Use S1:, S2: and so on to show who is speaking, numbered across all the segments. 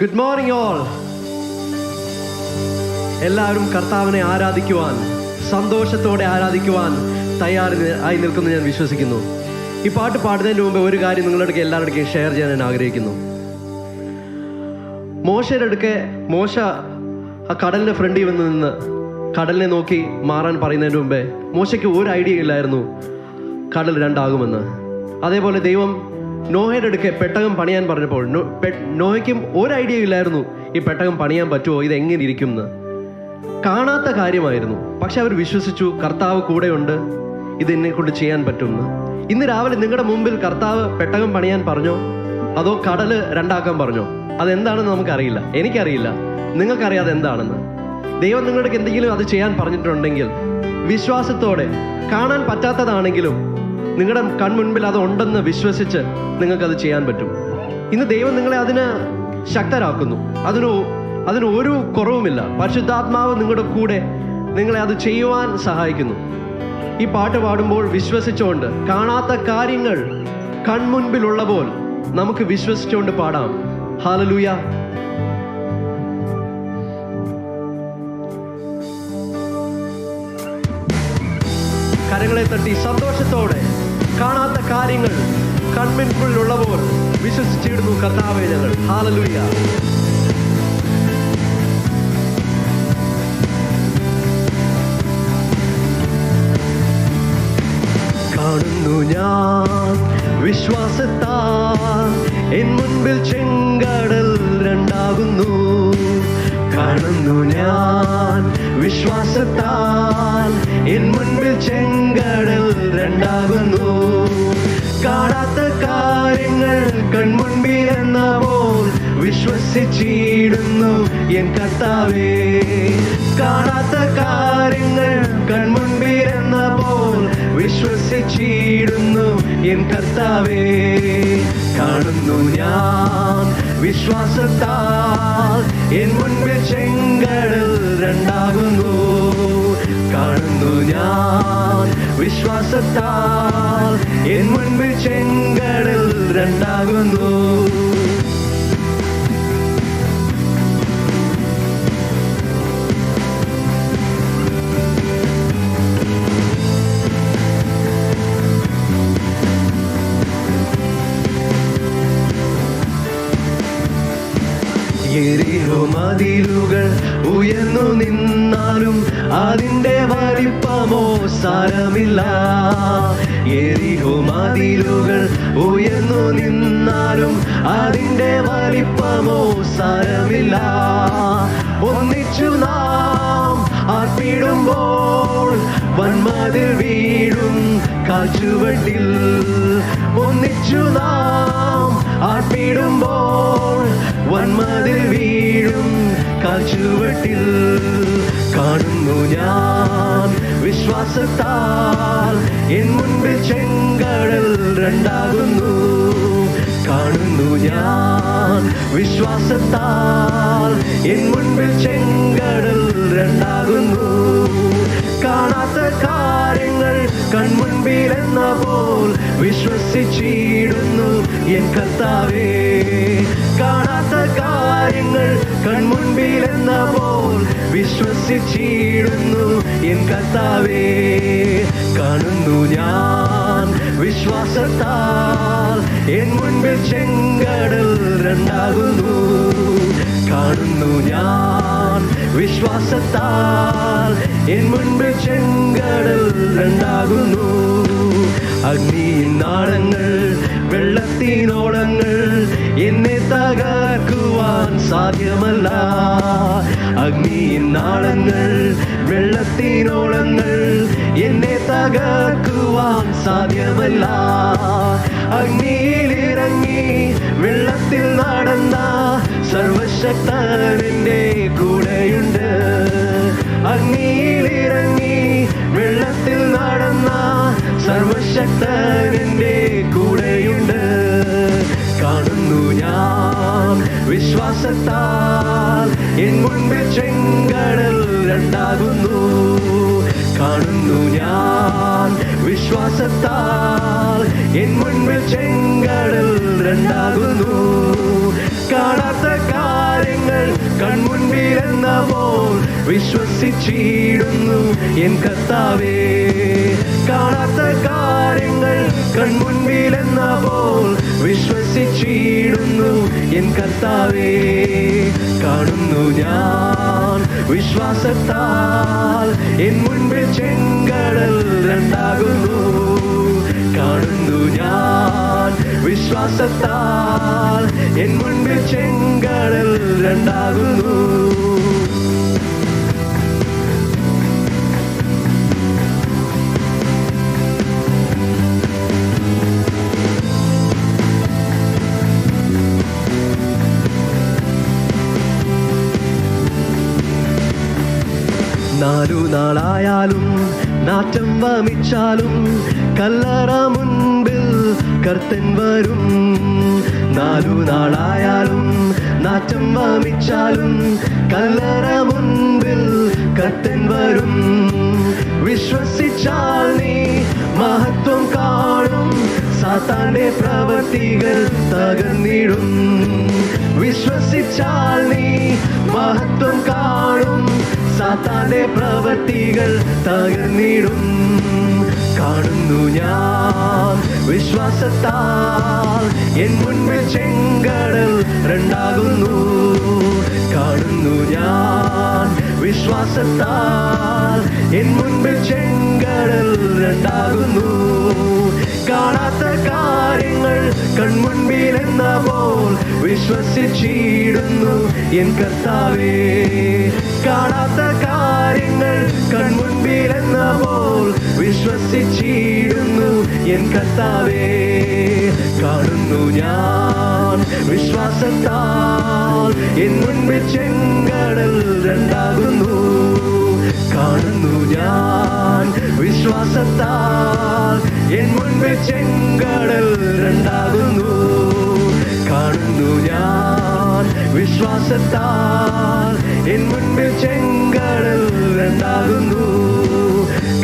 S1: Good morning all. എല്ലാവരും കർത്താവിനെ ആരാധിക്കുവാൻ, സന്തോഷത്തോടെ ആരാധിക്കുവാൻ തയ്യാറായി നിൽക്കുന്നു ഞാൻ വിശ്വസിക്കുന്നു. ഈ പാട്ട് പാടുന്നതിന് മുമ്പ് ഒരു കാര്യം നിങ്ങളുടെ എല്ലാവരുടെയും ഷെയർ ചെയ്യാൻ ഞാൻ ആഗ്രഹിക്കുന്നു. മോശയുടെ അടുക്കെ മോശ ആ കടലിൻ്റെ ഫ്രണ്ടിൽ വന്ന് നിന്ന് കടലിനെ നോക്കി മാറാൻ പറയുന്നതിന് മുമ്പേ മോശയ്ക്ക് ഒരു ഐഡിയ ഇല്ലായിരുന്നു കടൽ രണ്ടാകുമെന്ന്. അതേപോലെ ദൈവം നോഹയുടെ അടുക്കെ പെട്ടകം പണിയാൻ പറഞ്ഞപ്പോൾ നോഹയ്ക്കും ഒരു ഐഡിയ ഇല്ലായിരുന്നു ഈ പെട്ടകം പണിയാൻ പറ്റുമോ, ഇത് എങ്ങനെ ഇരിക്കുമെന്ന്. കാണാത്ത കാര്യമായിരുന്നു. പക്ഷെ അവർ വിശ്വസിച്ചു, കർത്താവ് കൂടെയുണ്ട്, ഇത് എന്നെ കൊണ്ട് ചെയ്യാൻ പറ്റുമെന്ന്. ഇന്ന് രാവിലെ നിങ്ങളുടെ മുമ്പിൽ കർത്താവ് പെട്ടകം പണിയാൻ പറഞ്ഞോ അതോ കടല് രണ്ടാക്കാൻ പറഞ്ഞോ? അതെന്താണെന്ന് നമുക്കറിയില്ല, എനിക്കറിയില്ല, നിങ്ങൾക്കറിയാതെ എന്താണെന്ന്. ദൈവം നിങ്ങളുടെ എന്തെങ്കിലും അത് ചെയ്യാൻ പറഞ്ഞിട്ടുണ്ടെങ്കിൽ വിശ്വാസത്തോടെ, കാണാൻ പറ്റാത്തതാണെങ്കിലും നിങ്ങളുടെ കൺമുൻപിൽ അത് ഉണ്ടെന്ന് വിശ്വസിച്ച് നിങ്ങൾക്കത് ചെയ്യാൻ പറ്റും. ഇന്ന് ദൈവം നിങ്ങളെ അതിന് ശക്തരാക്കുന്നു. അതിന് ഒരു കുറവുമില്ല. പരിശുദ്ധാത്മാവ് നിങ്ങളുടെ കൂടെ നിങ്ങളെ അത് ചെയ്യുവാൻ സഹായിക്കുന്നു. ഈ പാട്ട് പാടുമ്പോൾ വിശ്വസിച്ചുകൊണ്ട്, കാണാത്ത കാര്യങ്ങൾ കൺമുൻപിലുള്ളപ്പോൾ നമുക്ക് വിശ്വസിച്ചുകൊണ്ട് പാടാം. ഹല്ലേലൂയ. കരങ്ങളെ തട്ടി സന്തോഷത്തോടെ, കാണാത്ത കാര്യങ്ങൾ കൺമുൻപിലുള്ളപ്പോൾ വിശ്വസിച്ചിടുന്നു കർത്താവേ ഞങ്ങൾ. ഹല്ലേലൂയ. കാണുന്നു ഞാൻ വിശ്വാസത്താൽ എൻ മുൻപിൽ ചെങ്കടൽ രണ്ടാകുന്നു. കാണുന്നു ഞാൻ വിശ്വാസത്താൽ എൻ മുൻപിൽ ചെങ്കടൽ രണ്ടാകുന്നു. കാണാത്ത കാര്യങ്ങൾ കൺമുൻപിൽ എന്നപ്പോൾ വിശ്വസിച്ചിടുന്നു എൻ കർത്താവേ. കാണാത്ത കാര്യങ്ങൾ കൺമുൻപിൽ എന്നപ്പോൾ വിശ്വസിച്ചിടുന്നു എൻ കർത്താവേ. കാണുന്നു ഞാൻ വിശ്വാസത്താൽ എൻ മുൻപിൽ ചെങ്കടൽ രണ്ടാകുന്നു. കാണുന്നു ഞാൻ വിശ്വാസത്താൽ എൻ മുൻപിൽ ചെങ്കടൽ രണ്ടാകുന്നു. യെരിഹോ മതിലുകൾ ഉയർന്നു നിന്നാലും അതിൻ്റെ വലിപ്പമോ സാരമില്ല. യെരിഹോ മതിലുകൾ ഉയർന്നു നിന്നാലും അതിൻ്റെ വലിപ്പമോ സാരമില്ല. ഒന്നിച്ചു നാം ആർപ്പിടുമ്പോൾ വൻമതിൽ വീഴും കാൽച്ചുവട്ടിൽ. ഒന്നിച്ചു നാം ആർപ്പിടുമ്പോൾ വൻമതിൽ വീഴും കാൽച്ചുവട്ടിൽ. കാണുന്നു ഞാൻ വിശ്വാസത്താൽ എൻ മുൻപിൽ ചെങ്കടൽ രണ്ടാകുന്നു. കാണുന്നു ഞാൻ വിശ്വാസത്താൽ എൻ മുൻപിൽ ചെങ്കടൽ രണ്ടാകുന്നു. കാണാത്ത കാര്യങ്ങൾ കൺമുൻപിൽ എന്നപ്പോൾ വിശ്വസിച്ചിടുന്നു എൻ കർത്താവേ. കാണാത്ത കാര്യങ്ങൾ കൺമുൻപിൽ എന്നപ്പോൾ വിശ്വസിച്ചിടുന്നു എൻ കർത്താവേ. കാണുന്നു ഞാൻ വിശ്വാസത്താൽ എൻ മുൻപിൽ ചെങ്കടൽ രണ്ടാകുന്നു. കാണുന്നു ഞാൻ വിശ്വാസത്താൽ എൻ മുൻപിൽ ചെങ്കടൽ രണ്ടാകുന്നു. അഗ്നിനാളങ്ങൾ വെള്ളത്തിനോളങ്ങൾ എന്നെ തകർക്കുവാൻ സാധ്യമല്ല. അഗ്നിനാളങ്ങൾ വെള്ളത്തിനോളങ്ങൾ എന്നെ തകർക്കുവാൻ സാധ്യമല്ല. അഗ്നിയിലിറങ്ങി വെള്ളത്തിൽ നടന്ന സർവശക്തൻ എൻ്റെ കൂടെയുണ്ട്. അഗ്നിയിലിറങ്ങി വെള്ളത്തിൽ നടന്ന സർവശക്തൻ എൻ്റെ കൂടെയുണ്ട്. കാണുന്നു ഞാൻ വിശ്വാസത്താൽ എൻ മുൻപിൽ ചെങ്കടൽ രണ്ടാകുന്നു. കാണുന്നു ഞാൻ വിശ്വാസത്താൽ എൻ മുൻപിൽ ചെങ്കടൽ രണ്ടാകുന്നു. കാണാത്ത വിശ്വസിച്ചിടുന്നു എൻ കർത്താവേ. കാണാത്ത കാര്യങ്ങൾ കൺമുൻപിലെന്ന പോൽ വിശ്വസിച്ചിടുന്നു എൻ കർത്താവേ. കാണുന്നു ഞാൻ വിശ്വാസത്താൽ എൻ മുൻപിൽ ചെങ്കടൽ രണ്ടാകുന്നു. കാണുന്നു ഞാൻ വിശ്വാസത്താൽ എൻ മുൻപിൽ ചെങ്കടൽ രണ്ടാകുന്നു. നാലു നാളായാലും നാറ്റം വമിച്ചാലും കല്ലറ മുൻപിൽ കർത്തൻ വരും. നാലു നാളായാലും നാറ്റം വമിച്ചാലും കല്ലറ മുൻപിൽ കർത്തൻ വരും. വിശ്വസിച്ചാൽ നീ മഹത്വം കാണും, സാത്താന്റെ പ്രവൃത്തികൾ തകർന്നിടും. വിശ്വസിച്ചാൽ നീ മഹത്വം കാണും, സാത്താന്റെ പ്രവൃത്തികൾ തകർന്നിടും. കാണുന്നു ഞാൻ വിശ്വാസത്താൽ എൻ മുൻപിൽ ചെങ്കടൽ രണ്ടാകുന്നു. കാണുന്നു ഞാൻ വിശ്വാസത്താൽ എൻ മുൻപിൽ ചെങ്കടൽ രണ്ടാകുന്നു. കാണാത്ത കാര്യങ്ങൾ കൺമുൻപിലെന്ന പോൽ വിശ്വസിച്ചിടുന്നു എൻ കർത്താവേ. കാണാത്ത കാര്യങ്ങൾ കൺമുൻപിലെന്ന പോൽ വിശ്വസിച്ചിടുന്നു എൻ കർത്താവേ. കാണുന്നു ഞാൻ വിശ്വാസത്താൽ എൻ മുൻപിൽ ചെങ്കടൽ രണ്ടാകുന്നു. കാണുന്നു ഞാൻ വിശ്വാസത്താൽ എൻ മുൻപിൽ ചെങ്കടൽ രണ്ടാകുന്നു. കാണുന്നു ഞാൻ വിശ്വാസത്താൽ എൻ മുൻപിൽ ചെങ്കടൽ രണ്ടാകുന്നു.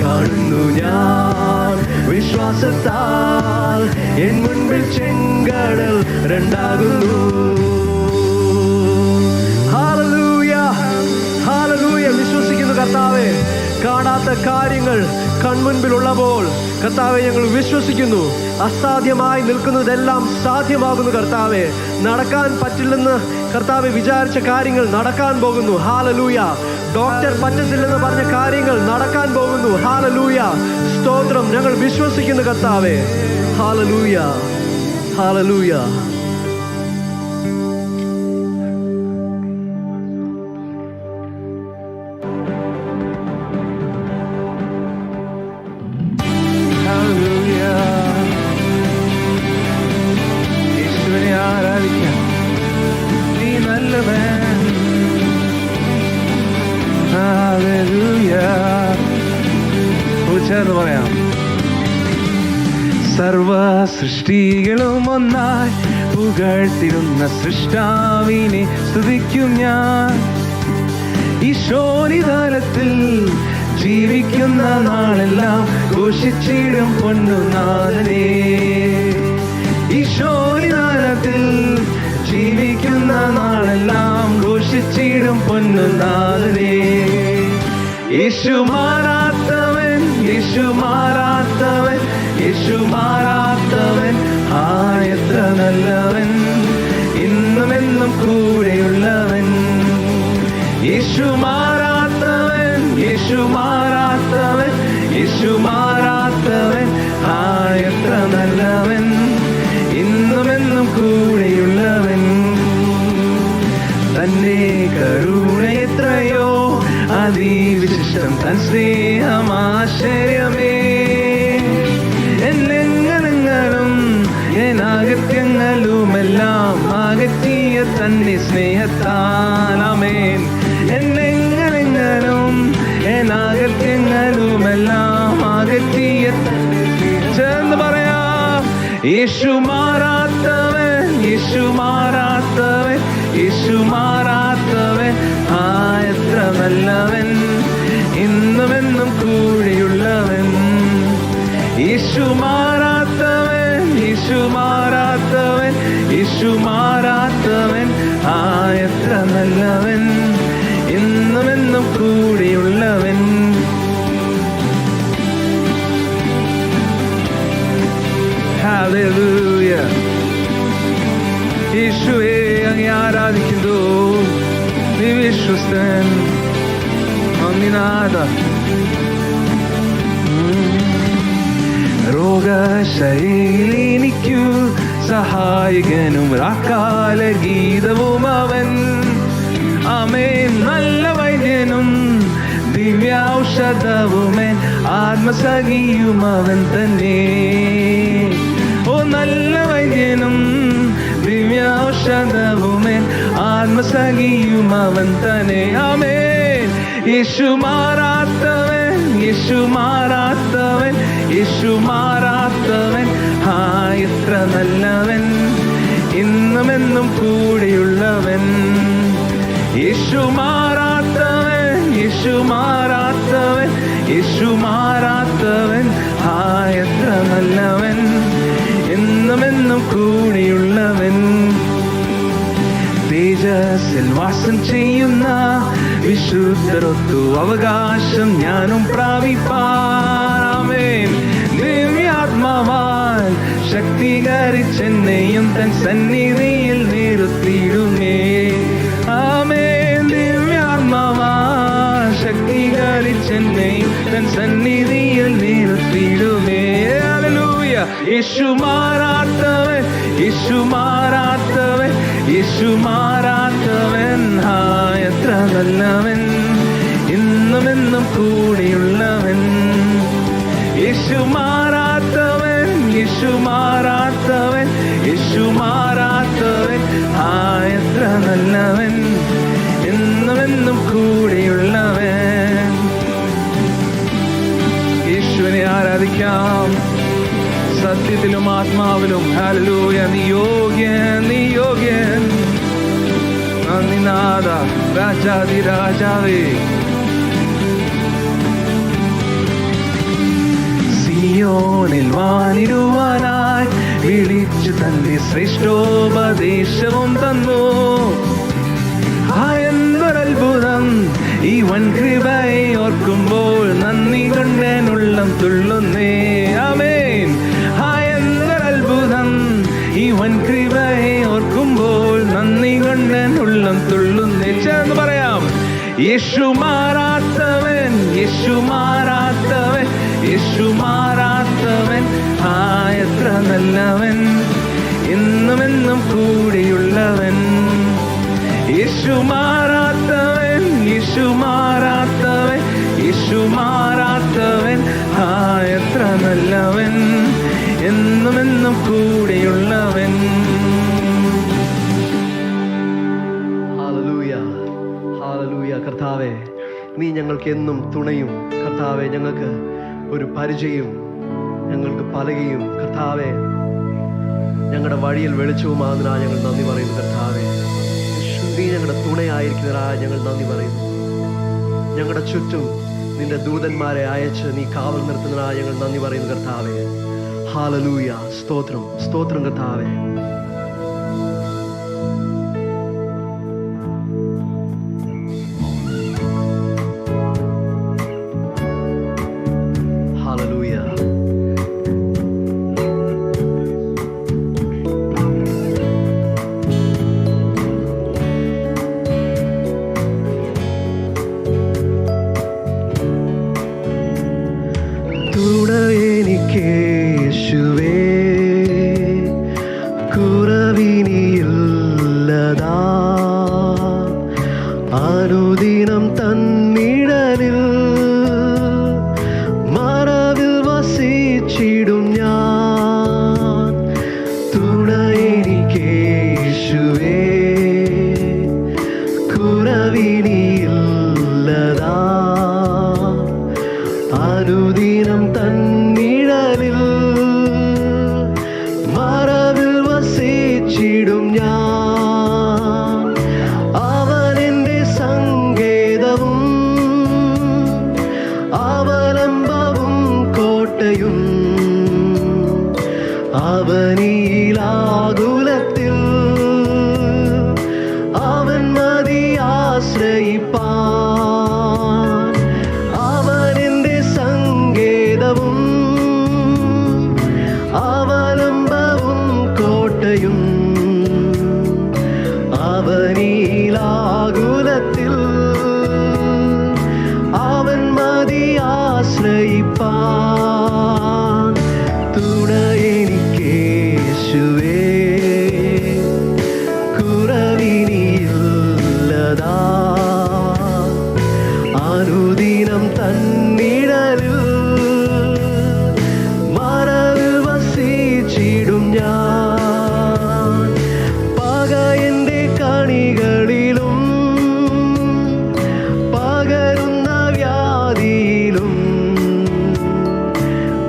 S1: കാണുന്നു ഞാൻ വിശ്വാസത്താൽ എൻ മുൻപിൽ ചെങ്കടൽ രണ്ടാകുന്നു. Hallelujah, hallelujah. വിശ്വസിക്കുന്നു കർത്താവേ. കാണാത്ത കാര്യങ്ങൾ കൺമുൻപിലുള്ളപ്പോൾ കർത്താവെ ഞങ്ങൾ വിശ്വസിക്കുന്നു. അസാധ്യമായി നിൽക്കുന്നതെല്ലാം സാധ്യമാകുന്നു കർത്താവെ. നടക്കാൻ പറ്റില്ലെന്ന് കർത്താവെ വിചാരിച്ച കാര്യങ്ങൾ നടക്കാൻ പോകുന്നു. ഹല്ലേലൂയ. ഡോക്ടർ പറ്റത്തില്ലെന്ന് പറഞ്ഞ കാര്യങ്ങൾ നടക്കാൻ പോകുന്നു. ഹല്ലേലൂയ. സ്തോത്രം. ഞങ്ങൾ വിശ്വസിക്കുന്നു കർത്താവെ. Hallelujah, hallelujah.
S2: ചേർന്ന് പറയാം. സർവ സൃഷ്ടികളും ഒന്നായി പുകഴ്ത്തിരുന്ന സൃഷ്ടാവിനെ സ്തുതിക്കും ഞാൻ. ഈശോനിദാനത്തിൽ ജീവിക്കുന്ന നാളെല്ലാം ഘോഷിച്ചിടും പൊന്നുനാഥനെ. ഈശോനിദാനത്തിൽ ജീവിക്കുന്ന നാളെല്ലാം ഘോഷിച്ചിടും പൊന്നുനാഥനെ. യേശു മാറാത്തവൻ, യേശു മാറാത്തവൻ, യേശു മാറാത്തവൻ, എത്ര നല്ലവൻ, ഇന്നും എന്നും കൂടെയുള്ളവൻ. യേശു മാറാത്തവൻ, യേശു മാറാത്തവൻ, യേശു മാറാത്തവൻ, എത്ര നല്ലവൻ, ഇന്നും എന്നും കൂടെയുള്ളവൻ. തന്റെ കരുണ എത്രയോ അതിവിശിഷ്ടം, തൻ സ്നേഹമാശ്ചര്യമേ. എന്നെങ്ങനെങ്ങളും അകത്യങ്ങളുമെല്ലാം അകറ്റിയ തന്റെ സ്നേഹത്താൽ. ആമേൻ. എന്നെങ്ങനെങ്ങളും അകത്യങ്ങളുമെല്ലാം അകറ്റിയ ചേർന്ന് പറയാം. യേശു മാറാത്തവൻ, യേശു മാറാത്തവൻ, യേശു മാറാത്തവൻ, എത്ര നല്ലവൻ, ഇന്നും എന്നും കൂടെയുള്ളവൻ. യേശു മാറാത്തവൻ, യേശു മാറാത്തവൻ, യേശു മാറാത്തവൻ, എത്ര നല്ലവൻ, ഇന്നും എന്നും കൂടെയുള്ളവൻ. ഹല്ലേലൂയ. യേശുവേ അങ്ങേ ആരാധിക്കുന്നു, നീ വിശ്വസ്തൻ. നന്ദിനാഥ. രോഗശൈലിനിക്കു സഹായകനും അകാല ഗീതവും അവൻ. ആമേൻ. നല്ല വൈദ്യനും ദിവ്യൗഷധവുമേ ആത്മസഖിയും അവൻ തന്നെ. ഓ നല്ല വൈദ്യനും ദിവ്യൗഷധവുമേ ആത്മസഖിയും അവൻ തന്നെ. ആമേൻ. യേശു മാറാത്തവൻ, യേശു മാറാത്തവൻ, യേശു മാറാത്തവൻ. എത്ര നല്ലവൻ, ഇന്നുമെന്നും കൂടെയുള്ളവൻ. യേശു മാറാത്തവൻ, യേശു മാറാത്തവൻ, യേശു മാറാത്തവൻ. എത്ര നല്ലവൻ, എന്നുമെന്നും കൂടെയുള്ളവൻ. തേജസ്സിൽ വാസം ചെയ്യുന്ന വിശുദ്ധരൊത്തു അവകാശം ഞാനും പ്രാപിപ്പാൻ. ദിവ്യാത്മാവാൻ ശക്തീകരിച്ചെന്നെയും തൻ സന്നിധിയിൽ നിർത്തിയിടുമേ. ആമേൻ. ദിവ്യാത്മാവാൻ ശക്തീകരിച്ചെന്നെയും തൻ സന്നിധിയിൽ നിർത്തിയിടുമേ. ഹല്ലേലൂയ. യേശു മാറാത്തവൻ, യേശു മാറാത്തവൻ, യേശു മാറാത്തവൻ. എത്ര നല്ലവൻ, ഇന്നുമെന്നും കൂടെയുള്ളവൻ. യേശു മാറാത്തവൻ, യേശു മാറാത്തവൻ, യേശു മാറാത്തവൻ. എത്ര നല്ലവൻ, എന്നുമെന്നും കൂടെയുള്ളവൻ. യേശുവിനെ ആരാധിക്കാം സത്യത്തിലും ആത്മാവിലും. ഹല്ലേലൂയ. നീ യോഗ്യൻ, നീ യോഗ്യൻ. നന്ദിനാഥ, രാജാതി രാജാവേ. സിയോനിൽ വാണിടുവാനായി വിളിച്ചു തന്റെ ശ്രേഷ്ഠോപദേശവും തന്നു. എന്തൊരത്ഭുതം ഈ വൻകൃപയെ ഓർക്കുമ്പോൾ, നന്ദി കൊണ്ടേനുള്ളം തുള്ളുന്നേ. ആമേൻ. എന്തൊരത്ഭുതം ഈ വൻകൃപയെ ഓർക്കുമ്പോൾ, നന്ദി കൊണ്ടേനുള്ളം തുള്ളുന്നേ. ചേർന്ന് പറയാം. യേശു മാറാത്തവൻ, യേശു മാറാത്തവൻ, യേശു മാറാത്തവൻ. എത്ര നല്ലവൻ, എന്നുമെന്നും കൂടെയുള്ളവൻ. യേശു മാറാത്തവൻ, യേശു മാറാത്തവൻ, യേശു മാറാത്തവൻ. എത്ര നല്ലവൻ, എന്നുമെന്നും കൂടെയുള്ളവൻ.
S1: Hallelujah, hallelujah. കർത്താവേ, നീ ഞങ്ങൾക്ക് എന്നും തുണയും. കർത്താവേ, ഞങ്ങൾക്ക് ഒരു പരിചയം, ഞങ്ങൾക്ക് പലകയും. കർത്താവേ, ഞങ്ങളുടെ വഴിയിൽ വെളിച്ചവുമാകുന്നതിനായി ഞങ്ങൾ നന്ദി പറയുന്നു. കർത്താവേ, നീ ഞങ്ങളുടെ തുണയായിരിക്കുന്നതിനായി ഞങ്ങൾ നന്ദി പറയുന്നു. ഞങ്ങളുടെ ചുറ്റും നിന്റെ ദൂതന്മാരെ അയച്ച് നീ കാവൽ നിർത്തുന്നതിനായി ഞങ്ങൾ നന്ദി പറയുന്നു. കർത്താവേ, ഹല്ലേലൂയ. സ്തോത്രം, സ്തോത്രം കർത്താവേ. ഹല്ലേലൂയ. യേശുവേ, കുറവിനിയില്ലതാ. അനുദിനം തന്നിഴലിൽ മറവിൽ വസിച്ചിടും ഞാൻ. തുണ എനിക്കേശുവേ, കുറവിനിയില്ലതാ. അനുദിനം തന്നിഴലിൽ മറവിൽ വസിച്ചിടും ഞാൻ. അവൻ എൻ്റെ സങ്കേതം, അവനിലാകുലത്തിൽ അവൻ മതി ആശ്രയിപ്പാൻ. തുണ എനിക്കേശുവേ, കുറവിനിയില്ലതാ. അനുദിനം തന്നിഴലിൽ മറവിൽ വസിച്ചിടും ഞാൻ. പക എൻ്റെ കണികളിലും പകരുന്ന വ്യാധിയിലും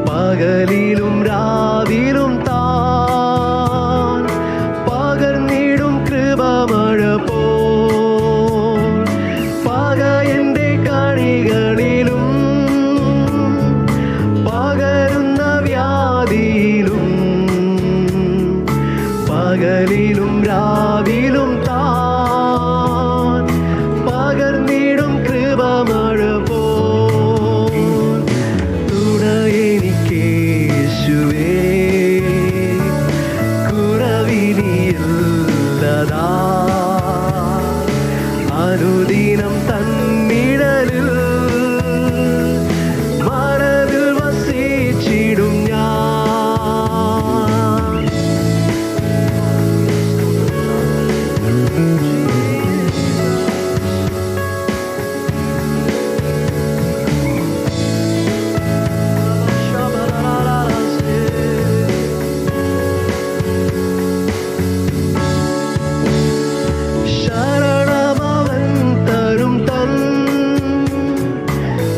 S1: പകലിലും രാവിലും താൻ പകർന്നിടും കൃപമഴ പോൽ. പക എൻ്റെ കണികളിലും പകരുന്ന വ്യാധിയിലും പകലിലും രാവിലും താൻ പകർന്നിടും കൃപമഴ പോൽ. തുണ എനിക്കേശുവേ, കുറവിനിയില്ലതാ. അനുദിനം തന്നിഴലിൽ മറവിൽ വസിച്ചിടും ഞാൻ. ശരണമവൻ തരും തൻ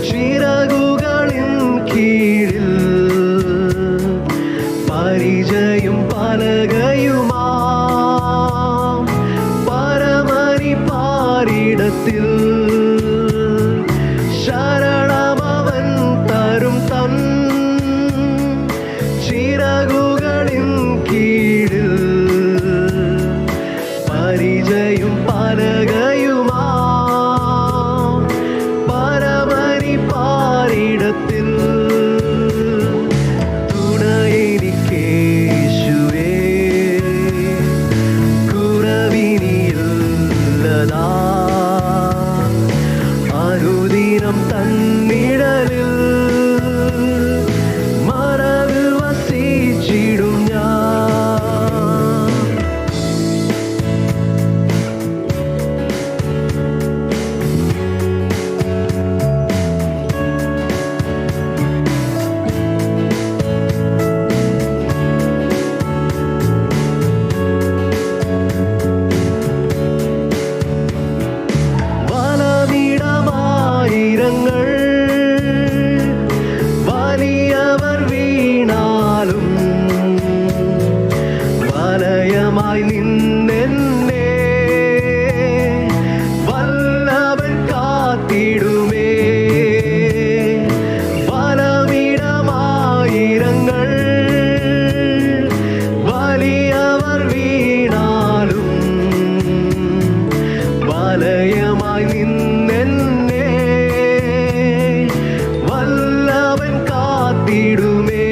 S1: ചിറകുകളിൻ കീഴിൽ പരിചയും പലകയുമാ പരമരി പാരിടത്തിൽ. ശരണമവൻ തരും തൻ ചിറകുകളിൻ കീഴിൽ പരിചയും പലകയുമാ പരമരി പാരിടത്തിൽ. തുണ എനിക്കേശുവേ, കുറവിനിയില്ലതാ. അനുദിനം തന്നിഴലിൽ മറവിൽ വസിച്ചിടും ഞാൻ. വലമിടമായിരങ്ങൾ വലിയവർ വീണാലും വലയമായി നിന്നെന്നെ വല്ലവൻ കാത്തിടുമേ. വലമിടമായിരങ്ങൾ വലിയവർ വീണാലും വലയമായി നിന്നെന്നെ വല്ലവൻ കാത്തിടുമേ.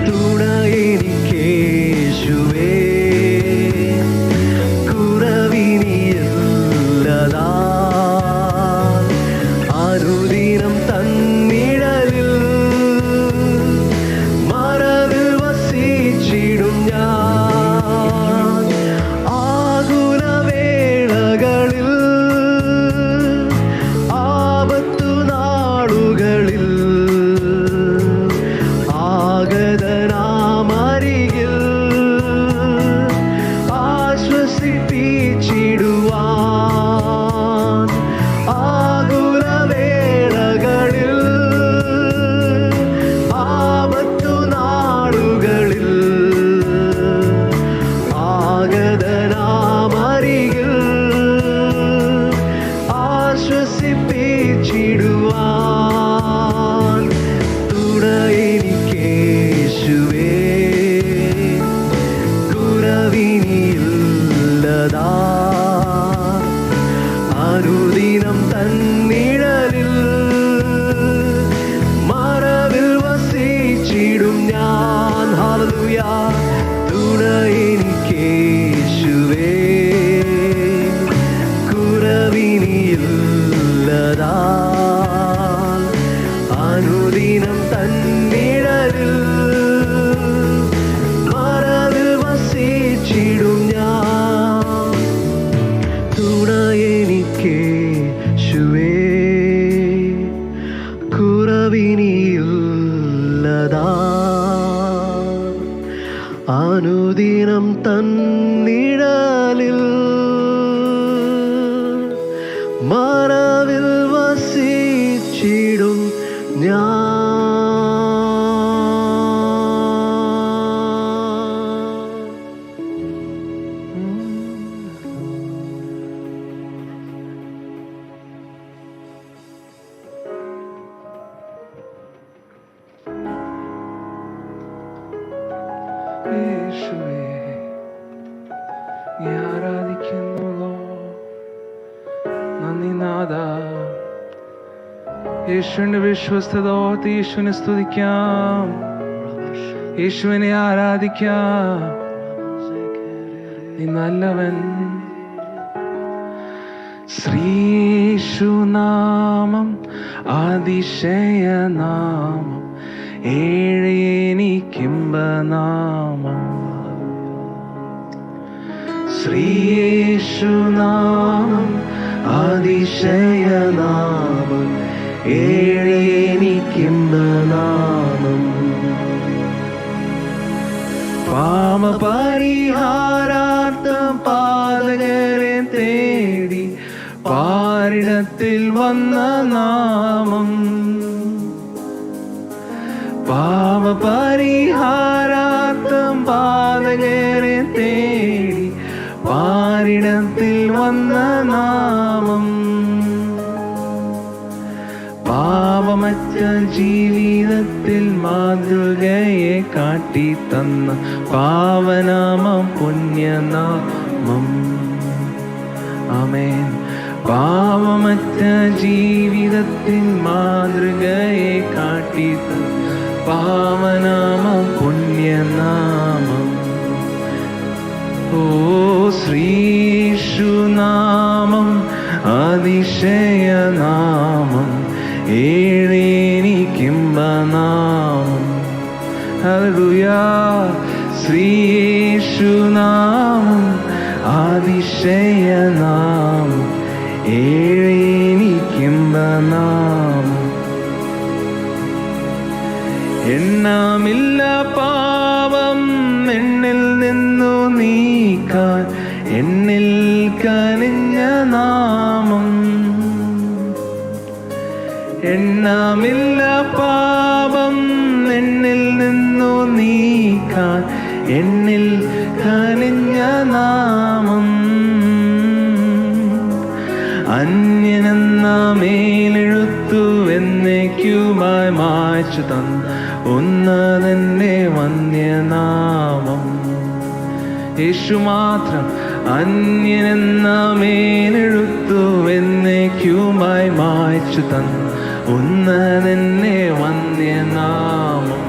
S1: തുണ എനിക്കേശുവേ, കുറവിനിയില്ലതാ. അനുദിനം തന്നിഴലിൽ മറവിൽ വസിച്ചിടും ഞാൻ. ആകുലവേളകളിൽ ആപത്തു നാളുകളിൽ ആഗതനാമരികിൽ ആശ്വസിപ്പിച്ചിടുവാൻ. ആകുലവേളകളിൽ ആപത്തു നാളുകളിൽ ആഗതനാമരികിൽ ആശ്വസിപ്പിച്ചിടുവാൻ. തുണ എനിക്കേശുവേ, കുറവിനിയില്ലതാ. അനുദിനം തന്നിഴലിൽ മറവിൽ വസിച്ചിടും ഞാൻ. ഹല്ലേലൂയ. തുണ എനിക്കേശുവേ,
S2: ആരാധിക്കുന്നു Lord. നന്ദി നാഥ. യേശുവിന്റെ വിശ്വസ്തത ഓർത്ത് യേശുവിനെ സ്തുതിക്കാം, യേശുവിനെ ആരാധിക്കാം. നീ നല്ലവൻ. ശ്രീയേശുനാമം അതിശയനാമം, ഏഴെനിക്കിമ്പനാമം. ശ്രീയേശുനാമം അതിശയനാമം, ഏഴെനിക്കിമ്പനാമം. പാപപരിഹാരാർത്ഥം പാതകരെ തേടി പാരിടത്തിൽ വന്ന നാമം. പാപപരിഹാരാർത്ഥം പാതകരെ തേടി പാരിടത്തിൽ വന്ന നാമം. പാപമറ്റ ജീവിതത്തിൽ മാതൃകയെ കാട്ടി തന്ന പാവനാമം പുണ്യനാമം. ആമേൻ. പാപമറ്റ ജീവിതത്തിൽ മാതൃകയെ കാട്ടി തന്ന പാവനാമം പുണ്യനാമം. ഓ ശ്രീയേശുനാമം അതിശയനാമം, ഏഴെനിക്കിമ്പനാമം. ഹല്ലേലൂയ. ശ്രീയേശുനാമം അതിശയനാമം, ഏഴെനിക്കിമ്പനാമം. എണ്ണമില്ല പാപം എന്നിൽ നിന്നു നീക്കാൻ എന്നിൽ കനിഞ്ഞ നാമം. എണ്ണമില്ല പാപം എന്നിൽ നിന്നു നീക്കാൻ എന്നിൽ കനിഞ്ഞ നാമം. അന്യനെന്ന മേലെഴുത്തു എന്നേക്കുമായി മായ്ച്ചു തന്ന ഉന്നതന്റെ വന്യനാമം. യേശു മാത്രം. അന്യനെന്ന മേലെഴുത്തു എന്നേക്കുമായി മായ്ച്ചു തന്ന ഉന്നതന്റെ വന്യനാമം.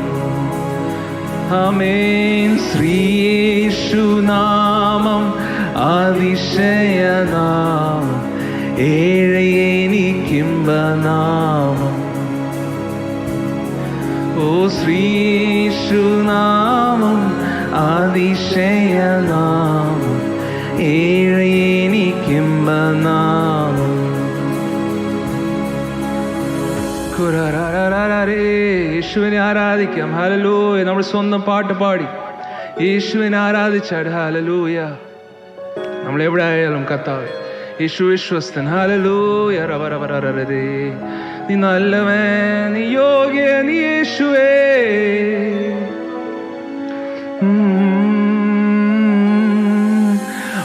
S2: ആമേൻ. ശ്രീയേശുനാമം അതിശയനാമം, ഏഴെനിക്കിമ്പനാമം. ഓ ശ്രീയേശുനാമം അതിശയനാമം, ഏഴെനിക്കിമ്പനാമം. യേശുവിനെ ആരാധിക്കാം. ഹല്ലേലൂയ. നമ്മൾ സ്വന്തം പാട്ട് പാടി യേശുവിനെ ആരാധിച്ചാട്. ഹല്ലേലൂയ. നമ്മൾ എവിടെ ആയാലും കർത്താവേ യേശു വിശ്വസ്തൻ. ഹല്ലേലൂയ. റവറവററേ. നീ നല്ലവൻ, നീ യോഗ്യൻ, നീ യേശുവേ.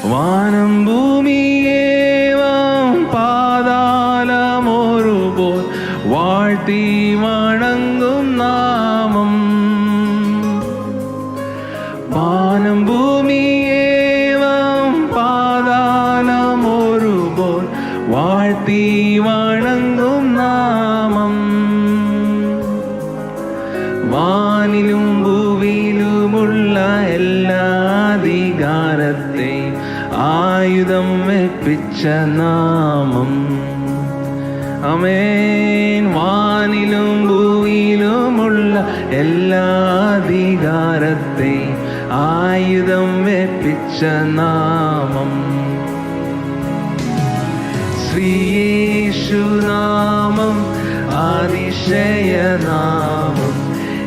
S2: വാനം ഭൂമിയേവം പാതാളമൊരുപോൽ വാഴ്ത്തി വണങ്ങും നാമം. വാനം ഭൂമിയേവം പാതാളമൊരുപോൽ വാഴ്ത്തി വണങ്ങും നാമം. വാനിലും ഭൂവിയിലുമുള്ള എല്ലാ അധികാരത്തെയും ആയുധം വെപ്പിച്ച നാമം. ആമേൻ. വാനിലും ഭൂവിയിലുമുള്ള എല്ലാ അധികാരത്തെയും ആയുധം വെപ്പിച്ച നാമം. ശ്രീയേശുനാമം അതിശയനാമം,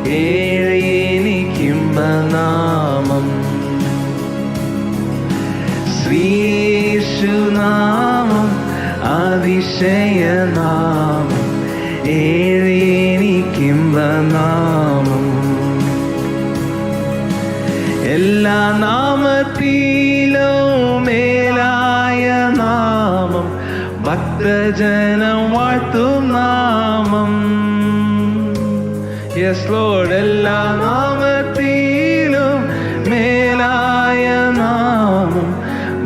S2: ഏഴെനിക്കിമ്പനാമം. ശ്രീയേശുനാമം അതിശയനാമം, ഏഴെനിക്കിമ്പനാമം. എല്ലാ നാമത്തിലും മേലായ നാമം, ഭക്തജനം വാഴ്ത്തും നാമം. Yes Lord. എല്ലാ നാമത്തിലും മേലായ നാമം,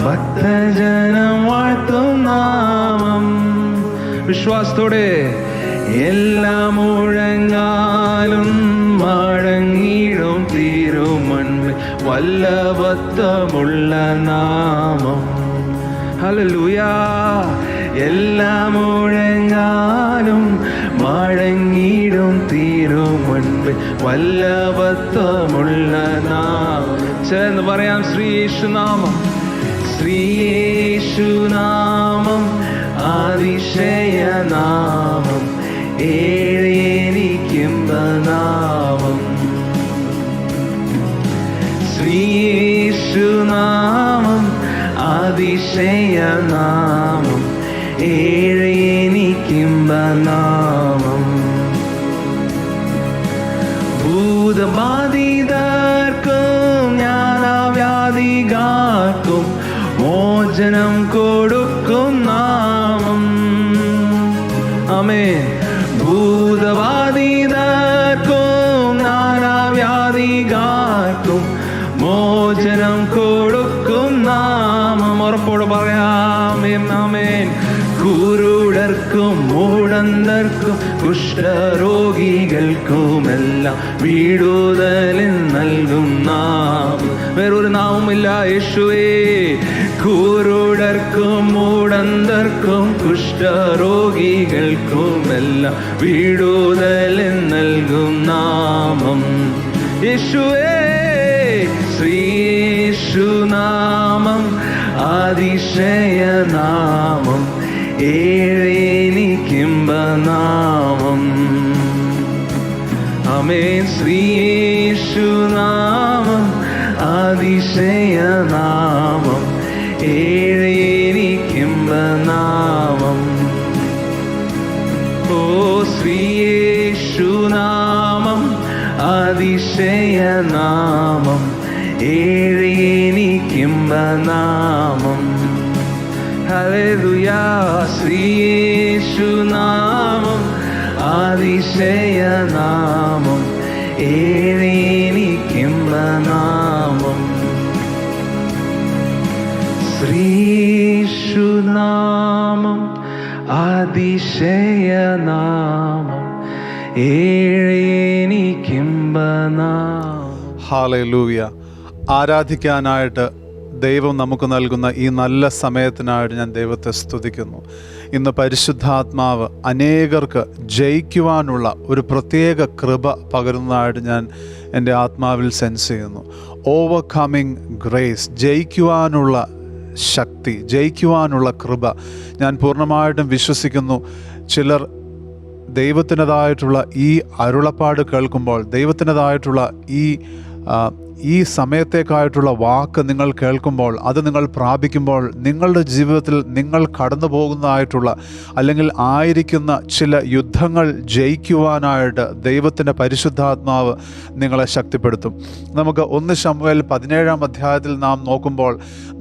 S2: ഭക്തജനം വാഴ്ത്തും നാമം. വിശ്വാസത്തോടെ എല്ലാ മുഴങ്ങാലും മടങ്ങിടും തിരുമണ്ണിൽ വല്ലഭത്വമുള്ള നാമം. ഹല്ലേലൂയ. എല്ലാ മുഴങ്ങാലും മടങ്ങിടും തിരുമണ്ണിൽ വല്ലഭത്വമുള്ള നാമം. ചേർന്ന് പറയാം, ശ്രീയേശുനാമം. ശ്രീയേശുനാമം അതിശയനാമം, ഏഴെനിക്കുംബനാമം. ശ്രീയേശുനാമം അതിശയനാമം, ഏഴെനിക്കുംബനാമം. ഭൂതബാധിതർക്കും ജ്ഞാനവ്യാധികാർക്കും മോചനം കൊടുക്കും നാമം. ആമേൻ. ഭൂതബാധിതർക്കും ജ്ഞാനവ്യാധികാർക്കും മോചനം കൊടുക്കും നാമം. ഉറപ്പോട് പറയാം, ആമേൻ. കുരുടർക്കും മൂടന്തർക്കും കുഷ്ഠരോഗികൾക്കുമെല്ലാം വിടുതലിൽ നൽകും നാമം. വേറൊരു നാമമില്ല യേശുവേ. കുരുടർക്കും മൂടന്തർക്കും കുഷ്ഠരോഗികൾക്കുമെല്ലാം വിടുതലിൽ നൽകും നാമം യേശുവേ. ശ്രീയേശുനാമം അതിശയനാമം, ഏഴെനിക്കുംബനാമം. ആമേൻ. ശ്രീയേശുനാമം അതിശയനാമം, ഏഴെനിക്കുംബനാമം. ഓ ശ്രീയേശുനാമം അതിശയനാമം, ഏഴെനിക്കുംബനാമം. ഹല്ലേലൂയ. ശ്രീയേശുനാമം അതിശയനാമം, ഏഴെനിക്കുംബനാമം. ശ്രീയേശുനാമം അതിശയനാമം, ഏഴെനിക്കുംബനാമം.
S3: ഹല്ലേലൂയ. ആരാധിക്കാനായിട്ട് ദൈവം നമുക്ക് നൽകുന്ന ഈ നല്ല സമയത്തിനായിട്ട് ഞാൻ ദൈവത്തെ സ്തുതിക്കുന്നു. ഇന്ന് പരിശുദ്ധാത്മാവ് അനേകർക്ക് ജയിക്കുവാനുള്ള ഒരു പ്രത്യേക കൃപ പകരുന്നതായിട്ട് ഞാൻ എൻ്റെ ആത്മാവിൽ സെൻസ് ചെയ്യുന്നു. ഓവർകമ്മിങ് ഗ്രേസ്, ജയിക്കുവാനുള്ള ശക്തി, ജയിക്കുവാനുള്ള കൃപ ഞാൻ പൂർണ്ണമായിട്ടും വിശ്വസിക്കുന്നു. ചിലർ ദൈവത്തിൻ്റെതായിട്ടുള്ള ഈ അരുളപ്പാട് കേൾക്കുമ്പോൾ, ദൈവത്തിൻ്റെതായിട്ടുള്ള ഈ സമയത്തേക്കായിട്ടുള്ള വാക്ക് നിങ്ങൾ കേൾക്കുമ്പോൾ, അത് നിങ്ങൾ പ്രാപിക്കുമ്പോൾ, നിങ്ങളുടെ ജീവിതത്തിൽ നിങ്ങൾ കടന്നു പോകുന്നതായിട്ടുള്ള അല്ലെങ്കിൽ ആയിരിക്കുന്ന ചില യുദ്ധങ്ങൾ ജയിക്കുവാനായിട്ട് ദൈവത്തിൻ്റെ പരിശുദ്ധാത്മാവ് നിങ്ങളെ ശക്തിപ്പെടുത്തും. നമുക്ക് 1 ശമൂവേൽ 17-ാം അധ്യായത്തിൽ നാം നോക്കുമ്പോൾ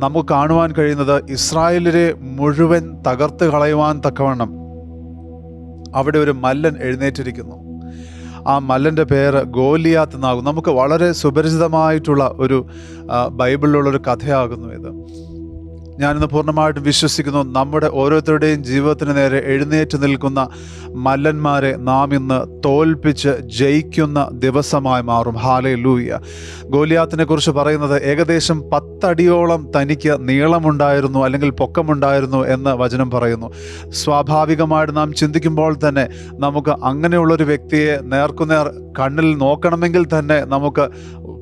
S3: നമുക്ക് കാണുവാൻ കഴിയുന്നത്, ഇസ്രായേലിനെ മുഴുവൻ തകർത്ത് കളയുവാൻ തക്കവണ്ണം അവിടെ ഒരു മല്ലൻ എഴുന്നേറ്റിരിക്കുന്നു. ആ മല്ലൻ്റെ പേര് ഗോലിയാത്ത് എന്നാകും. നമുക്ക് വളരെ സുപരിചിതമായിട്ടുള്ള ഒരു ബൈബിളിലുള്ളൊരു കഥയാകുന്നു ഇത്. ഞാനിന്ന് പൂർണ്ണമായിട്ടും വിശ്വസിക്കുന്നു, നമ്മുടെ ഓരോരുത്തരുടെയും ജീവിതത്തിന് നേരെ എഴുന്നേറ്റ് നിൽക്കുന്ന മല്ലന്മാരെ നാം ഇന്ന് തോൽപ്പിച്ച് ജയിക്കുന്ന ദിവസമായി മാറും. ഹല്ലേലൂയ. ഗോലിയാത്തിനെ കുറിച്ച് പറയുന്നത്, ഏകദേശം 10 അടിയോളം തനിക്ക് നീളമുണ്ടായിരുന്നു അല്ലെങ്കിൽ പൊക്കമുണ്ടായിരുന്നു എന്ന് വചനം പറയുന്നു. സ്വാഭാവികമായിട്ട് നാം ചിന്തിക്കുമ്പോൾ തന്നെ നമുക്ക് അങ്ങനെയുള്ളൊരു വ്യക്തിയെ നേർക്കുനേർ കണ്ണിൽ നോക്കണമെങ്കിൽ തന്നെ നമുക്ക്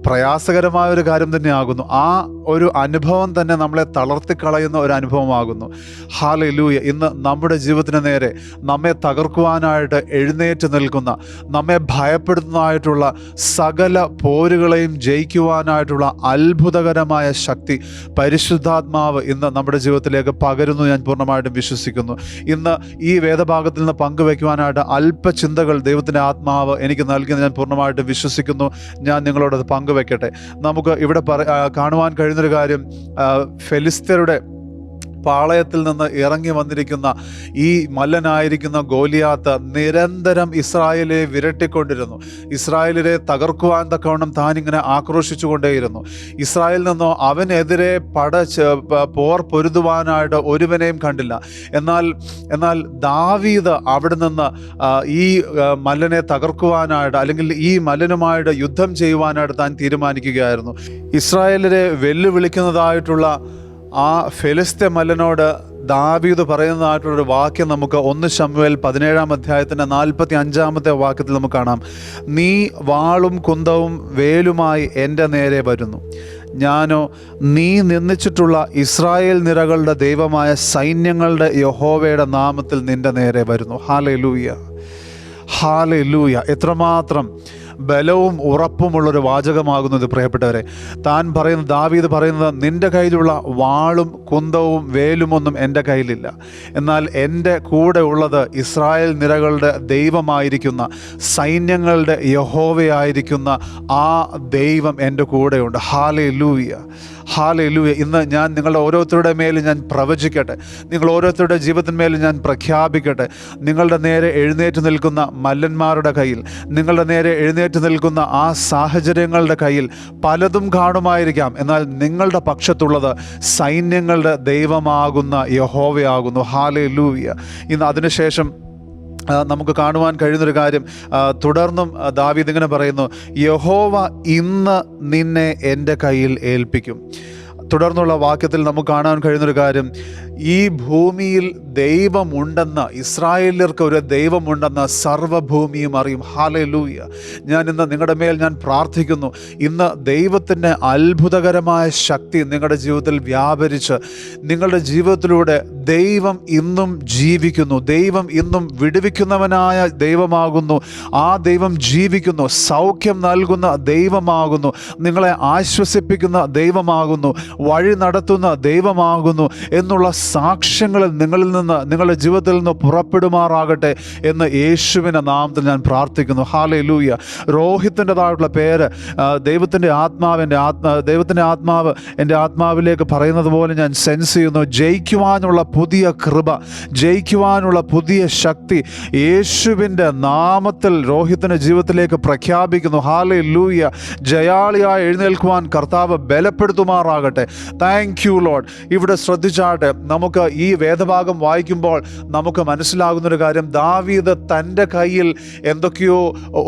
S3: പ്രയാസകരമായ ഒരു കാര്യം തന്നെയാകുന്നു. ആ ഒരു അനുഭവം തന്നെ നമ്മളെ തളർത്തിക്കളയുന്ന ഒരു അനുഭവമാകുന്നു. ഹല്ലേലൂയ. ഇന്ന് നമ്മുടെ ജീവിതത്തിന് നേരെ നമ്മെ തകർക്കുവാനായിട്ട് എഴുന്നേറ്റ് നിൽക്കുന്ന, നമ്മെ ഭയപ്പെടുത്തുന്നതായിട്ടുള്ള സകല പോരുകളെയും ജയിക്കുവാനായിട്ടുള്ള അത്ഭുതകരമായ ശക്തി പരിശുദ്ധാത്മാവ് ഇന്ന് നമ്മുടെ ജീവിതത്തിലേക്ക് പകരുന്നു. ഞാൻ പൂർണ്ണമായിട്ടും വിശ്വസിക്കുന്നു. ഇന്ന് ഈ വേദഭാഗത്തിൽ നിന്ന് പങ്കുവയ്ക്കുവാനായിട്ട് അല്പചിന്തകൾ ദൈവത്തിൻ്റെ ആത്മാവ് എനിക്ക് നൽകിയെന്ന് ഞാൻ പൂർണ്ണമായിട്ടും വിശ്വസിക്കുന്നു. ഞാൻ നിങ്ങളോട് അത് പങ്കുവെക്കട്ടെ. നമുക്ക് ഇവിടെ കാണുവാൻ കഴിയുന്നൊരു കാര്യം, ഫെലിസ്ത്യരുടെ പാളയത്തിൽ നിന്ന് ഇറങ്ങി വന്നിരിക്കുന്ന ഈ മല്ലനായിരിക്കുന്ന ഗോലിയാത്ത് നിരന്തരം ഇസ്രായേലിനെ വിരട്ടിക്കൊണ്ടിരുന്നു. ഇസ്രായേലിനെ തകർക്കുവാൻ തക്കവണ്ണം താൻ ഇങ്ങനെ ആക്രോശിച്ചു കൊണ്ടേയിരുന്നു. ഇസ്രായേലിൽ നിന്നോ അവനെതിരെ പോർ പൊരുതുവാനായിട്ട് ഒരുവനെയും കണ്ടില്ല. എന്നാൽ ദാവീദ് അവിടെ നിന്ന് ഈ മല്ലനെ തകർക്കുവാനായിട്ട്, അല്ലെങ്കിൽ ഈ മല്ലനുമായിട്ട് യുദ്ധം ചെയ്യുവാനായിട്ട് താൻ തീരുമാനിക്കുകയായിരുന്നു. ഇസ്രായേലിനെ വെല്ലുവിളിക്കുന്നതായിട്ടുള്ള ആ ഫെലിസ്ത്യ മല്ലനോട് ദാവീദ് പറയുന്നതായിട്ടുള്ളൊരു വാക്യം നമുക്ക് 1 ശമൂവേൽ 17-ാം അധ്യായത്തിൻ്റെ 45-ാമത്തെ വാക്യത്തിൽ നമുക്ക് കാണാം. നീ വാളും കുന്തവും വേലുമായി എൻ്റെ നേരെ വരുന്നു, ഞാനോ നീ നിന്ദിച്ചിട്ടുള്ള ഇസ്രായേൽ നിരകളുടെ ദൈവമായ സൈന്യങ്ങളുടെ യഹോവയുടെ നാമത്തിൽ നിൻ്റെ നേരെ വരുന്നു. Hallelujah, hallelujah. എത്രമാത്രം ബലവും ഉറപ്പുമുള്ളൊരു വാചകമാകുന്നത് പ്രിയപ്പെട്ടവരെ. ദാവീദ് പറയുന്നത്, നിൻ്റെ കയ്യിലുള്ള വാളും കുന്തവും വേലുമൊന്നും എൻ്റെ കയ്യിലില്ല, എന്നാൽ എൻ്റെ കൂടെ ഉള്ളത് ഇസ്രായേൽ നിരകളുടെ ദൈവമായിരിക്കുന്ന സൈന്യങ്ങളുടെ യഹോവയായിരിക്കുന്ന ആ ദൈവം എൻ്റെ കൂടെയുണ്ട്. Hallelujah, hallelujah. ഇന്ന് ഞാൻ നിങ്ങളുടെ ഓരോരുത്തരുടെ മേലും ഞാൻ പ്രവചിക്കട്ടെ, നിങ്ങൾ ഓരോരുത്തരുടെ ജീവിതത്തിന്മേലും ഞാൻ പ്രഖ്യാപിക്കട്ടെ. നിങ്ങളുടെ നേരെ എഴുന്നേറ്റ് നിൽക്കുന്ന മല്ലന്മാരുടെ കയ്യിൽ, നിങ്ങളുടെ നേരെ എഴുന്നേറ്റ് നിൽക്കുന്ന ആ സാഹചര്യങ്ങളുടെ കയ്യിൽ പലതും കാണുമായിരിക്കാം, എന്നാൽ നിങ്ങളുടെ പക്ഷത്തുള്ളത് സൈന്യങ്ങളുടെ ദൈവമാകുന്ന യഹോവയാകുന്നു. ഹല്ലേലൂയ. ഇന്ന് അതിനുശേഷം നമുക്ക് കാണുവാൻ കഴിയുന്നൊരു കാര്യം, തുടർന്നും ദാവീദ് ഇങ്ങനെ പറയുന്നു, യഹോവ ഇന്ന് നിന്നെ എൻ്റെ കയ്യിൽ ഏൽപ്പിക്കും. തുടർന്നുള്ള വാക്യത്തിൽ നമുക്ക് കാണാൻ കഴിയുന്നൊരു കാര്യം, ഈ ഭൂമിയിൽ ദൈവമുണ്ടെന്ന്, ഇസ്രായേലിയർക്ക് ഒരു ദൈവമുണ്ടെന്ന് സർവ്വഭൂമിയും അറിയും. ഹല്ലേലൂയ. ഞാൻ ഇന്ന് നിങ്ങളുടെ മേൽ ഞാൻ പ്രാർത്ഥിക്കുന്നു, ഇന്ന് ദൈവത്തിൻ്റെ അത്ഭുതകരമായ ശക്തി നിങ്ങളുടെ ജീവിതത്തിൽ വ്യാപരിച്ച് നിങ്ങളുടെ ജീവിതത്തിലൂടെ ദൈവം ഇന്നും ജീവിക്കുന്നു. ദൈവം ഇന്നും വിടുവിക്കുന്നവനായ ദൈവമാകുന്നു. ആ ദൈവം ജീവിക്കുന്നു. സൗഖ്യം നൽകുന്ന ദൈവമാകുന്നു. നിങ്ങളെ ആശ്വസിപ്പിക്കുന്ന ദൈവമാകുന്നു. വഴി നടത്തുന്ന ദൈവമാകുന്നു എന്നുള്ള സാക്ഷ്യങ്ങൾ നിങ്ങളിൽ നിന്ന്, നിങ്ങളുടെ ജീവിതത്തിൽ നിന്ന് പുറപ്പെടുമാറാകട്ടെ എന്ന് യേശുവിൻ്റെ നാമത്തിൽ ഞാൻ പ്രാർത്ഥിക്കുന്നു. ഹല്ലേലൂയ. രോഹിത്തിൻ്റെതായിട്ടുള്ള പേര് ദൈവത്തിൻ്റെ ആത്മാവ് എൻ്റെ ആത്മാവിലേക്ക് പറയുന്നത് പോലെ ഞാൻ സെൻസ് ചെയ്യുന്നു. ജയിക്കുവാനുള്ള പുതിയ കൃപ, ജയിക്കുവാനുള്ള പുതിയ ശക്തി യേശുവിൻ്റെ നാമത്തിൽ രോഹിത്തിൻ്റെ ജീവിതത്തിലേക്ക് പ്രഖ്യാപിക്കുന്നു. ഹല്ലേലൂയ. ജയാളിയായി എഴുന്നേൽക്കുവാൻ കർത്താവ് ബലപ്പെടുത്തുമാറാകട്ടെ. Thank you Lord. ഇവിടെ ശ്രദ്ധിച്ചാട്ടെ, നമുക്ക് ഈ വേദഭാഗം വായിക്കുമ്പോൾ നമുക്ക് മനസ്സിലാകുന്നൊരു കാര്യം, ദാവീദ് തൻ്റെ കയ്യിൽ എന്തൊക്കെയോ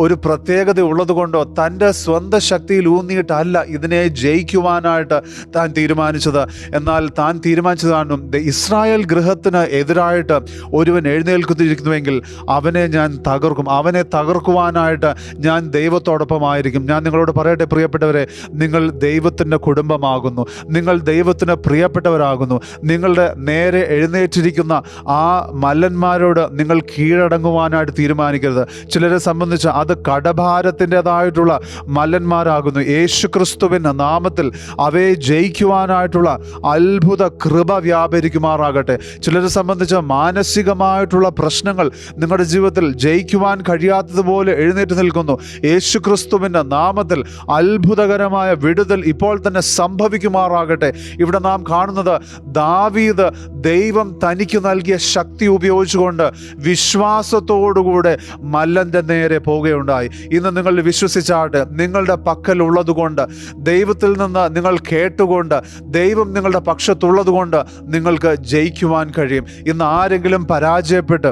S3: ഒരു പ്രത്യേകത ഉള്ളതുകൊണ്ടോ തൻ്റെ സ്വന്തം ശക്തിയിൽ ഊന്നിയിട്ടല്ല ഇതിനെ ജയിക്കുവാനായിട്ട് താൻ തീരുമാനിച്ചത്. എന്നാൽ താൻ തീരുമാനിച്ചതാണ്, ഇസ്രായേൽ ഗൃഹത്തിന് എതിരായിട്ട് ഒരുവൻ എഴുന്നേൽക്കുന്നിരിക്കുന്നുവെങ്കിൽ അവനെ ഞാൻ തകർക്കും. അവനെ തകർക്കുവാനായിട്ട് ഞാൻ ദൈവത്തോടൊപ്പമായിരിക്കും. ഞാൻ നിങ്ങളോട് പറയട്ടെ പ്രിയപ്പെട്ടവരെ, നിങ്ങൾ ദൈവത്തിൻ്റെ കുടുംബമാകുന്നു, നിങ്ങൾ ദൈവത്തിന് പ്രിയപ്പെട്ടവരാകുന്നു. നിങ്ങളുടെ നേരെ എഴുന്നേറ്റിരിക്കുന്ന ആ മല്ലന്മാരോട് നിങ്ങൾ കീഴടങ്ങുവാനായിട്ട് തീരുമാനിക്കരുത്. ചിലരെ സംബന്ധിച്ച് അത് കടഭാരത്തിൻ്റെതായിട്ടുള്ള മല്ലന്മാരാകുന്നു. യേശു ക്രിസ്തുവിൻ്റെ നാമത്തിൽ അവയെ ജയിക്കുവാനായിട്ടുള്ള അത്ഭുത കൃപ വ്യാപരിക്കുമാറാകട്ടെ. ചിലരെ സംബന്ധിച്ച് മാനസികമായിട്ടുള്ള പ്രശ്നങ്ങൾ നിങ്ങളുടെ ജീവിതത്തിൽ ജയിക്കുവാൻ കഴിയാത്തതുപോലെ എഴുന്നേറ്റ് നിൽക്കുന്നു. യേശു ക്രിസ്തുവിൻ്റെ നാമത്തിൽ അത്ഭുതകരമായ വിടുതൽ ഇപ്പോൾ തന്നെ സംഭവിക്കുമാറാകട്ടെ. ഇവിടെ നാം കാണുന്നത്, ദാവീദ് ദൈവം തനിക്ക് നൽകിയ ശക്തി ഉപയോഗിച്ചുകൊണ്ട് വിശ്വാസത്തോടുകൂടെ മല്ലൻ്റെ നേരെ പോവുകയുണ്ടായി. ഇന്ന് നിങ്ങൾ വിശ്വസിച്ചാട്ടെ, നിങ്ങളുടെ പക്കലുള്ളതുകൊണ്ട്, ദൈവത്തിൽ നിന്ന് നിങ്ങൾ കേട്ടുകൊണ്ട്, ദൈവം നിങ്ങളുടെ പക്ഷത്തുള്ളതുകൊണ്ട് നിങ്ങൾക്ക് ജയിക്കുവാൻ കഴിയും. ഇന്ന് ആരെങ്കിലും പരാജയപ്പെട്ട്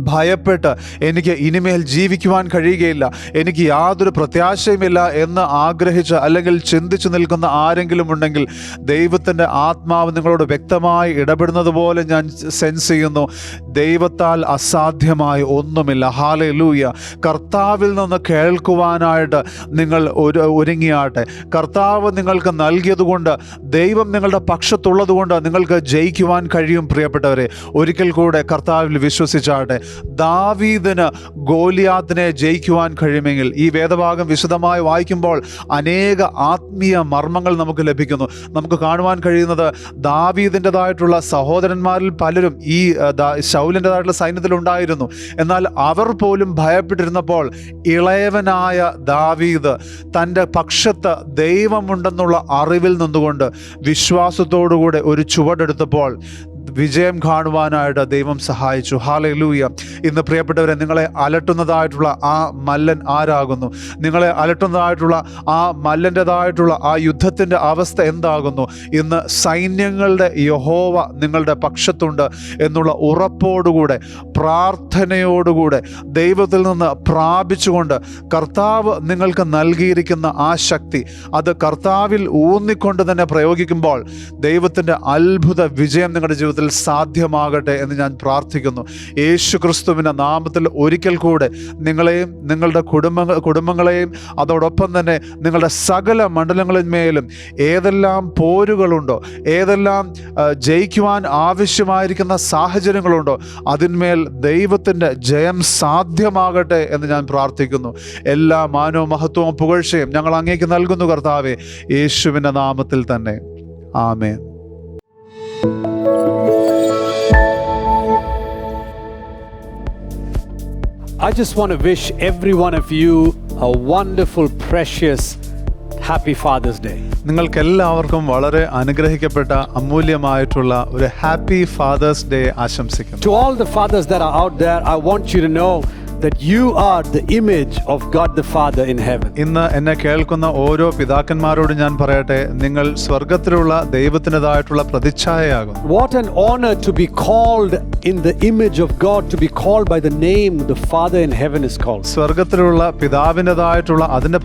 S3: ഭയപ്പെട്ട് എനിക്ക് ഇനിമേൽ ജീവിക്കുവാൻ കഴിയുകയില്ല, എനിക്ക് യാതൊരു പ്രത്യാശയുമില്ല എന്ന് ആഗ്രഹിച്ച് അല്ലെങ്കിൽ ചിന്തിച്ചു നിൽക്കുന്ന ആരെങ്കിലും ഉണ്ടെങ്കിൽ, ദൈവത്തിൻ്റെ ആത്മാവ് നിങ്ങളോട് വ്യക്തമായി ഇടപെടുന്നത് പോലെ ഞാൻ സെൻസ് ചെയ്യുന്നു. ദൈവത്താൽ അസാധ്യമായി ഒന്നുമില്ല. ഹല്ലേലൂയ. കർത്താവിൽ നിന്ന് കേൾക്കുവാനായിട്ട് നിങ്ങൾ ഒരുങ്ങിയാട്ടെ. കർത്താവ് നിങ്ങൾക്ക് നൽകിയതുകൊണ്ട്, ദൈവം നിങ്ങളുടെ പക്ഷത്തുള്ളത് കൊണ്ട് നിങ്ങൾക്ക് ജയിക്കുവാൻ കഴിയും. പ്രിയപ്പെട്ടവരെ, ഒരിക്കൽ കൂടെ കർത്താവിൽ വിശ്വസിച്ചാട്ടെ. ദാവീദിന് ഗോലിയാത്തിനെ ജയിക്കുവാൻ കഴിയുമെങ്കിൽ ഈ വേദഭാഗം വിശദമായി വായിക്കുമ്പോൾ അനേക ആത്മീയ മർമ്മങ്ങൾ നമുക്ക് ലഭിക്കുന്നു. നമുക്ക് കാണുവാൻ കഴിയുന്നത് ദാവീദിൻ്റെതായിട്ടുള്ള സഹോദരന്മാരിൽ പലരും ഈ ശൗലിൻ്റെതായിട്ടുള്ള സൈന്യത്തിലുണ്ടായിരുന്നു. എന്നാൽ അവർ പോലും ഭയപ്പെട്ടിരുന്നപ്പോൾ ഇളയവനായ ദാവീദ് തൻ്റെ പക്ഷത്ത് ദൈവമുണ്ടെന്നുള്ള അറിവിൽ നിന്നുകൊണ്ട് വിശ്വാസത്തോടുകൂടെ ഒരു ചുവടെടുത്തപ്പോൾ വിജയം കാണുവാനായിട്ട് ദൈവം സഹായിച്ചു. ഹല്ലേലൂയ. ഇന്ന് പ്രിയപ്പെട്ടവരെ, നിങ്ങളെ അലട്ടുന്നതായിട്ടുള്ള ആ മല്ലൻ ആരാകുന്നു? നിങ്ങളെ അലട്ടുന്നതായിട്ടുള്ള ആ മല്ലൻ്റെതായിട്ടുള്ള ആ യുദ്ധത്തിൻ്റെ അവസ്ഥ എന്താകുന്നു? ഇന്ന് സൈന്യങ്ങളുടെ യഹോവ നിങ്ങളുടെ പക്ഷത്തുണ്ട് എന്നുള്ള ഉറപ്പോടുകൂടെ പ്രാർത്ഥനയോടുകൂടെ ദൈവത്തിൽ നിന്ന് പ്രാപിച്ചുകൊണ്ട് കർത്താവ് നിങ്ങൾക്ക് നൽകിയിരിക്കുന്ന ആ ശക്തി അത് കർത്താവിൽ ഊന്നിക്കൊണ്ട് തന്നെ പ്രയോഗിക്കുമ്പോൾ ദൈവത്തിൻ്റെ അത്ഭുത വിജയം നിങ്ങളുടെ ജീവിതത്തിൽ സാധ്യമാകട്ടെ എന്ന് ഞാൻ പ്രാർത്ഥിക്കുന്നു. യേശു ക്രിസ്തുവിൻ്റെ നാമത്തിൽ ഒരിക്കൽ കൂടെ നിങ്ങളെയും നിങ്ങളുടെ കുടുംബങ്ങളെയും അതോടൊപ്പം തന്നെ നിങ്ങളുടെ സകല മണ്ഡലങ്ങളിന്മേലും ഏതെല്ലാം പോരുകളുണ്ടോ, ഏതെല്ലാം ജയിക്കുവാൻ ആവശ്യമായിരിക്കുന്ന സാഹചര്യങ്ങളുണ്ടോ, അതിന്മേൽ ദൈവത്തിൻ്റെ ജയം സാധ്യമാകട്ടെ എന്ന് ഞാൻ പ്രാർത്ഥിക്കുന്നു. എല്ലാ മാനവും മഹത്വവും പുകഴ്ചയും ഞങ്ങൾ അങ്ങേക്ക് നൽകുന്നു കർത്താവേ, യേശുവിൻ്റെ നാമത്തിൽ തന്നെ. ആമേൻ.
S4: I just want to wish every one of you a wonderful, precious, happy Father's Day.
S3: നിങ്ങൾക്കെല്ലാവർക്കും വളരെ അനുഗ്രഹിക്കപ്പെട്ട അമൂല്യമായിട്ടുള്ള ഒരു ഹാപ്പി ഫാദേഴ്സ് ഡേ ആശംസിക്കുന്നു.
S4: To all the fathers that are out there, I want you to know that you are the image of God the Father in heaven.
S3: ഇന്ന് എന്നെ കേൾക്കുന്ന ഓരോ പിതാക്കന്മാരോട് ഞാൻ പറയട്ടെ, നിങ്ങൾ സ്വർഗത്തിലുള്ള ദൈവത്തിൻ്റെതായിട്ടുള്ള പ്രതിച്ഛായയാകുന്നു.
S4: What an honor to be called in the image of God, to be called by the name the Father in heaven is called.
S3: സ്വർഗത്തിലുള്ള പിതാവിൻ്റെതായിട്ടുള്ള അതിൻ്റെ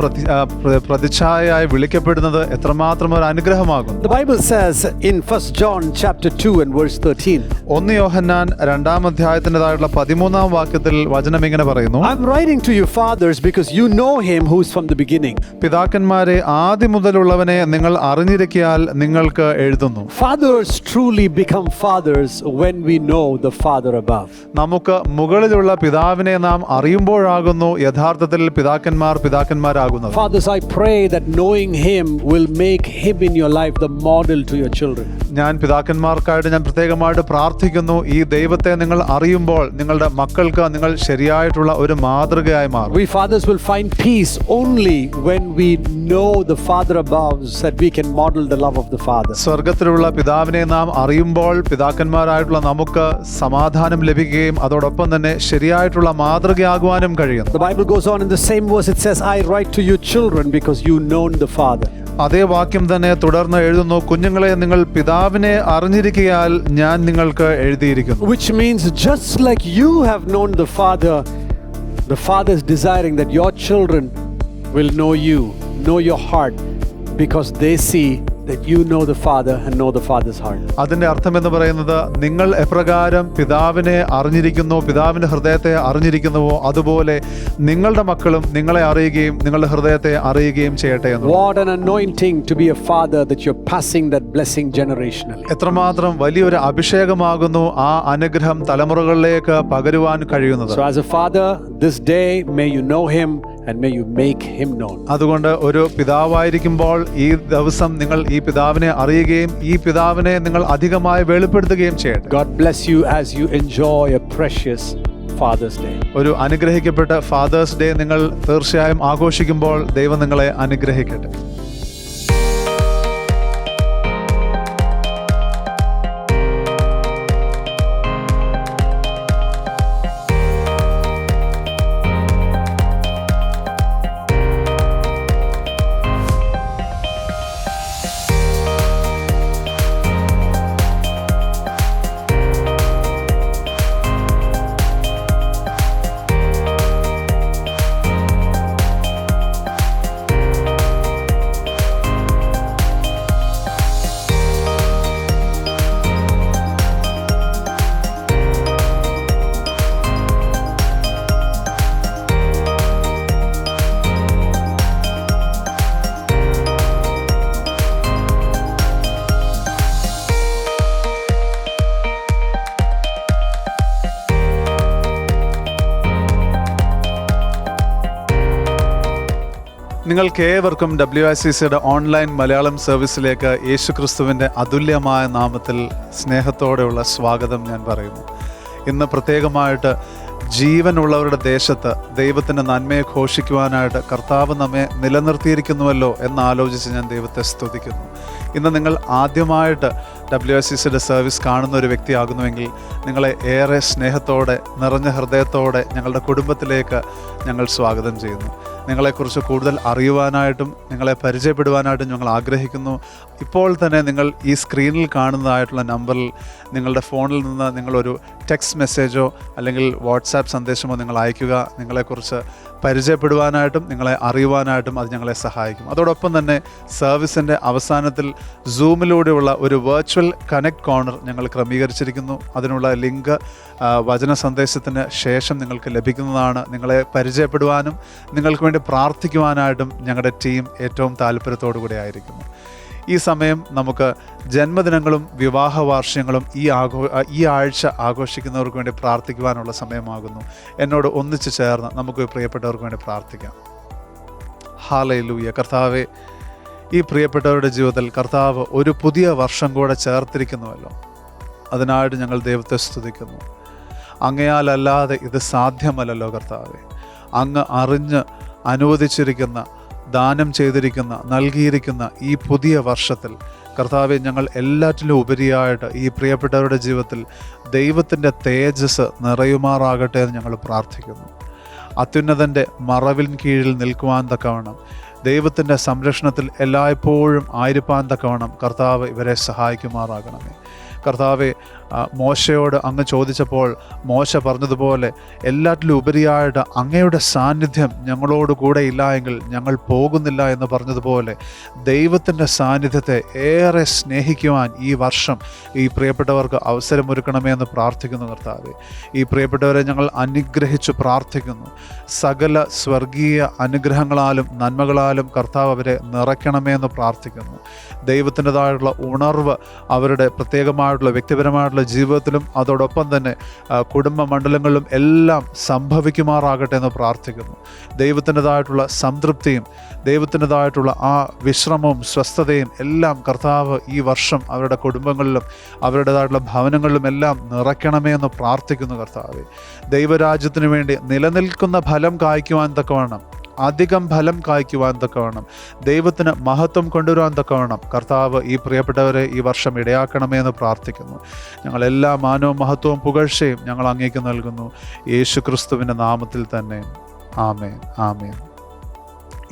S3: പ്രതിച്ഛായയായി വിളിക്കപ്പെടുന്നത് എത്രമാത്രം ഒരു അനുഗ്രഹമാകുന്നു.
S4: The Bible says in 1 John chapter 2 and verse 13.
S3: 1 യോഹന്നാൻ 2-ാം അധ്യായത്തിൻ്റെതായിട്ടുള്ള 13-ാം വാക്യത്തിൽ വചനം ഇങ്ങനെ പറയുന്നു,
S4: I'm writing to you fathers because you know him who is from the beginning.
S3: പിതാക്കന്മാരെ ആദ്യം മുതലുള്ളവനെ നിങ്ങൾ അറിഞ്ഞിരിക്കയാൽ നിങ്ങൾക്ക് എഴുതുന്നു.
S4: Fathers truly become fathers when we know the Father above.
S3: നമുക്ക് മുകളിലുള്ള പിതാവിനെ നാം അറിയുമ്പോഴാകുന്നു യഥാർത്ഥത്തിൽ പിതാക്കന്മാരാകുന്നത്.
S4: Fathers, I pray that knowing him will make him in your life the model to your children.
S3: ഞാൻ പിതാക്കന്മാർക്കായിട്ട് ഞാൻ പ്രത്യേകമായിട്ട് പ്രാർത്ഥിക്കുന്നു. ഈ ദൈവത്തെ നിങ്ങൾ അറിയുമ്പോൾ നിങ്ങളുടെ മക്കൾക്ക് നിങ്ങൾ ശരിയായിട്ടുള്ള ഒരു മാതൃകയായി മാറും.
S4: We fathers will find peace only when we know the Father above, so that we can model the love of the Father.
S3: സ്വർഗത്തിലുള്ള പിതാവിനെ നാം അറിയുമ്പോൾ പിതാക്കന്മാരായിട്ടുള്ള നമുക്ക് സമാധാനം ലഭിക്കുകയും അതോടൊപ്പം തന്നെ ശരിയായിട്ടുള്ള മാതൃകയാകുവാനും കഴിയും.
S4: The Bible goes on in the same verse, it says, I write to you children because you known the Father.
S3: അതേ വാക്യം തന്നെ തുടർന്ന് എഴുതുന്നു, കുഞ്ഞുങ്ങളെ നിങ്ങൾ പിതാവിനെ അറിഞ്ഞിരിക്കയാൽ ഞാൻ നിങ്ങൾക്ക് എഴുതിയിരിക്കുന്നു.
S4: Which means just like you have known the Father is desiring that your children will know you, know your heart, because they see that you know the Father and know the Father's heart.
S3: അതിന്റെ അർത്ഥം എന്ന് പറയുന്നത്, നിങ്ങൾ എപ്രകാരം പിതാവിനെ അറിഞ്ഞിരിക്കുന്നു, പിതാവിന്റെ ഹൃദയത്തെ അറിഞ്ഞിരിക്കുന്നുവോ അതുപോലെ നിങ്ങളുടെ മക്കളും നിങ്ങളെ അറിയുകയും നിങ്ങളുടെ ഹൃദയത്തെ അറിയുകയും ചെയ്യട്ടെ എന്ന്.
S4: What an anointing to be a father, that you're passing that blessing generationally.
S3: എത്രമാത്രം വലിയൊരു അഭിഷേകമാകുന്നു ആ അനുഗ്രഹം തലമുറകളിലേക്ക് പകരുവാൻ കഴിയുന്നത്.
S4: So as a father, this day may you know him and may you make him known.
S3: അതുകൊണ്ട് ഒരു പിതാവായിരിക്കുമ്പോൾ ഈ ദിവസം നിങ്ങൾ ഈ പിതാവിനെ അറിയുകയും ഈ പിതാവിനെ നിങ്ങൾ അധികമായി വെളിപ്പെടുത്തുകയും ചെയ്യട്ടെ.
S4: God bless you as you enjoy a precious Father's Day.
S3: ഒരു അനുഗ്രഹിക്കപ്പെട്ട ഫാദേഴ്സ് ഡേ നിങ്ങൾ തീർച്ചയായും ആഘോഷിക്കുമ്പോൾ ദൈവം നിങ്ങളെ അനുഗ്രഹിക്കട്ടെ. നിങ്ങൾക്കേവർക്കും WICCയുടെ ഓൺലൈൻ മലയാളം സർവീസിലേക്ക് യേശുക്രിസ്തുവിൻ്റെ അതുല്യമായ നാമത്തിൽ സ്നേഹത്തോടെയുള്ള സ്വാഗതം ഞാൻ പറയുന്നു. ഇന്ന് പ്രത്യേകമായിട്ട് ജീവനുള്ളവരുടെ ദേശത്ത് ദൈവത്തിൻ്റെ നന്മയെ ഘോഷിക്കുവാനായിട്ട് കർത്താവ് നമ്മെ നിലനിർത്തിയിരിക്കുന്നുവല്ലോ എന്നാലോചിച്ച് ഞാൻ ദൈവത്തെ സ്തുതിക്കുന്നു. ഇന്ന് നിങ്ങൾ ആദ്യമായിട്ട് WICCയുടെ സർവീസ് കാണുന്ന ഒരു വ്യക്തിയാകുന്നുവെങ്കിൽ നിങ്ങളെ ഏറെ സ്നേഹത്തോടെ നിറഞ്ഞ ഹൃദയത്തോടെ ഞങ്ങളുടെ കുടുംബത്തിലേക്ക് ഞങ്ങൾ സ്വാഗതം ചെയ്യുന്നു. നിങ്ങളെക്കുറിച്ച് കൂടുതൽ അറിയുവാനായിട്ടും നിങ്ങളെ പരിചയപ്പെടുവാനായിട്ടും ഞങ്ങൾ ആഗ്രഹിക്കുന്നു. ഇപ്പോൾ തന്നെ നിങ്ങൾ ഈ സ്ക്രീനിൽ കാണുന്നതായിട്ടുള്ള നമ്പറിൽ നിങ്ങളുടെ ഫോണിൽ നിന്ന് നിങ്ങളൊരു ടെക്സ്റ്റ് മെസ്സേജോ അല്ലെങ്കിൽ വാട്സാപ്പ് സന്ദേശമോ നിങ്ങൾ അയയ്ക്കുക. നിങ്ങളെക്കുറിച്ച് പരിചയപ്പെടുവാനായിട്ടും നിങ്ങളെ അറിയുവാനായിട്ടും അത് ഞങ്ങളെ സഹായിക്കും. അതോടൊപ്പം തന്നെ സർവീസിൻ്റെ അവസാനത്തിൽ സൂമിലൂടെയുള്ള ഒരു വെർച്വൽ കണക്ട് കോർണർ ഞങ്ങൾ ക്രമീകരിച്ചിരിക്കുന്നു. അതിനുള്ള ലിങ്ക് വചന സന്ദേശത്തിന് ശേഷം നിങ്ങൾക്ക് ലഭിക്കുന്നതാണ്. നിങ്ങളെ പരിചയപ്പെടുവാനും നിങ്ങൾക്ക് വേണ്ടി പ്രാർത്ഥിക്കുവാനായിട്ടും ഞങ്ങളുടെ ടീം ഏറ്റവും താല്പര്യത്തോടു കൂടി ആയിരിക്കുന്നു. ഈ സമയം നമുക്ക് ജന്മദിനങ്ങളും വിവാഹ വാർഷികങ്ങളും ഈ ആഴ്ച ആഘോഷിക്കുന്നവർക്ക് വേണ്ടി പ്രാർത്ഥിക്കുവാനുള്ള സമയമാകുന്നു. എന്നോട് ഒന്നിച്ചു ചേർന്ന് നമുക്ക് പ്രിയപ്പെട്ടവർക്ക് വേണ്ടി പ്രാർത്ഥിക്കാം. ഹല്ലേലൂയ. കർത്താവേ, ഈ പ്രിയപ്പെട്ടവരുടെ ജീവിതത്തിൽ കർത്താവ് ഒരു പുതിയ വർഷം കൂടെ ചേർത്തിരിക്കുന്നുവല്ലോ. അതിനായിട്ട് ഞങ്ങൾ ദൈവത്തെ സ്തുതിക്കുന്നു. അങ്ങയാലല്ലാതെ ഇത് സാധ്യമല്ലല്ലോ കർത്താവേ. അങ്ങ് അറിഞ്ഞ് അനുവദിച്ചിരിക്കുന്ന, ദാനം ചെയ്തിരിക്കുന്ന, നൽകിയിരിക്കുന്ന ഈ പുതിയ വർഷത്തിൽ കർത്താവെ, ഞങ്ങൾ എല്ലാറ്റിലും ഉപരിയായിട്ട് ഈ പ്രിയപ്പെട്ടവരുടെ ജീവിതത്തിൽ ദൈവത്തിൻ്റെ തേജസ് നിറയുമാറാകട്ടെ എന്ന് ഞങ്ങൾ പ്രാർത്ഥിക്കുന്നു. അത്യുന്നതൻ്റെ മറവിൻ കീഴിൽ നിൽക്കുവാൻ തക്കവണ്ണം, ദൈവത്തിൻ്റെ സംരക്ഷണത്തിൽ എല്ലായ്പ്പോഴും ആയിരിക്കാൻ തക്കവണ്ണം കർത്താവ് ഇവരെ സഹായിക്കുമാറാകണമേ. കർത്താവെ, മോശയോട് അങ്ങ് ചോദിച്ചപ്പോൾ മോശ പറഞ്ഞതുപോലെ എല്ലാറ്റിലും ഉപരിയായിട്ട് അങ്ങയുടെ സാന്നിധ്യം ഞങ്ങളോട് കൂടെ ഇല്ല എങ്കിൽ ഞങ്ങൾ പോകുന്നില്ല എന്ന് പറഞ്ഞതുപോലെ ദൈവത്തിൻ്റെ സാന്നിധ്യത്തെ ഏറെ സ്നേഹിക്കുവാൻ ഈ വർഷം ഈ പ്രിയപ്പെട്ടവർക്ക് അവസരമൊരുക്കണമേ എന്ന് പ്രാർത്ഥിക്കുന്നു. കർത്താവെ, ഈ പ്രിയപ്പെട്ടവരെ ഞങ്ങൾ അനുഗ്രഹിച്ചു പ്രാർത്ഥിക്കുന്നു. സകല സ്വർഗീയ അനുഗ്രഹങ്ങളാലും നന്മകളാലും കർത്താവ് അവരെ നിറയ്ക്കണമേ എന്ന് പ്രാർത്ഥിക്കുന്നു. ദൈവത്തിൻ്റെതായിട്ടുള്ള ഉണർവ് അവരുടെ പ്രത്യേകമായിട്ടുള്ള വ്യക്തിപരമായിട്ടുള്ള ജീവിതത്തിലും അതോടൊപ്പം തന്നെ കുടുംബ മണ്ഡലങ്ങളിലും എല്ലാം സംഭവിക്കുമാറാകട്ടെ എന്ന് പ്രാർത്ഥിക്കുന്നു. ദൈവത്തിൻ്റെതായിട്ടുള്ള സംതൃപ്തിയും ദൈവത്തിൻ്റെതായിട്ടുള്ള ആ വിശ്രമവും സ്വസ്ഥതയും എല്ലാം കർത്താവ് ഈ വർഷം അവരുടെ കുടുംബങ്ങളിലും അവരുടേതായിട്ടുള്ള ഭവനങ്ങളിലും എല്ലാം നിറയ്ക്കണമേ എന്ന് പ്രാർത്ഥിക്കുന്നു. കർത്താവെ, ദൈവരാജ്യത്തിനു വേണ്ടി നിലനിൽക്കുന്ന ഫലം കായ്ക്കുവാൻ തക്കവണ്ണം, അധികം ഫലം കായ്ക്കുവാൻ തക്കവണ്ണം, ദൈവത്തിന് മഹത്വം കൊണ്ടുവരാൻ തക്കവണ്ണം കർത്താവ് ഈ പ്രിയപ്പെട്ടവരെ ഈ വർഷം ഇടയാക്കണമേ എന്ന് പ്രാർത്ഥിക്കുന്നു. ഞങ്ങളെല്ലാ മാനവും മഹത്വവും പുകഴ്ചയും ഞങ്ങൾ അങ്ങേക്ക് നൽകുന്നു. യേശു ക്രിസ്തുവിൻ്റെ നാമത്തിൽ തന്നെ. ആമേൻ, ആമേൻ.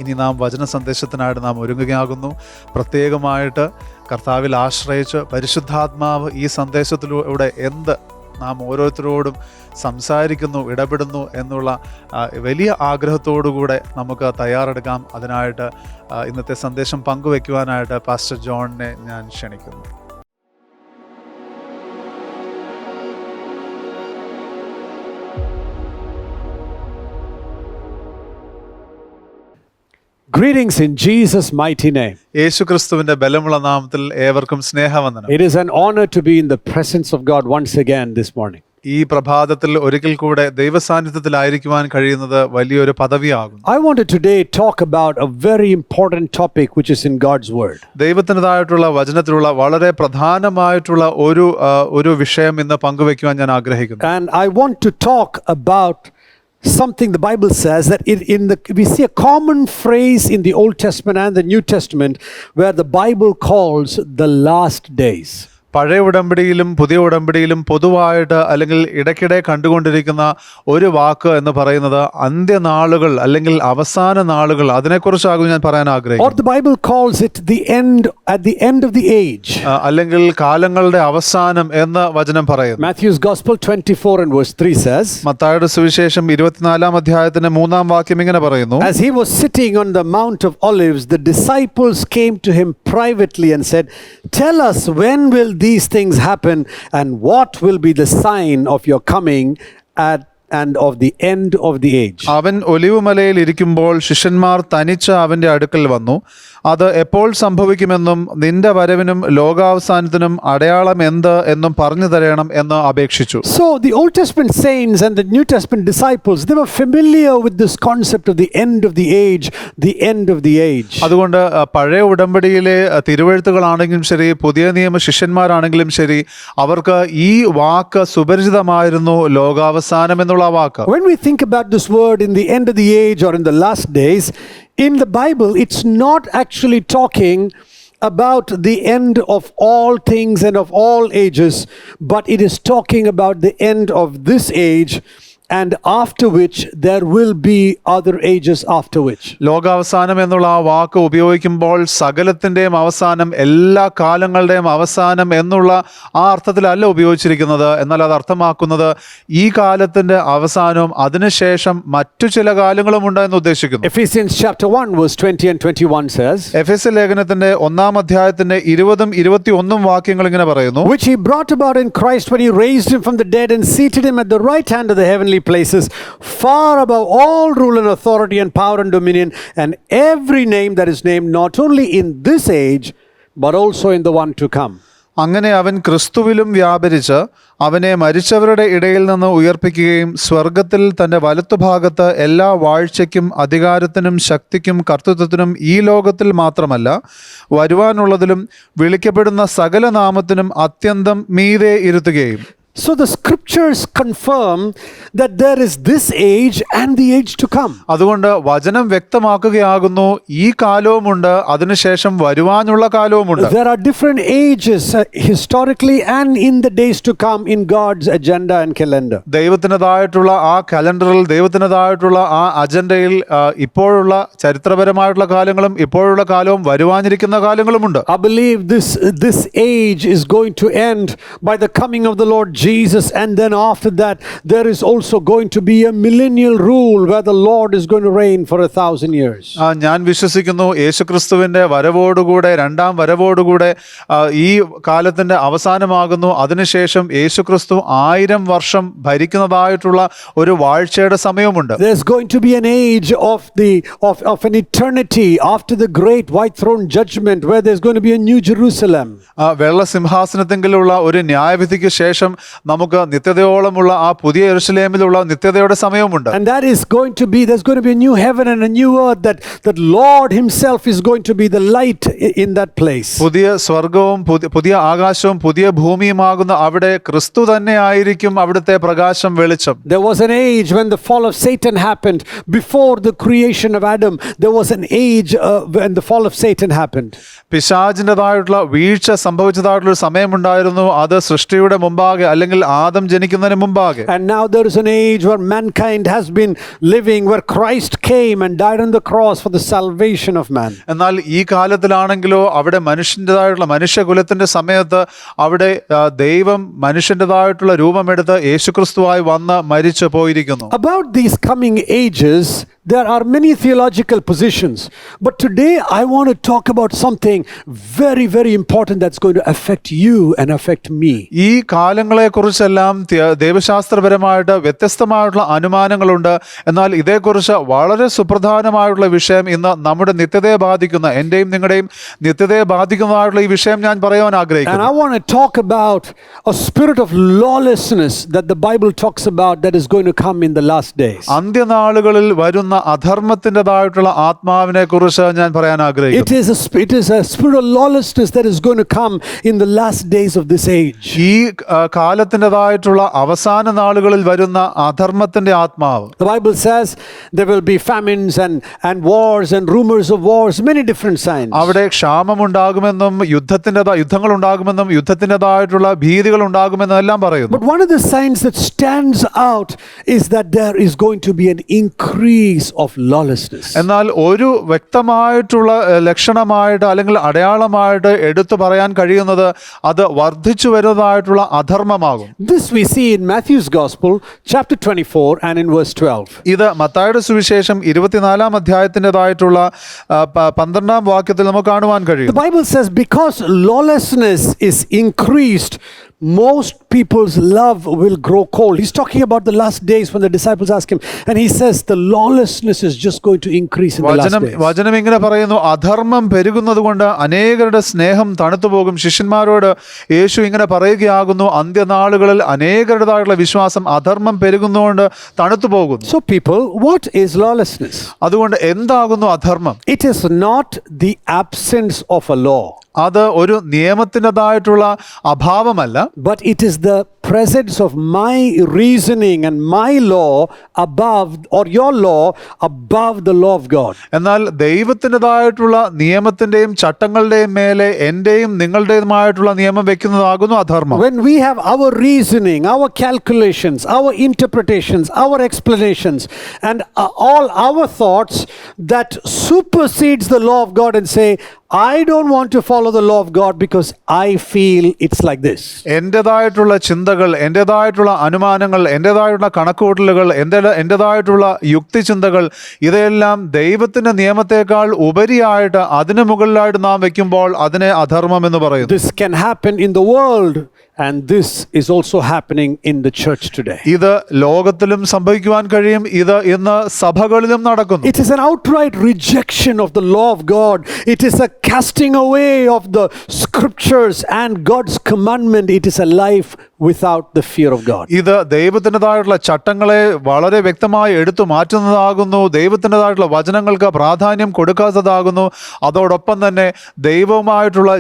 S3: ഇനി നാം വചന സന്ദേശത്തിനായിട്ട് നാം ഒരുങ്ങുകയാകുന്നു. പ്രത്യേകമായിട്ട് കർത്താവിൽ ആശ്രയിച്ച് പരിശുദ്ധാത്മാവ് ഈ സന്ദേശത്തിലൂടെ എന്ത് നാം ഓരോരുത്തരോടും സംസാരിക്കുന്നു, ഇടപെടുന്നു എന്നുള്ള വലിയ ആഗ്രഹത്തോടുകൂടെ നമുക്ക് തയ്യാറെടുക്കാം. അതിനായിട്ട് ഇന്നത്തെ സന്ദേശം പങ്കുവയ്ക്കുവാനായിട്ട് പാസ്റ്റർ ജോണിനെ ഞാൻ ക്ഷണിക്കുന്നു.
S4: Greetings in Jesus' mighty name.
S3: യേശുക്രിസ്തുവിന്റെ ബലമുള്ള നാമത്തിൽ ഏവർക്കും സ്നേഹവന്ദനം.
S4: It is an honor to be in the presence of God once again this morning.
S3: ഈ പ്രഭാതത്തിൽ ഒരിക്കൽ കൂടെ ദൈവസാന്നിധ്യത്തിലായിരിക്കുവാൻ കഴിയുന്നത് വലിയൊരു പദവിയാകും.
S4: I want to today talk about a very important topic which is in God's word.
S3: ദൈവത്തിൻ്റെതായിട്ടുള്ള വചനത്തിലുള്ള വളരെ പ്രധാനമായിട്ടുള്ള ഒരു വിഷയം ഇന്ന് പങ്കുവെക്കുവാൻ ഞാൻ ആഗ്രഹിക്കുന്നു.
S4: And I want to talk about something the Bible says that we see a common phrase in the Old Testament and the New Testament where the Bible calls the last days.
S3: പഴയ ഉടമ്പടിയിലും പുതിയ ഉടമ്പടിയിലും പൊതുവായിട്ട് അല്ലെങ്കിൽ ഇടയ്ക്കിടെ കണ്ടുകൊണ്ടിരിക്കുന്ന ഒരു വാക്ക് എന്ന് പറയുന്നത് അന്ത്യനാളുകൾ അല്ലെങ്കിൽ അവസാന നാളുകൾ. അതിനെക്കുറിച്ചാകും ഞാൻ പറയാൻ ആഗ്രഹിക്കുന്നു.
S4: Or the Bible calls it at the end of the age.
S3: അല്ലെങ്കിൽ കാലങ്ങളുടെ അവസാനം എന്ന് വചനം പറയുന്നു.
S4: Matthew's Gospel 24 and verse 3 says,
S3: മത്തായിയുടെ സുവിശേഷം 24-ാം അധ്യായത്തിന്റെ 3-ാം വാക്യം ഇങ്ങനെ പറയുന്നു.
S4: As he was sitting on the Mount of Olives, the disciples came to him privately and said, "Tell us, when will these things happen, and what will be the sign of your coming and of the end of the age.
S3: അവൻ ഒലിവുമലയിൽ ഇരിക്കുമ്പോൾ ശിഷ്യന്മാർ തനിച്ച് അവന്റെ അടുക്കൽ വന്നു. അത് എപ്പോൾ സംഭവിക്കുമെന്നും നിന്റെ വരവിനും ലോകാവസാനത്തിനും അടയാളം എന്ത് എന്നും പറഞ്ഞു തരണം എന്ന് അപേക്ഷിച്ചു.
S4: So the Old Testament saints and the New Testament disciples, they were familiar with this concept of the end of the age, the end of the age.
S3: അതുകൊണ്ട് പഴയ ഉടമ്പടിയിലെ തിരുവെഴുത്തുകളാണെങ്കിലും ശരി, പുതിയ നിയമ ശിഷ്യന്മാരാണെങ്കിലും ശരി, അവർക്ക് ഈ വാക്ക് സുപരിചിതമായിരുന്നു, ലോകാവസാനം എന്നുള്ള വാക്ക്.
S4: When we think about this word in the end of the age or in the last days, in the Bible, it's not actually talking about the end of all things and of all ages, but it is talking about the end of this age, and after which there will be other ages after which.
S3: ലോകാവസാനം എന്നുള്ള ആ വാക്ക് ഉപയോഗിക്കുമ്പോൾ സകലത്തിൻ്റെയും അവസാനം, എല്ലാ കാലങ്ങളുടെയും അവസാനം എന്നുള്ള ആ അർത്ഥത്തിലല്ല ഉപയോഗിച്ചിരിക്കുന്നത്. എന്നാൽ അത് അർത്ഥമാക്കുന്നത് ഈ കാലത്തിൻ്റെ അവസാനവും അതിനുശേഷം മറ്റു ചില കാലങ്ങളും ഉണ്ടെന്ന് ഉദ്ദേശിക്കുന്നു.
S4: Ephesians chapter 1 verse 20 and 21 says,
S3: എഫെസ്യ ലേഖനത്തിന്റെ 1-ാം അധ്യായത്തിന്റെ 20-ഉം 21-ഉം വാക്യങ്ങൾ ഇങ്ങനെ പറയുന്നു.
S4: which he brought about in Christ when he raised him from the dead and seated him at the right hand of the heavenly places, far above all rule and authority and power and dominion, and every name that is named, not only in this age but also in the one to come.
S3: അങ്ങനെ അവൻ ക്രിസ്തുവിലും വ്യാപരിച്ച് അവനെ മരിച്ചവരുടെ ഇടയിൽ നിന്ന് ഉയർപ്പിക്കുകയും സ്വർഗത്തിൽ തൻ്റെ വലത്തുഭാഗത്ത് എല്ലാ വാഴ്ചയ്ക്കും അധികാരത്തിനും ശക്തിക്കും കർത്തൃത്വത്തിനും ഈ ലോകത്തിൽ മാത്രമല്ല വരുവാനുള്ളതിലും വിളിക്കപ്പെടുന്ന സകല നാമത്തിനും അത്യന്തം മീതെ ഇരുത്തുകയും.
S4: So the scriptures confirm that there is this age and the age to come.
S3: അതുകൊണ്ട് വചനം വ്യക്തമാക്കുകയാകുന്നു, ഈ കാലവുമുണ്ട്, അതിനുശേഷം വരുവാനുള്ള കാലവുമുണ്ട്.
S4: There are different ages historically and in the days to come in God's agenda and calendar.
S3: ദൈവത്തിൻ്റെതായിട്ടുള്ള ആ കലണ്ടറിൽ, ദൈവത്തിൻ്റെതായിട്ടുള്ള ആ അജണ്ടയിൽ ഇപ്പോഴുള്ള ചരിത്രപരമായിട്ടുള്ള കാലങ്ങളും ഇപ്പോഴുള്ള കാലവും വരുവാനിരിക്കുന്ന കാലങ്ങളുമുണ്ട്.
S4: I believe this age is going to end by the coming of the Lord Jesus, and then after that there is also going to be a millennial rule where the Lord is going to reign for 1,000 years.
S3: ഞാൻ വിശ്വസിക്കുന്നു യേശുക്രിസ്തുവിൻ്റെ വരവോടുകൂടെ, രണ്ടാം വരവോടുകൂടെ ഈ കാലത്തിൻ്റെ അവസാനമാകുന്നു. അതിനുശേഷം യേശുക്രിസ്തു 1000 വർഷം ഭരിക്കുന്നതായിട്ടുള്ള ഒരു വാഴ്ചയുടെ സമയമുണ്ട്.
S4: There's going to be an age of an eternity after the great white throne judgment, where there's going to be a new Jerusalem.
S3: വെള്ള സിംഹാസനത്തിലുള്ള ഒരു ന്യായവിധിക്ക് ശേഷം നമുക്ക് നിത്യതയോളമുള്ള ആ പുതിയ യെരൂശലേമിലുള്ള നിത്യതയുടെ സമയമുണ്ട്.
S4: And that is going to be, there's going to be a new heaven and a new earth, that Lord himself is going to be the light in that place.
S3: പുതിയ സ്വർഗവും പുതിയ ആകാശവും പുതിയ ഭൂമിയുമാകുന്ന അവിടെ ക്രിസ്തു തന്നെ ആയിരിക്കും അവിടുത്തെ പ്രകാശം, വെളിച്ചം.
S4: There was an age when the fall of Satan happened. Before the creation of Adam, there was an age when the fall of Satan happened.
S3: പിശാചിൻ്റെതായിട്ടുള്ള വീഴ്ച സംഭവിച്ചതായിട്ടുള്ള ഒരു സമയമുണ്ടായിരുന്നു. അത് സൃഷ്ടിയുടെ മുമ്പാകെ, അല്ലെങ്കിൽ ആദം ജനിക്കുന്നതിന് മുമ്പാകെ.
S4: And now there is an age where mankind has been living, where Christ came and died on the cross for the salvation of man.
S3: എന്നാൽ ഈ കാലത്തിലാണെങ്കിലോ അവിടെ മനുഷ്യൻ്റെതായിട്ടുള്ള മനുഷ്യകുലത്തിന്റെ സമയത്ത് അവിടെ ദൈവം മനുഷ്യൻ്റെതായിട്ടുള്ള രൂപമെടുത്ത് യേശുക്രിസ്തുവായി വന്ന് മരിച്ചു പോയിരിക്കുന്നു.
S4: About these coming ages, there are many theological positions, but today I want to talk about something very, very important that's going to affect you and affect me.
S3: ഈ കാലങ്ങളെക്കുറിച്ചെല്ലാം ദൈവശാസ്ത്രപരമായിട്ട് വ്യത്യസ്തമായിട്ടുള്ള അനുമാനങ്ങളുണ്ട്. എന്നാൽ ഇതേക്കുറിച്ച് വളരെ സുപ്രധാനമായിട്ടുള്ള വിഷയം ഇന്ന് നമ്മുടെ നിത്യതയെ ബാധിക്കുന്ന, എൻ്റെയും നിങ്ങളുടെയും നിത്യതയെ ബാധിക്കുന്നതായിട്ടുള്ള ഈ വിഷയം ഞാൻ പറയാൻ ആഗ്രഹിക്കുന്നു.
S4: And I want to talk about a spirit of lawlessness that the Bible talks about that is going to come in the last days.
S3: അന്ത്യനാളുകളിൽ വരുന്ന അധർമ്മത്തിൻ്റെതായിട്ടുള്ള ആത്മാവിനെ കുറിച്ച് ഞാൻ പറയാൻ ആഗ്രഹിക്കുന്നു.
S4: It is a spirit of lawlessness that is going to come in the last days of this age.
S3: ഈ കാലത്തിൻ്റെതായിട്ടുള്ള അവസാന നാളുകളിൽ വരുന്ന അധർമ്മത്തിന്റെ ആത്മാവ്.
S4: The Bible says there will be famines and wars and rumors of wars, many different signs.
S3: അവിടെ ക്ഷാമമുണ്ടാകുമെന്നും യുദ്ധങ്ങൾ ഉണ്ടാകുമെന്നും യുദ്ധത്തിൻ്റെതായിട്ടുള്ള ഭീതികൾ ഉണ്ടാകുമെന്നും എല്ലാം പറയുന്നു.
S4: But one of the signs that stands out is that there is going to be an increase of lawlessness.
S3: എന്നാൽ ഒരു വ്യക്തമായിട്ടുള്ള ലക്ഷണമായിട്ട് അല്ലെങ്കിൽ അടയാളമായിട്ട് എടുത്തു പറയാൻ കഴിയുന്നത് അത് വർദ്ധിച്ചു വരുന്നതായിട്ടുള്ള അധർമ്മമാകും.
S4: This we see in Matthew's Gospel, chapter 24 and in verse 12.
S3: ഇത് മത്തായിയുടെ സുവിശേഷം 24-ാം അധ്യായത്തിൻ്റെതായിട്ടുള്ള 12-ാം വാക്യത്തിൽ നമുക്ക് കാണുവാൻ കഴിയും.
S4: The Bible says, because lawlessness is increased, most people's love will grow cold. He's talking about the last days when the disciples ask him, and he says the lawlessness is just going to increase in the last days.
S3: വചനം ഇങ്ങനെ പറയുന്നു, അധർമ്മം പെരുകുന്നത് കൊണ്ട് അനേകരുടെ സ്നേഹം തണുത്തുപോകും. ശിഷ്യന്മാരോട് യേശു ഇങ്ങനെ പറയുകയാകുന്നു, അന്ത്യനാളുകളിൽ അനേകരുടേതായിട്ടുള്ള വിശ്വാസം അധർമ്മം പെരുകുന്നതുകൊണ്ട് തണുത്തുപോകുന്നു.
S4: So people, what is lawlessness?
S3: അതുകൊണ്ട് എന്താകുന്നു അധർമ്മം?
S4: It is not the absence of a law,
S3: അത് ഒരു നിയമത്തിൻ്റെതായിട്ടുള്ള അഭാവമല്ല,
S4: but it is the presence of my reasoning and my law above, or your law above the law of God.
S3: എന്നാൽ ദൈവത്തിൻ്റെതായിട്ടുള്ള നിയമത്തിൻ്റെയും ചട്ടങ്ങളുടെയും മേലെ എൻ്റെയും നിങ്ങളുടേതുമായിട്ടുള്ള നിയമം വെക്കുന്നതാകുന്നു അധർമ്മം.
S4: When we have our reasoning, our calculations, our interpretations, our explanations, and all our thoughts that supersedes the law of God and say, I don't want to follow the law of God because I feel it's like this.
S3: എൻ്റെതായിട്ടുള്ള ചിന്തകൾ, എൻ്റെതായിട്ടുള്ള അനുമാനങ്ങൾ, എൻ്റെതായിട്ടുള്ള കണക്കുകൂട്ടലുകൾ, എൻ്റെതായിട്ടുള്ള യുക്തിചിന്തകൾ, ഇതെല്ലാം ദൈവത്തിൻ്റെ നിയമത്തെക്കാൾ ഉപരിയായിട്ട് അതിന് മുകളിലായിട്ട് നാം വെക്കുമ്പോൾ അതിനെ അധർമ്മം എന്ന് പറയുന്നു.
S4: This can happen in the world, and this is also happening in the church today.
S3: ഇത് ലോകത്തിലും സംഭവിക്കുവാൻ കഴിയും, ഇത് ഇന്ന് സഭകളിലും നടക്കുന്നു.
S4: It is an outright rejection of the law of God. It is a casting away of the scriptures and God's commandment. It is a life without the fear of God.
S3: ഇത് ദൈവത്തിൻ്റെതായിട്ടുള്ള ചട്ടങ്ങളെ വളരെ വ്യക്തമായി എടുത്തു മാറ്റുന്നതാകുന്നു, ദൈവത്തിൻ്റെതായിട്ടുള്ള വചനങ്ങൾക്ക് പ്രാധാന്യം കൊടുക്കാത്തതാകുന്നു. അതോടൊപ്പം തന്നെ ദൈവവുമായിട്ടുള്ള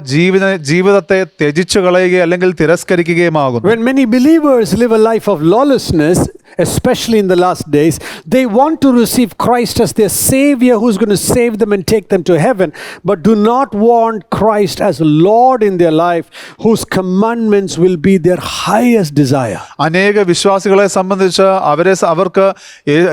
S3: ജീവിതത്തെ ത്യജിച്ചു കളയുക അല്ലെങ്കിൽ തിരസ്കരിക്കുകയുമാകുന്നു.
S4: When many believers live a life of lawlessness, especially in the last days, they want to receive Christ as their Savior who's going to save them and take them to heaven, but do not want Christ as Lord in their life, whose commandments will be their highest desire.
S3: അനേക വിശ്വാസികളെ സംബന്ധിച്ച് അവർക്ക്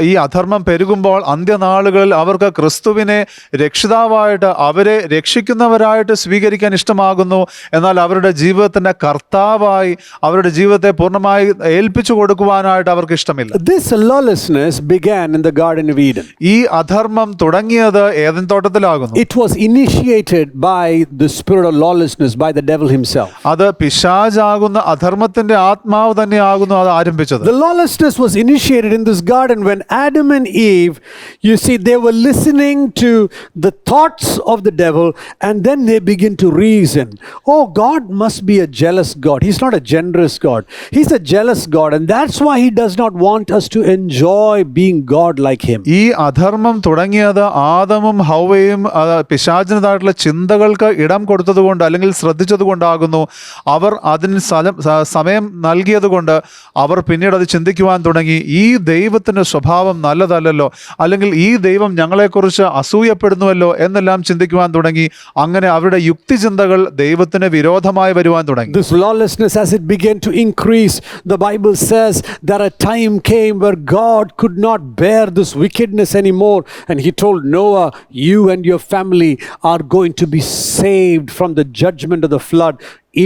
S3: ഈ അധർമ്മം പെരുകുമ്പോൾ അന്ത്യനാളുകളിൽ അവർക്ക് ക്രിസ്തുവിനെ രക്ഷിതാവായിട്ട്, അവരെ രക്ഷിക്കുന്നവരായിട്ട് സ്വീകരിക്കാൻ ഇഷ്ടമാകുന്നു. എന്നാൽ അവരുടെ ജീവിതത്തിൻ്റെ കർത്താവായി അവരുടെ ജീവിതത്തെ പൂർണ്ണമായി ഏൽപ്പിച്ചു കൊടുക്കുവാനായിട്ട് അവർക്ക് ഇഷ്ടമില്ല.
S4: This lawlessness began in the Garden of Eden.
S3: ഈ അധർമ്മം തുടങ്ങിയത് Eden തോട്ടത്തിലാകുന്നു.
S4: It was initiated by the spirit of lawlessness, by the devil himself.
S3: അത് പിശാചാകുന്ന അധർമ്മത്തിന്റെ ആത്മാവ് തന്നെയാകുന്നു അത് ആരംഭിച്ചത്.
S4: The lawlessness was initiated in this garden when Adam and Eve, you see, they were listening to the thoughts of the devil, and then they begin to reason. Oh, God must be a jealous God. He's not a generous God. He's a jealous God, and that's why he does not want us to enjoy being God like him.
S3: ഈ അധർമ്മം തുടങ്ങിയത് ആദമും ഹൗവയും പിശാചിനതായിട്ടുള്ള ചിന്തകൾക്ക് ഇടം കൊടുത്തതുകൊണ്ട് അല്ലെങ്കിൽ ശ്രദ്ധിച്ചതുകൊണ്ടാകുന്നു. അവർ അതിന് സമയം നൽകിയതുകൊണ്ട് അവർ പിന്നീട് അത് ചിന്തിക്കുവാൻ തുടങ്ങി. ഈ ദൈവത്തിൻ്റെ സ്വഭാവം നല്ലതല്ലല്ലോ, അല്ലെങ്കിൽ ഈ ദൈവം ഞങ്ങളെക്കുറിച്ച് അസൂയപ്പെടുന്നുവല്ലോ എന്നെല്ലാം ചിന്തിക്കുവാൻ തുടങ്ങി. അങ്ങനെ അവരുടെ യുക്തിചിന്തകൾ ദൈവത്തിന് വിരോധമായി വരുവാൻ തുടങ്ങി.
S4: This lawlessness, as it began to increase, the Bible says that a time came where God could not bear this wickedness anymore, and he told Noah, you and your family are going to be saved from the judgment of the flood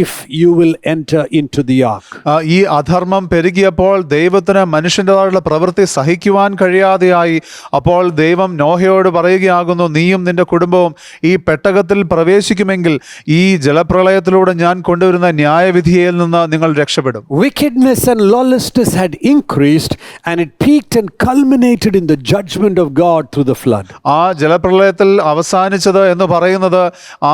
S4: if you will enter into the ark.
S3: ഈ അധർമ്മം പെരുകിയപ്പോൾ ദൈവത്തിന് മനുഷ്യൻ്റെതായുള്ള പ്രവൃത്തി സഹിക്കുവാൻ കഴിയാതെയായി. അപ്പോൾ ദൈവം നോഹയോട് പറയുകയാകുന്നു, നീയും നിന്റെ കുടുംബവും ഈ പെട്ടകത്തിൽ പ്രവേശിക്കുമെങ്കിൽ ഈ ജലപ്രളയത്തിലൂടെ ഞാൻ കൊണ്ടുവരുന്ന ന്യായവിധിയിൽ നിന്ന് നിങ്ങൾ രക്ഷപ്പെടും.
S4: Wickedness and lawlessness had increased, and it peaked and culminated in the judgment of God through the flood.
S3: ആ ജലപ്രളയത്തിൽ അവസാനിച്ചത് എന്ന് പറയുന്നത്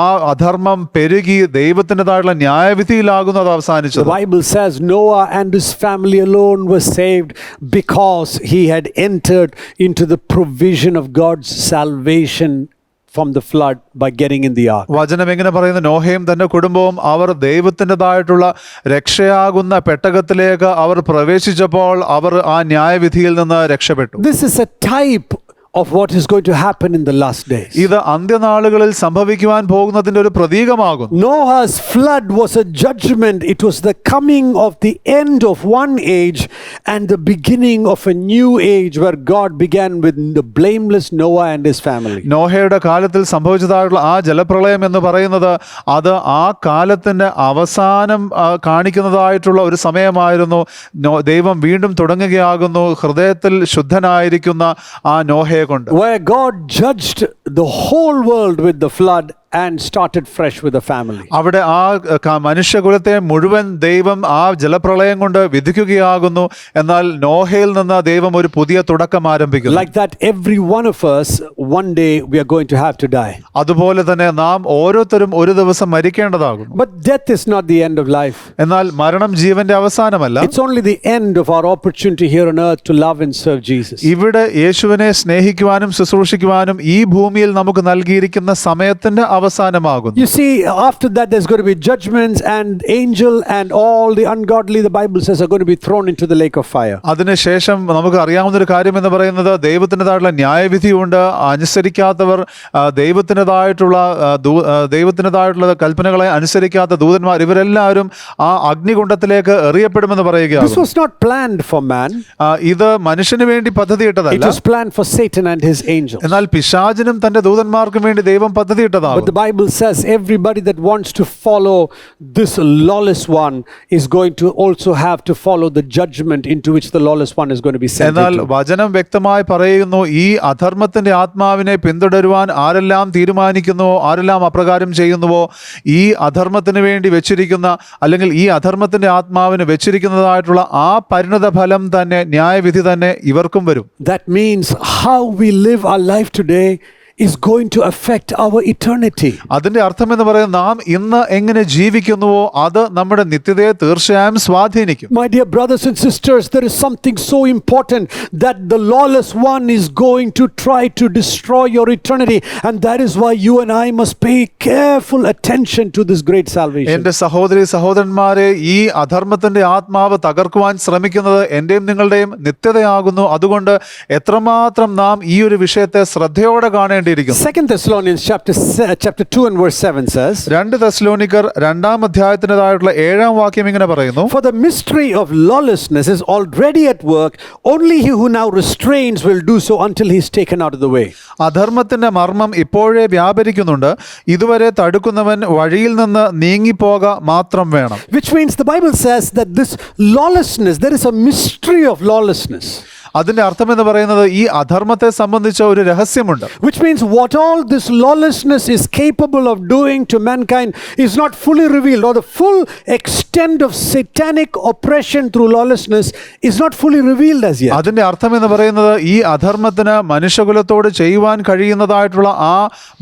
S3: ആ അധർമ്മം പെരുകി ദൈവത്തിൻ്റെതായുള്ള ന്യായവിധിയിലാകുന്നു അത് അവസാനിച്ചത്.
S4: The Bible says Noah and his family alone were saved because he had entered into the provision of God's salvation from the flood by getting in the ark.
S3: വചനം എങ്ങനെ പറയുന്നു? നോഹയും തന്റെ കുടുംബവും അവർ ദൈവത്തിൻ്റെതായിട്ടുള്ള രക്ഷയാകുന്ന പെട്ടകത്തിലേക്ക് അവർ പ്രവേശിച്ചപ്പോൾ അവർ ആ ന്യായവിധിയിൽ നിന്ന് രക്ഷപ്പെട്ടു.
S4: This is a type of what is going to happen in the last days.
S3: ഇത് അന്ത്യനാളുകളിൽ സംഭവിക്കുവാൻ പോകുന്നതിന്റെ ഒരു പ്രതീകമാകുന്നു.
S4: Noah's flood was a judgment. It was the coming of the end of one age and the beginning of a new age where God began with the blameless Noah and his family.
S3: നോഹയുടെ കാലത്തിൽ സംഭവിച്ചതായിട്ടുള്ള ആ ജലപ്രളയം എന്ന് പറയുന്നത് അത് ആ കാലത്തിന്റെ അവസാനം കാണിക്കുന്നതായിട്ടുള്ള ഒരു സമയമായിരുന്നു. ദൈവം വീണ്ടും തുടങ്ങുകയാകുന്നു ഹൃദയത്തിൽ ശുദ്ധനായിരിക്കുന്ന ആ നോഹയെ കൊണ്ട്.
S4: Where God judged the whole world with the flood and started fresh with the family.
S3: അവിടെ ആ മനുഷ്യകുലത്തെ മുഴുവൻ ദൈവം ആ ജലപ്രളയം കൊണ്ട് വിധിക്കുകയാകുന്നു. എന്നാൽ നോഹയിൽ നിന്ന് ദൈവം ഒരു പുതിയ തുടക്കം ആരംഭിക്കുന്നു.
S4: Like that, every one of us, one day we are going to have to die.
S3: അതുപോലെ തന്നെ നാം ഓരോരുത്തരും ഒരു ദിവസം മരിക്കേണ്ടതാകുന്നു.
S4: But death is not the end of life.
S3: എന്നാൽ മരണം ജീവന്റെ അവസാനമല്ല.
S4: It's only the end of our opportunity here on earth to love and serve Jesus.
S3: ഇവിടെ യേശുവിനെ സ്നേഹിക്കുവാനും ശുശ്രൂഷിക്കുവാനും ഈ ഭൂമിയിൽ നമുക്ക് നൽകിയിരിക്കുന്ന സമയത്തിന്റെ അവസാനമാകുന്നു.
S4: You see, after that there's going to be judgments, and angel and all the ungodly, the Bible says, are going to be thrown into the lake of fire.
S3: അതിനുശേഷം നമുക്ക് അറിയാവുന്ന ഒരു കാര്യം എന്ന് പറയുന്നത് ദൈവത്തിൻ്റെതായിട്ടുള്ള ന്യായവിധിയുണ്ട്. അനുസരിക്കാത്തവർ ദൈവത്തിൻ്റെതായിട്ടുള്ള കൽപ്പനകളെ അനുസരിക്കാത്ത ദൂതന്മാർ ഇവരെല്ലാവരും ആ അഗ്നികുണ്ഡത്തിലേക്ക് എറിയപ്പെടുമെന്ന്
S4: This
S3: പറയുകയാണ്.
S4: was not planned for man.
S3: ഇത് മനുഷ്യന് വേണ്ടി
S4: It
S3: പദ്ധതിയിട്ടതല്ല.
S4: was planned for Satan and his angels.
S3: എന്നാൽ പിശാചിനും തന്റെ ദൂതന്മാർക്കും വേണ്ടി ദൈവം
S4: But
S3: പദ്ധതിയിട്ടതാണ്.
S4: the Bible says everybody that wants to follow this lawless one is going to also have to follow the judgment into which the lawless one is going to be sent
S3: എന്നാൽ
S4: into.
S3: വചനം വ്യക്തമായി പറയുന്നു, ഈ അധർമ്മത്തിന്റെ ആത്മാവിനെ പിന്തുടരുവാൻ ആരെല്ലാം തീരുമാനിക്കുന്നുവോ, ആരെല്ലാം അപ്രകാരം ചെയ്യുന്നുവോ, ഈ അധർമ്മത്തിന് വേണ്ടി വെച്ചിരിക്കുന്ന അല്ലെങ്കിൽ ഈ അധർമ്മത്തിന്റെ ആത്മാവിന് വെച്ചിരിക്കുന്നതായിട്ടുള്ള ആ പരിണത ഫലം തന്നെ, ന്യായവിധി തന്നെ ഇവർക്കും വരും.
S4: That means how we live our life today is going to affect our eternity.
S3: അതിന്റെ അർത്ഥം എന്ന് പറയുന്നത് നാം ഇന്ന് എങ്ങനെ ജീവിക്കുന്നുവോ അത് നമ്മുടെ നിത്യതയെ തീർച്ചയായും സ്വാധീനിക്കും.
S4: My dear brothers and sisters, there is something so important that the lawless one is going to try to destroy your eternity, and that is why you and I must pay careful attention to this great salvation.
S3: എന്റെ സഹോദരി സഹോദരന്മാരെ, ഈ അധർമ്മത്തിന്റെ ആത്മാവ് തകർക്കുവാൻ ശ്രമിക്കുന്നത് എന്റെയും നിങ്ങളുടെയും നിത്യതയാകുന്നു. അതുകൊണ്ട് എത്രമാത്രം നാം ഈ ഒരു വിഷയത്തെ ശ്രദ്ധയോടെ കാണേണ്ടിയിരിക്കുന്നു.
S4: 2 Thessalonians chapter 2 and verse 7 says,
S3: 2 തെസ്സലോനിക്കർ 2-ാം അധ്യായത്തിൻ്റെതായിട്ടുള്ള 7-ാം വാക്യം ഇങ്ങനെ പറയുന്നു,
S4: For the mystery of lawlessness is already at work. Only he who now restrains will do so until he is taken out of the way.
S3: അധർമ്മത്തിന്റെ മർമ്മം ഇപ്പോഴേ വ്യാപരിക്കുന്നുണ്ട്. ഇതുവരെ തടുക്കുന്നവൻ വഴിയിൽ നിന്ന് നീങ്ങിപ്പോക മാത്രം വേണം.
S4: Which means the Bible says that this lawlessness, there is a mystery of lawlessness.
S3: അതിന്റെ അർത്ഥം എന്ന് പറയുന്നത് ഈ അധർമ്മത്തെ സംബന്ധിച്ച ഒരു രഹസ്യമുണ്ട്.
S4: Which means what all this lawlessness is capable of doing to mankind is not fully revealed, or the full extent of satanic oppression through lawlessness is not fully revealed as yet.
S3: അതിന്റെ അർത്ഥം എന്ന് പറയുന്നത് ഈ അധർമ്മത്തിന് മനുഷ്യകുലത്തോട് ചെയ്യുവാൻ കഴിയുന്നതായിട്ടുള്ള ആ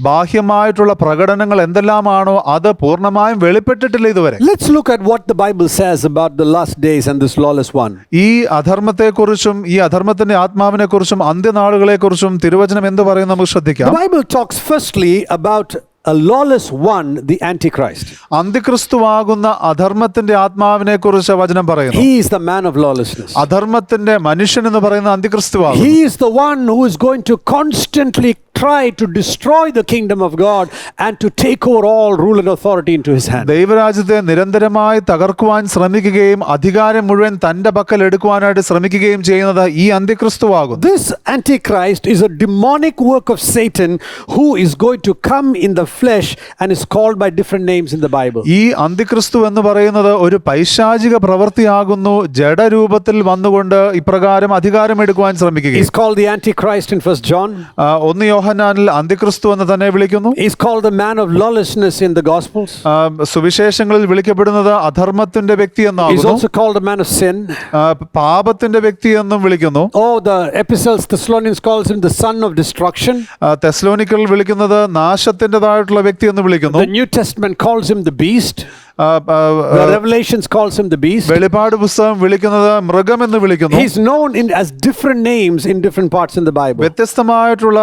S3: ബാഹ്യമായിട്ടുള്ള പ്രകടനങ്ങൾ എന്തെല്ലാമാണോ അത് പൂർണ്ണമായും വെളിപ്പെട്ടിട്ടില്ല ഇതുവരെ.
S4: Let's look at what the Bible says about the last days and this lawless one.
S3: ഈ അധർമ്മത്തെക്കുറിച്ചും ഈ അധർമ്മത്തിന്റെ ആത്മാവിനെ കുറിച്ചും അന്ത്യനാളുകളെ കുറിച്ചും തിരുവചനം എന്ത് പറയുന്നു നമുക്ക് ശ്രദ്ധിക്കാം.
S4: The Bible talks firstly about a lawless one, the Antichrist.
S3: അന്തിക്രിസ്തുവാകുന്ന അധർമ്മത്തിന്റെ ആത്മാവിനെ കുറിച്ച് വചനം പറയുന്നു.
S4: He is the man of lawlessness.
S3: അധർമ്മത്തിന്റെ മനുഷ്യൻ എന്ന് പറയുന്ന അന്തിക്രിസ്തുവാകുന്നു.
S4: He is the one who is going to constantly try to destroy the kingdom of God and to take over all rule and authority into his hand.
S3: ദൈവരാജ്യത്തെ നിരന്തരമായി തകർക്കുവാൻ ശ്രമിക്കുകയും അധികാരം മുഴുവൻ തന്റെ പക്കൽ എടുക്കുവാനായിട്ട് ശ്രമിക്കുകയും ചെയ്യുന്നത് ഈ അന്തിക്രിസ്തുവാകുന്നു.
S4: This Antichrist is a demonic work of Satan who is going to come in the flesh and is called by different names in the Bible.
S3: ഈ അന്തിക്രിസ്തു എന്ന് പറയുന്നത് ഒരു പൈശാചിക പ്രവൃത്തിയാകുന്നു. ജഡരൂപത്തിൽ വന്നുകൊണ്ട് ഇപ്രകാരം അധികാരം എടുക്കുവാൻ ശ്രമിക്കുക.
S4: He's called the Antichrist in 1 John.
S3: 1 യോഹന്നാനിൽ അന്തിക്രിസ്തു എന്ന് തന്നെ വിളിക്കുന്നു.
S4: He's called the man of lawlessness in the Gospels.
S3: സുവിശേഷങ്ങളിൽ വിളിക്കപ്പെടുന്നത് അധർമ്മത്തിന്റെ വ്യക്തി
S4: He's
S3: എന്നാകുന്നു.
S4: also called a man of sin.
S3: പാപത്തിന്റെ വ്യക്തി എന്നും വിളിക്കുന്നു.
S4: Oh, the epistles, Thessalonians calls him the son of destruction.
S3: തെസ്സലോനിക്കൽ വിളിക്കുന്നത് നാശത്തിൻ്റെതായിട്ടുള്ള വ്യക്തി എന്ന് വിളിക്കുന്നു.
S4: The New Testament calls him the beast. The Revelations calls him the beast.
S3: വെളിപ്പാട് പുസ്തകം വിളിക്കുന്നത് മൃഗം എന്ന് വിളിക്കുന്നു.
S4: He's known as different names in different parts in the Bible.
S3: വ്യത്യസ്തമായിട്ടുള്ള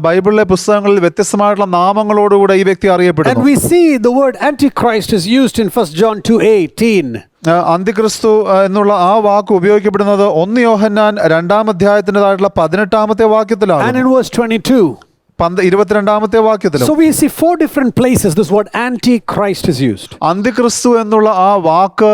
S3: ബൈബിളിലെ പുസ്തകങ്ങളിൽ വ്യത്യസ്തമായിട്ടുള്ള നാമങ്ങളോടുകൂടെ ഈ വ്യക്തി
S4: And
S3: അറിയപ്പെടുന്നു.
S4: we see the word Antichrist is used in 1 John 2:18.
S3: അന്തിക്രിസ്തു എന്നുള്ള ആ വാക്ക് ഉപയോഗിക്കപ്പെടുന്നത് 1 യോഹന്നാൻ 2-ാം അധ്യായത്തിൻ്റെതായിട്ടുള്ള 18-ാമത്തെ വാക്യത്തിലാണ്.
S4: And in verse 22.
S3: 22-ാമത്തെ വാക്യത്തിലും.
S4: So we see 4 different places this word Antichrist is used.
S3: അന്തിക്രിസ്തു എന്നുള്ള ആ വാക്ക്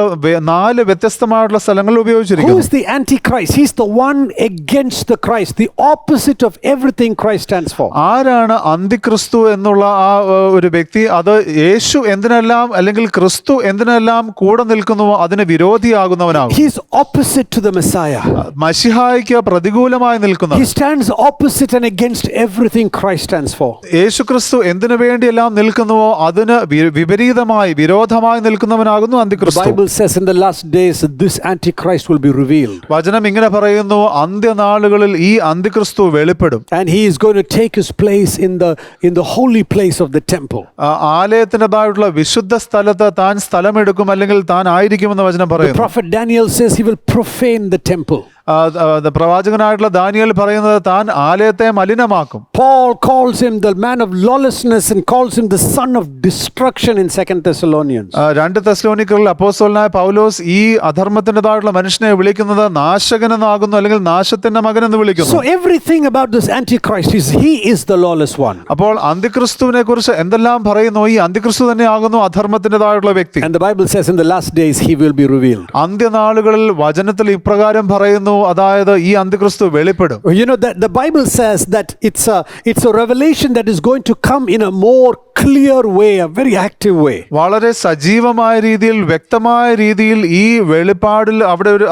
S3: 4 വ്യത്യസ്തമായിട്ടുള്ള സ്ഥലങ്ങളിൽ
S4: Who
S3: ഉപയോഗിച്ചിരിക്കുന്നു.
S4: is the Antichrist? He's the one against the Christ, the opposite of everything Christ stands for.
S3: ആരാണ് അന്തിക്രിസ്തു എന്നുള്ള ആ ഒരു വ്യക്തി? അത് യേശു എന്തിനെല്ലാം അല്ലെങ്കിൽ ക്രിസ്തു എന്തിനെല്ലാം കൂടെ നിൽക്കുന്നുവോ അതിന് വിരോധിയാകുന്നവനാകും.
S4: He's opposite to the Messiah.
S3: മശിഹായ്ക്ക് പ്രതികൂലമായി നിൽക്കുന്ന,
S4: He stands opposite and against everything Christ Antichrist stands for.
S3: യേശുക്രിസ്തു എന്തിനു വേണ്ടിയെല്ലാം നിൽക്കുന്നുവോ അതിന് വിപരീതമായി വിരോധമായി നിൽക്കുന്നവനാകുന്നു
S4: The
S3: അന്തിക്രിസ്തു.
S4: Bible says in the last days this Antichrist will be revealed.
S3: വചനം ഇങ്ങനെ പറയുന്നു, അന്ത്യനാളുകളിൽ ഈ അന്തിക്രിസ്തു വെളിപ്പെടും.
S4: And he is going to take his place in the holy place of the temple.
S3: ആലയത്തിൻ്റെതായിട്ടുള്ള വിശുദ്ധ സ്ഥലത്ത് താൻ സ്ഥലമെടുക്കും, അല്ലെങ്കിൽ താൻ ആയിരിക്കുമെന്ന് വചനം
S4: The
S3: പറയുന്നു.
S4: prophet Daniel says he will profane the temple.
S3: പ്രവാചകനായിട്ടുള്ള ദാനിയേൽ പറയുന്നത് താൻ ആലയത്തെ മലിനമാക്കും.
S4: Paul calls him the man of lawlessness and calls him the son of destruction in 2 Thessalonians.
S3: 2 തെസ്സലോനിക്കറിൽ അപ്പോസ്തലനായ പൗലോസ് ഈ അധർമ്മത്തിൻ്റെതായിട്ടുള്ള മനുഷ്യനെ വിളിക്കുന്നത് നാശകനെന്നാകുന്നു, അല്ലെങ്കിൽ നാശത്തിന്റെ മകൻ എന്ന് വിളിക്കുന്നു.
S4: So everything about this Antichrist is he is the lawless one.
S3: അപ്പോൾ അന്തിക്രിസ്തുവിനെ കുറിച്ച് എന്തെല്ലാം പറയുന്നു, ഈ അന്തിക്രിസ്തു തന്നെയാകുന്നു അധർമ്മത്തിൻ്റെതായിട്ടുള്ള വ്യക്തി.
S4: And the Bible says in the last days he will be revealed.
S3: അന്ത്യനാളുകളിൽ വചനത്തിൽ ഇപ്രകാരം പറയുന്നു, അതായത് ഈ അന്തിക്രിസ്തു വെളിപ്പെടും.
S4: You know that the Bible says that it's a revelation that is going to come in a more clear way, a very active way.
S3: വളരെ സജീവമായ രീതിയിൽ, വ്യക്തമായ രീതിയിൽ ഈ വെളിപ്പാടിൽ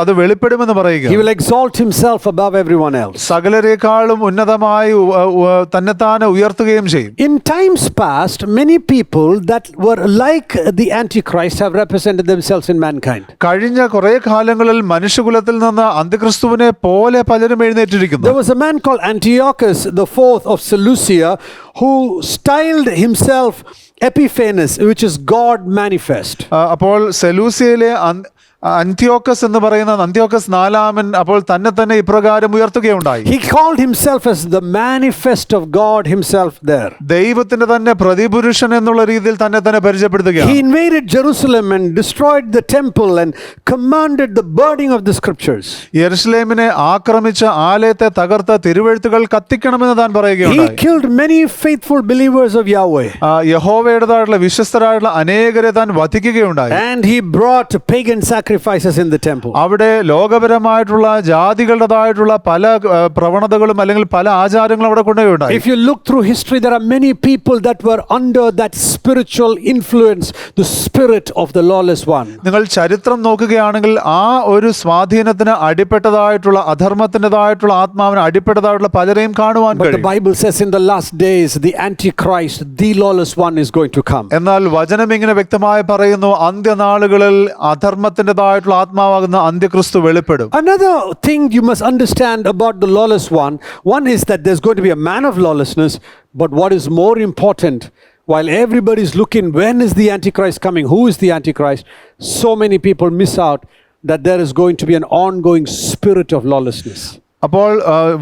S3: അത് വെളിപ്പെടുമെന്ന് പറയുക.
S4: He will exalt himself above everyone else.
S3: സകലരെക്കാളും ഉന്നതമായി തന്നെത്താനെ ഉയർത്തുകയും ചെയ്യും.
S4: In times past, many people that were like the Antichrist have represented themselves in mankind.
S3: കഴിഞ്ഞ കുറെ കാലങ്ങളിൽ മനുഷ്യകുലത്തിൽ നിന്ന് അന്തിക്രിസ്തുവിനെ പോലെ പലരും എഴുന്നേറ്റിരിക്കുന്നു.
S4: There was a man called Antiochus the fourth of Seleucia who styled himself Epiphanes, which is God manifest.
S3: അപ്പോൾ സെലൂസിയയിലെ അന്ത്യോക്കസ് എന്ന് പറയുന്ന അന്ത്യോക്കസ് നാലാമൻ അപ്പോൾ തന്നെ ഇപ്രകാരം ഉയർത്തുകയുണ്ടായി.
S4: He called himself as the manifest of God himself there.
S3: ദൈവത്തിന്റെ തന്നെ പ്രതിപുരുഷൻ എന്നുള്ള രീതിയിൽ തന്നെ പരിചയപ്പെടുത്തുകയാണ്.
S4: He invaded Jerusalem and destroyed the temple and commanded the burning of the scriptures.
S3: യെരുശലേമിനെ ആക്രമിച്ച ആലയത്തെ തകർത്ത തിരുവെഴുത്തുകൾ കത്തിക്കണമെന്ന് താൻ പറയുകയുണ്ടായി.
S4: He killed many faithful believers of Yahweh.
S3: യഹോവയുടേതായിട്ടുള്ള വിശ്വസ്തരായിട്ടുള്ള അനേകരെ താൻ വധിക്കുകയുണ്ടായി.
S4: And he brought pagan sacrifices in the temple.
S3: അവിടെ ലോകപരമായിട്ടുള്ള ജാതികളുടേതായിട്ടുള്ള പല പ്രവണതകളും അല്ലെങ്കിൽ പല ആചാരങ്ങളും അവിടെ കൊണ്ടുപോയി.
S4: If you look through history, there are many people that were under that spiritual influence, the spirit of the lawless one.
S3: നിങ്ങൾ ചരിത്രം നോക്കുകയാണെങ്കിൽ ആ ഒരു സ്വാധീനത്തിന് അടിപ്പെട്ടതായിട്ടുള്ള അധർമ്മത്തിൻ്റെതായിട്ടുള്ള ആത്മാവിന് അടിപ്പെട്ടതായിട്ടുള്ള പലരെയും കാണുവാൻ
S4: But the
S3: കഴിയും.
S4: Bible says in the last days the Antichrist, the lawless one, is going to come.
S3: എന്നാൽ വചനം ഇങ്ങനെ വ്യക്തമായി പറയുന്നു, അന്ത്യനാളുകളിൽ അധർമ്മത്തിൻ്റെതായിട്ടുള്ള ആത്മാവാകുന്ന അന്ത്യക്രിസ്തു വെളിപ്പെടും.
S4: Another thing you must understand about the lawless one is that there's going to be a man of lawlessness, but what is more important, while everybody is looking when is the Antichrist coming, who is the Antichrist, so many people miss out that there is going to be an ongoing spirit of lawlessness.
S3: അപ്പോൾ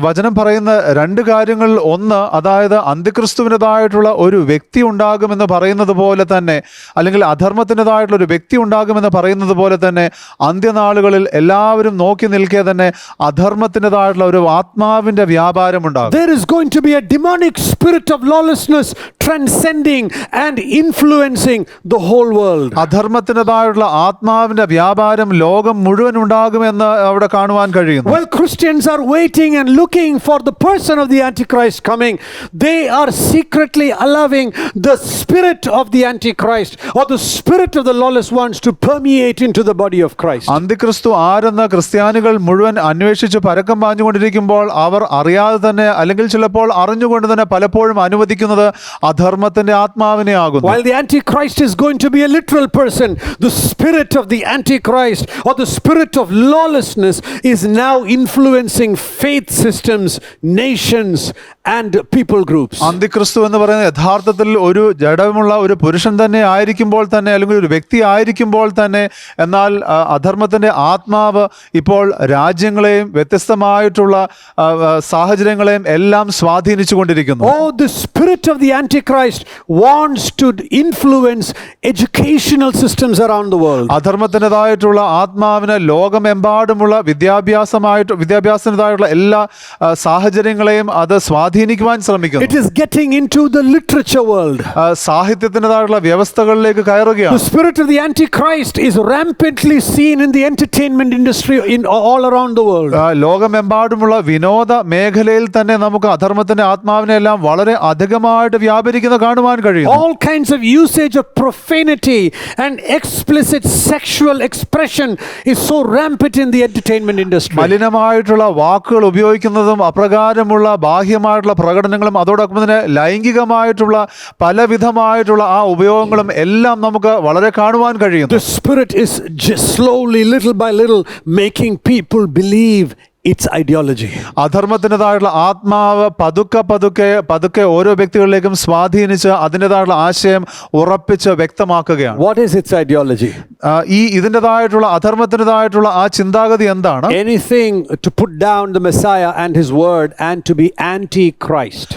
S3: വചനം പറയുന്ന രണ്ട് കാര്യങ്ങൾ, ഒന്ന് അതായത് അന്ത്യക്രിസ്തുവിൻ്റെതായിട്ടുള്ള ഒരു വ്യക്തി ഉണ്ടാകുമെന്ന് പറയുന്നത് പോലെ തന്നെ, അല്ലെങ്കിൽ അധർമ്മത്തിൻ്റെതായിട്ടുള്ള ഒരു വ്യക്തി ഉണ്ടാകുമെന്ന് പറയുന്നത് പോലെ തന്നെ, അന്ത്യനാളുകളിൽ എല്ലാവരും നോക്കി നിൽക്കെ തന്നെ അധർമ്മത്തിൻ്റെതായിട്ടുള്ള ഒരു ആത്മാവിൻ്റെ വ്യാപാരം ഉണ്ടാകും.
S4: There is going to be a demonic spirit of lawlessness transcending and influencing the whole world.
S3: അധർമ്മത്തിൻ്റെതായിട്ടുള്ള ആത്മാവിൻ്റെ വ്യാപാരം ലോകം മുഴുവൻ ഉണ്ടാകുമെന്ന് അവിടെ കാണുവാൻ കഴിയുന്നു.
S4: Well, Christians are waiting and looking for the person of the Antichrist coming. They are secretly allowing the spirit of the Antichrist or the spirit of the lawless ones to permeate into the body of Christ.
S3: അന്തിക്രിസ്തു ആരെന്ന് ക്രിസ്ത്യാനികൾ മുഴുവൻ അന്വേഷിച്ച് പരക്കം പാഞ്ഞുകൊണ്ടിരിക്കുമ്പോൾ അവർ അറിയാതെ തന്നെ, അല്ലെങ്കിൽ ചിലപ്പോൾ അറിഞ്ഞുകൊണ്ട് തന്നെ പലപ്പോഴും അനുവദിക്കുന്നത് അധർമ്മത്തിന്റെ ആത്മാവിനെ ആകുന്നു.
S4: While the Antichrist is going to be a literal person, the spirit of the Antichrist or the spirit of lawlessness is now influencing faith systems, nations and people groups.
S3: അന്തിക്രിസ്തു എന്ന് പറയുന്നത് യഥാർത്ഥത്തിൽ ഒരു ജഡമുള്ള ഒരു പുരുഷൻ തന്നെ ആയിരിക്കുമ്പോൾ തന്നെ, അല്ലെങ്കിൽ ഒരു വ്യക്തി ആയിരിക്കുമ്പോൾ തന്നെ, എന്നാൽ അധർമ്മത്തിന്റെ ആത്മാവ് ഇപ്പോൾ രാജ്യങ്ങളെയും വ്യത്യസ്തമായിട്ടുള്ള സാഹചര്യങ്ങളെയും എല്ലാം സ്വാധീനിച്ചു കൊണ്ടിരിക്കുന്നു.
S4: Oh, the spirit of the Antichrist wants to influence educational systems around the world.
S3: അധർമ്മത്തിൻ്റെതായിട്ടുള്ള ആത്മാവിന് ലോകമെമ്പാടുമുള്ള വിദ്യാഭ്യാസത്തിൻ്റെതായിട്ടുള്ള എല്ലാ സാഹചര്യങ്ങളെയും അത് സ്വാധീനിക്കുവാൻ ശ്രമിക്കുന്നു.
S4: It is getting into the literature world.
S3: സാഹിത്യത്തിൻ്റെതായിട്ടുള്ള വ്യവസ്ഥകളിലേക്ക് കയറുകയാണ്.
S4: The spirit of the Antichrist is rampantly seen in the entertainment industry in all around the world.
S3: ലോകമെമ്പാടുമുള്ള വിനോദ മേഖലയിൽ തന്നെ നമുക്ക് അധർമ്മത്തിന്റെ ആത്മാവിനെ എല്ലാം വളരെ അധികമായിട്ട് വ്യാപരിക്കുന്ന കാണുവാൻ കഴിയും.
S4: All kinds of usage of profanity and explicit sexual expression is so rampant in the entertainment industry.
S3: മലിനമായിട്ടുള്ള വാക്കുകൾ ഉപയോഗിക്കുന്നതും അപ്രകാരമുള്ള ബാഹ്യമായിട്ടുള്ള അധർമ്മപരമായിട്ടുള്ള പ്രകടനങ്ങളും അതോടൊപ്പം തന്നെ ലൈംഗികമായിട്ടുള്ള പലവിധമായിട്ടുള്ള ആ ഉപയോഗങ്ങളും എല്ലാം നമുക്ക് വളരെ കാണുവാൻ കഴിയുന്നു.
S4: The Spirit is just slowly, little by little, making people believe its ideology.
S3: അധർമ്മത്തിൻ്റെതായിട്ടുള്ള ആത്മാവ് പതുക്കെ ഓരോ വ്യക്തികളിലേക്കും സ്വാധീനിച്ച് അതിൻ്റെതായിട്ടുള്ള ആശയം ഉറപ്പിച്ച് വ്യക്തമാക്കുകയാണ്.
S4: What is its ideology?
S3: ഇതിൻ്റെതായിട്ടുള്ള അധർമ്മത്തിൻ്റെതായിട്ടുള്ള ആ ചിന്താഗതി എന്താണ്?
S4: Anything to put down the Messiah and his word and to be anti-Christ.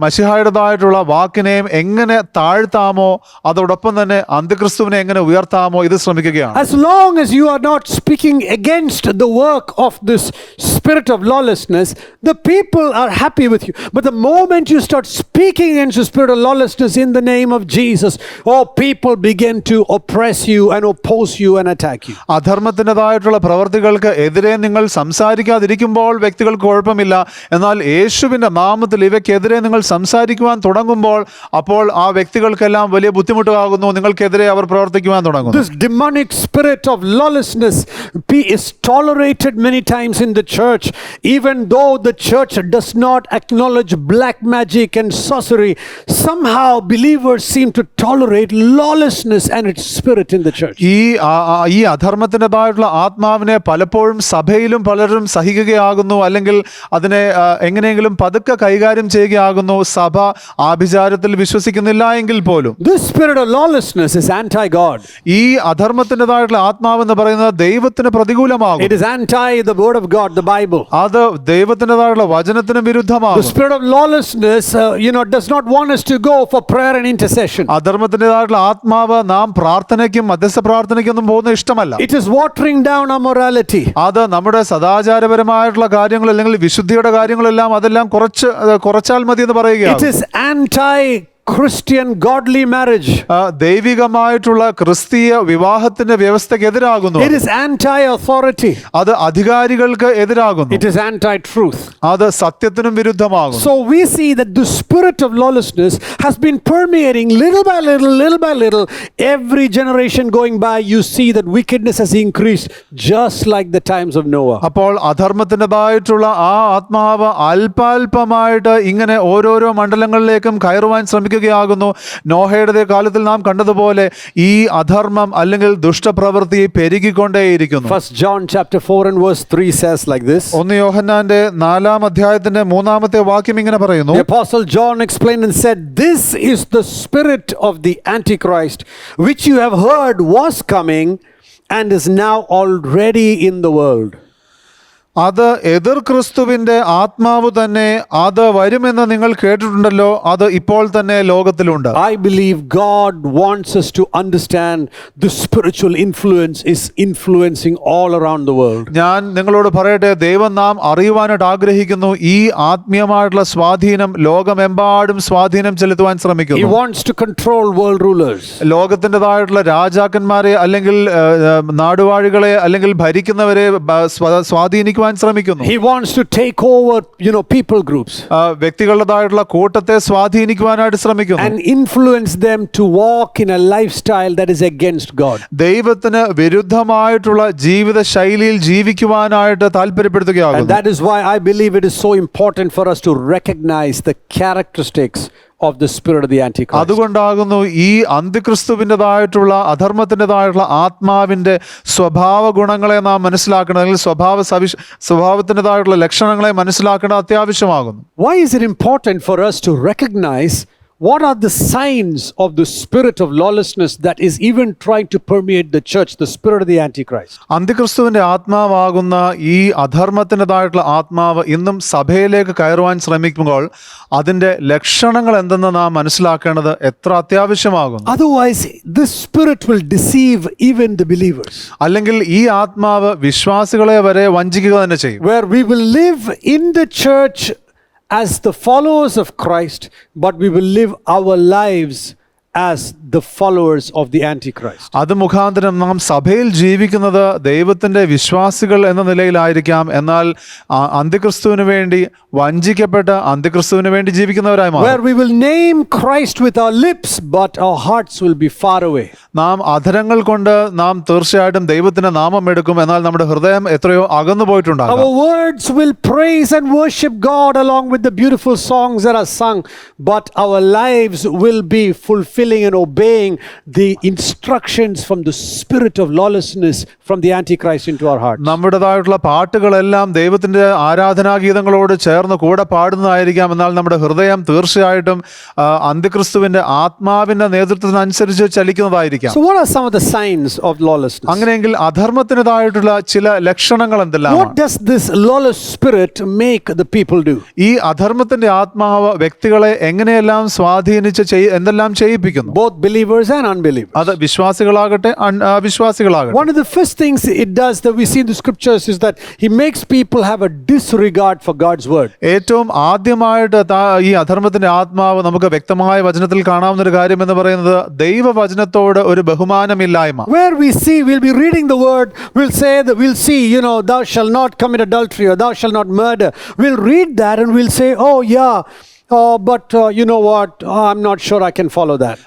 S3: മശിഹായുടേതായിട്ടുള്ള വാക്കിനെയും എങ്ങനെ താഴ്ത്താമോ അതോടൊപ്പം തന്നെ അന്ത്യക്രിസ്തുവിനെ എങ്ങനെ ഉയർത്താമോ ഇത് ശ്രമിക്കുകയാണ്.
S4: As long as you are not speaking against the work of this spirit of lawlessness, the people are happy with you. But the moment you start speaking against the spirit of lawlessness in the name of Jesus, people begin to oppress you and oppose you and attack you.
S3: അധർമ്മത്തിൻ്റെതായിട്ടുള്ള പ്രവർത്തികൾക്ക് എതിരെ നിങ്ങൾ സംസാരിക്കാതിരിക്കുമ്പോൾ വ്യക്തികൾക്ക് കുഴപ്പമില്ല. എന്നാൽ യേശുവിൻ്റെ നാമത്തിൽ ഇവയ്ക്കെതിരെ നിങ്ങൾ സംസാരിക്കുവാൻ തുടങ്ങുമ്പോൾ അപ്പോൾ ആ വ്യക്തികൾക്കെല്ലാം വലിയ ബുദ്ധിമുട്ടാകുന്നു. നിങ്ങൾക്കെതിരെ അവർ പ്രവർത്തിക്കുവാൻ തുടങ്ങുന്നു.
S4: This demonic spirit of lawlessness is tolerated many times in the church, even though the church does not acknowledge black magic and sorcery. Somehow believers seem to tolerate lawlessness and its spirit in the church.
S3: ഈ അധർമ്മത്തിൻ്റെതായിട്ടുള്ള ആത്മാവിനെ പലപ്പോഴും സഭയിലും പലരും സഹിക്കുകയാകുന്നു, അല്ലെങ്കിൽ അതിനെ എങ്ങനെയെങ്കിലും പതുക്കെ കൈകാര്യം ചെയ്യുകയാകുന്നു. സഭ ആഭിചാരത്തിൽ വിശ്വസിക്കുന്നില്ല എങ്കിൽ പോലും
S4: This spirit of lawlessness is anti-God.
S3: ഈ അധർമ്മത്തിൻ്റെതായിട്ടുള്ള ആത്മാവെന്ന് പറയുന്നത് ദൈവത്തിന് പ്രതികൂലമാകും.
S4: It is anti the word of God, the Bible.
S3: അത് ദൈവത്തിൻ്റെതായിട്ടുള്ള വചനത്തിന്
S4: The
S3: വിരുദ്ധമാകും.
S4: spirit of lawlessness does not want us to go for prayer and intercession.
S3: അധർമ്മത്തിൻ്റെതായിട്ടുള്ള ആത്മാവ് നാം പ്രാർത്ഥനയ്ക്കും മധ്യസ്ഥ പ്രാർത്ഥനയ്ക്കൊന്നും പോകുന്ന ഇഷ്ടമല്ല.
S4: It is watering down our morality.
S3: അത് നമ്മുടെ സദാചാരപരമായിട്ടുള്ള കാര്യങ്ങൾ അല്ലെങ്കിൽ വിശുദ്ധിയുടെ കാര്യങ്ങളെല്ലാം അതെല്ലാം കുറച്ചാൽ മതി എന്ന് പറയുകയാണ്.
S4: It is anti-Christian godly marriage.
S3: ദൈവികമായിട്ടുള്ള ക്രിസ്തീയ വിവാഹത്തിന്റെ വ്യവസ്ഥക്കെതിരാകുന്നു.
S4: It is anti-authority.
S3: അത് അധികാരികൾക്ക് എതിരാകുന്നു.
S4: It is anti-truth.
S3: അത് സത്യത്തിനും വിരുദ്ധമാകുന്നു.
S4: So we see that the spirit of lawlessness has been permeating little by little. Every generation going by, you see that wickedness has increased, just like the times of Noah.
S3: അപ്പോൾ അധർമ്മത്തിൻ്റെതായിട്ടുള്ള ആ ആത്മാവ് അല്പാൽപമായിട്ട് ഇങ്ങനെ ഓരോരോ മണ്ഡലങ്ങളിലേക്കും കയറുവാൻ ശ്രമിക്കുകയാകുന്നു. നോഹയുടെ കാലത്തിൽ നാം കണ്ടതുപോലെ ഈ അധർമ്മം അല്ലെങ്കിൽ ദുഷ്ടപ്രവൃത്തി പെരുകിക്കൊണ്ടേയിരിക്കുന്നു.
S4: 1 John chapter 4 and verse 3 says like this.
S3: 1 യോഹന്നാന്റെ 4-ാം അധ്യായത്തിന്റെ 3-ാമത്തെ വാക്യം ഇങ്ങനെ പറയുന്നു.
S4: The apostle John explained and said, "This is the spirit of the Antichrist, which you have heard was coming and is now already in the world."
S3: അത് എതിർ ക്രിസ്തുവിന്റെ ആത്മാവ് തന്നെ, അത് വരുമെന്ന് നിങ്ങൾ കേട്ടിട്ടുണ്ടല്ലോ, അത് ഇപ്പോൾ തന്നെ ലോകത്തിലുണ്ട്.
S4: I believe God wants us to understand the spiritual influence is influencing all around the world.
S3: ഞാൻ നിങ്ങളോട് പറയട്ടെ, ദൈവം നാം അറിയുവാനായിട്ട് ആഗ്രഹിക്കുന്നു. ഈ ആത്മീയമായിട്ടുള്ള സ്വാധീനം ലോകമെമ്പാടും സ്വാധീനം ചെലുത്തുവാൻ
S4: He
S3: ശ്രമിക്കുന്നു.
S4: wants to control world rulers.
S3: ലോകത്തിൻ്റെതായിട്ടുള്ള രാജാക്കന്മാരെ അല്ലെങ്കിൽ നാടുവാഴികളെ അല്ലെങ്കിൽ ഭരിക്കുന്നവരെ സ്വാധീനിക്കുവാൻ ശ്രമിക്കുന്നു.
S4: He wants to take over, people groups.
S3: വ്യക്തികളുടേതായിട്ടുള്ള കൂട്ടത്തെ സ്വാധീനിക്കുവാനായിട്ട് ശ്രമിക്കുന്നു.
S4: And influence them to walk in a lifestyle that is against God.
S3: ദൈവത്തിന് വിരുദ്ധമായിട്ടുള്ള ജീവിത ശൈലിയിൽ ജീവിക്കുവാനായിട്ട് താല്പര്യപ്പെടുത്തുകയാകുന്നു.
S4: And that is why I believe it is so important for us to recognize the characteristics of the spirit of the Antichrist.
S3: അതുകൊണ്ടാകുന്നു ഈ അന്ത്യക്രിസ്തുവിൻ്റെതായിട്ടുള്ള അധർമ്മത്തിൻ്റെതായിട്ടുള്ള ആത്മാവിൻ്റെ സ്വഭാവ ഗുണങ്ങളെ നാം മനസ്സിലാക്കണം, അല്ലെങ്കിൽ സ്വഭാവത്തിൻ്റെതായിട്ടുള്ള ലക്ഷണങ്ങളെ മനസ്സിലാക്കേണ്ടത് അത്യാവശ്യമാകുന്നു.
S4: Why is it important for us to recognize what are the signs of the spirit of lawlessness that is even trying to permeate the church, the spirit of the Antichrist?
S3: അന്ത്യക്രിസ്തുവിന്റെ ആത്മാവാകുന്ന ഈ അധർമ്മത്തിൻ്റെതായിട്ടുള്ള ആത്മാവ് ഇന്നും സഭയിലേക്ക് കയറുവാൻ ശ്രമിക്കുമ്പോൾ അതിൻ്റെ ലക്ഷണങ്ങൾ എന്തെന്ന് നാം മനസ്സിലാക്കേണ്ടത് എത്ര അത്യാവശ്യമാകുന്നു.
S4: Otherwise, this spirit will deceive even the believers.
S3: അല്ലെങ്കിൽ ഈ ആത്മാവ് വിശ്വാസികളെ വരെ വഞ്ചിക്കുക തന്നെ ചെയ്യും.
S4: Where we will live in the church as the followers of Christ, but we will live our lives as the followers of the Antichrist.
S3: അത് മുഖാന്തരം നാം സഭയിൽ ജീവിക്കുന്നത് ദൈവത്തിന്റെ വിശ്വാസികൾ എന്ന നിലയിലായിരിക്കാം, എന്നാൽ അന്ത്യക്രിസ്തുവിന് വേണ്ടി വഞ്ചിക്കപ്പെട്ട് അന്ത്യക്രിസ്തുവിന് വേണ്ടി ജീവിക്കുന്നവരായി മാറും.
S4: Where we will name Christ with our lips, but our hearts will be far away.
S3: നാം അധരങ്ങൾ കൊണ്ട് നാം തീർച്ചയായിട്ടും ദൈവത്തിന്റെ നാമം എടുക്കും, എന്നാൽ നമ്മുടെ ഹൃദയം എത്രയോ അകന്നു പോയിട്ടുണ്ടാകും.
S4: Our words will praise and worship God along with the beautiful songs that are sung, but our lives will be fulfilling and obeying the instructions from the spirit of lawlessness from the Antichrist into our hearts.
S3: നമ്മുടേതായിട്ടുള്ള പാട്ടുകളെല്ലാം ദൈവത്തിന്റെ ആരാധനാഗീതങ്ങളോട് ചേർന്ന് കൂടെ പാടുന്നതായിരിക്കാം, എന്നാൽ നമ്മുടെ ഹൃദയം തീർച്ചയായിട്ടും അന്ത്യക്രിസ്തുവിന്റെ ആത്മാവിന്റെ നേതൃത്വത്തിനനുസരിച്ച് ചലിക്കുന്നതായിരിക്കാം.
S4: So what are some of the signs of lawlessness?
S3: അങ്ങനെയെങ്കിൽ അധർമ്മത്തിൻ്റെതായിട്ടുള്ള ചില ലക്ഷണങ്ങൾ എന്തെല്ലാം?
S4: What does this lawless spirit make the people do?
S3: ഈ അധർമ്മത്തിന്റെ ആത്മാവ് വ്യക്തികളെ എങ്ങനെയെല്ലാം സ്വാധീനിച്ച് എന്തെല്ലാം ചെയ്യിപ്പിക്കുന്നു?
S4: Both believers and unbelievers.
S3: അത് വിശ്വാസികളാകട്ടെ അവിശ്വാസികളാകട്ടെ.
S4: One of the first things it does that we see in the scriptures is that he makes people have a disregard for God's word.
S3: ഏറ്റവും ആദ്യമായിട്ട് ഈ അധർമ്മത്തിന്റെ ആത്മാവ് നമുക്ക് വ്യക്തമായ വചനത്തിൽ കാണാവുന്ന ഒരു കാര്യം എന്ന് പറയുന്നത് ദൈവവചനത്തോട് ഒരു ബഹുമാനമില്ലായ്മ.
S4: Where we'll be reading the word, we'll see, thou shalt not commit adultery or thou shalt not murder. We'll read that and we'll say, oh yeah, but you know what, I'm not sure I can follow that.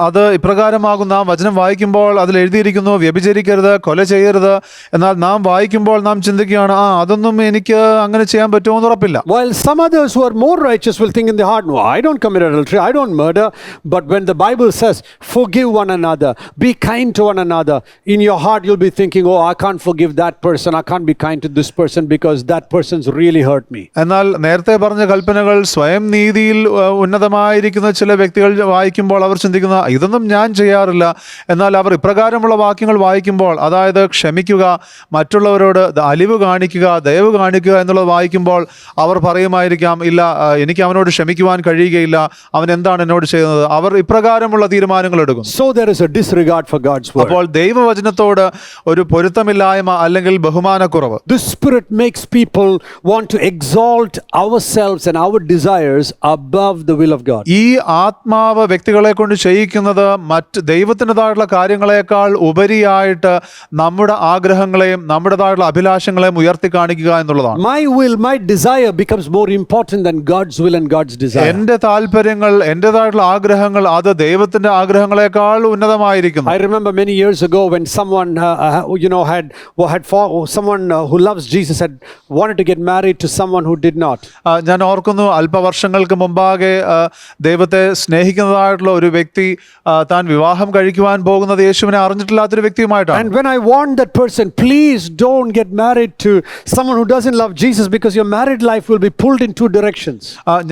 S3: അത് ഇപ്രകാരമാകുന്ന വചനം വായിക്കുമ്പോൾ അതിൽ എഴുതിയിരിക്കുന്നു വ്യഭിചരിക്കരുത്, കൊല ചെയ്യരുത്. എന്നാൽ നാം വായിക്കുമ്പോൾ നാം ചിന്തിക്കുകയാണ്, അതൊന്നും എനിക്ക് അങ്ങനെ ചെയ്യാൻ പറ്റുമോ എന്ന് ഉറപ്പില്ല.
S4: While some others who are more righteous will think in their heart, no, I don't commit adultery, I don't murder. But when the Bible says forgive one another, be kind to one another, in your heart you'll be thinking, oh, I can't forgive that person, I can't be kind to this person because that person's really hurt me.
S3: എന്നാൽ നേരത്തെ പറഞ്ഞ കൽപ്പനകൾ സ്വയം നീതിയിൽ ഉന്നതമായിരിക്കുന്ന ചില വ്യക്തികൾ വായിക്കുമ്പോൾ അവർ ചിന്തിക്കുന്ന ഇതൊന്നും ഞാൻ ചെയ്യാറില്ല. എന്നാൽ അവർ ഇപ്രകാരമുള്ള വാക്യങ്ങൾ വായിക്കുമ്പോൾ, അതായത് ക്ഷമിക്കുക, മറ്റുള്ളവരോട് അലിവ് കാണിക്കുക, ദയവ് കാണിക്കുക എന്നുള്ളത് വായിക്കുമ്പോൾ അവർ പറയുമായിരിക്കാം, ഇല്ല എനിക്ക് അവനോട് ക്ഷമിക്കുവാൻ കഴിയുകയില്ല, അവൻ എന്താണ് എന്നോട് ചെയ്യുന്നത്. അവർ ഇപ്രകാരമുള്ള തീരുമാനങ്ങൾ എടുക്കും.
S4: So there is a disregard for God's word.
S3: അപ്പോൾ ദൈവവചനത്തോട് ഒരു പൊരുത്തമില്ലായ്മ അല്ലെങ്കിൽ ബഹുമാനക്കുറവ്.
S4: The spirit makes people want to exalt ourselves and our desires above the will of God.
S3: ഈ ആത്മാവ് വ്യക്തികളെ കൊണ്ട് ചെയ്യിക്കുന്നത് മറ്റ് ദൈവത്തിൻ്റെതായിട്ടുള്ള കാര്യങ്ങളെക്കാൾ ഉപരിയായിട്ട് നമ്മുടെ ആഗ്രഹങ്ങളെയും നമ്മുടേതായിട്ടുള്ള അഭിലാഷങ്ങളെയും ഉയർത്തി കാണിക്കുക എന്നുള്ളതാണ്.
S4: My will, my desire becomes more important than God's will and God's desire.
S3: എന്റെ താല്പര്യങ്ങൾ, എന്റേതായിട്ടുള്ള ആഗ്രഹങ്ങൾ അത് ദൈവത്തിന്റെ ആഗ്രഹങ്ങളെക്കാൾ ഉന്നതമായിരിക്കുന്നു.
S4: I remember many years ago when someone someone who loves Jesus had wanted to get married to someone who did not.
S3: ഞാൻ ഓർക്കുന്നു, അല്പവർഷങ്ങൾക്ക് മുമ്പാകെ ദൈവത്തെ സ്നേഹിക്കുന്നതായിട്ടുള്ള ഒരു വ്യക്തി താൻ വിവാഹം കഴിക്കുവാൻ പോകുന്നത് യേശുവിനെ അറിഞ്ഞിട്ടില്ലാത്തൊരു വ്യക്തിയുമായിട്ടാണ്.
S4: And when I warned that person, please don't get married to someone who doesn't love Jesus because your married life will be pulled in two directions.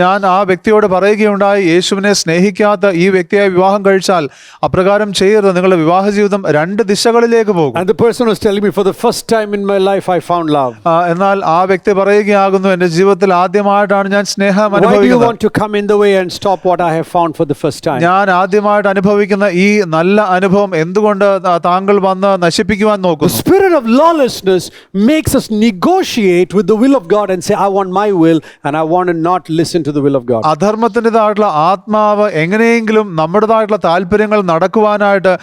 S3: ഞാൻ ആ വ്യക്തിയോട് പറയുകയുണ്ടായി, യേശുവിനെ സ്നേഹിക്കാത്ത ഈ വ്യക്തിയെ വിവാഹം കഴിച്ചാൽ അപ്രകാരം ചെയ്യരുത്, നിങ്ങളുടെ വിവാഹ ജീവിതം രണ്ട് ദിശകളിലേക്ക് പോകും.
S4: And the person was telling me, for the first time in my life I found love.
S3: എന്നാൽ ആ വ്യക്തി പറയുകയാകുന്നു, എന്റെ ജീവിതത്തിൽ ആദ്യമായിട്ടാണ് ഞാൻ സ്നേഹം
S4: Why do you
S3: അനുഭവിക്കുന്നത്.
S4: want to come in the way and stop what I have found for the first time?
S3: ഞാൻ ആദ്യമായിട്ട് അനുഭവിക്കുന്ന ഈ നല്ല അനുഭവം എന്തുകൊണ്ട് താങ്കൾ വന്ന് നശിപ്പിക്കുവാൻ
S4: The
S3: നോക്കുന്നു?
S4: spirit of lawlessness makes us negotiate with the will of God and say, I want my will and I want to not listen to the will of God.
S3: അധർമ്മത്തിൻ്റെതായിട്ടുള്ള ആത്മാവ് എങ്ങനെയെങ്കിലും നമ്മുടേതായിട്ടുള്ള താല്പര്യങ്ങൾ നടക്കുവാനായിട്ട്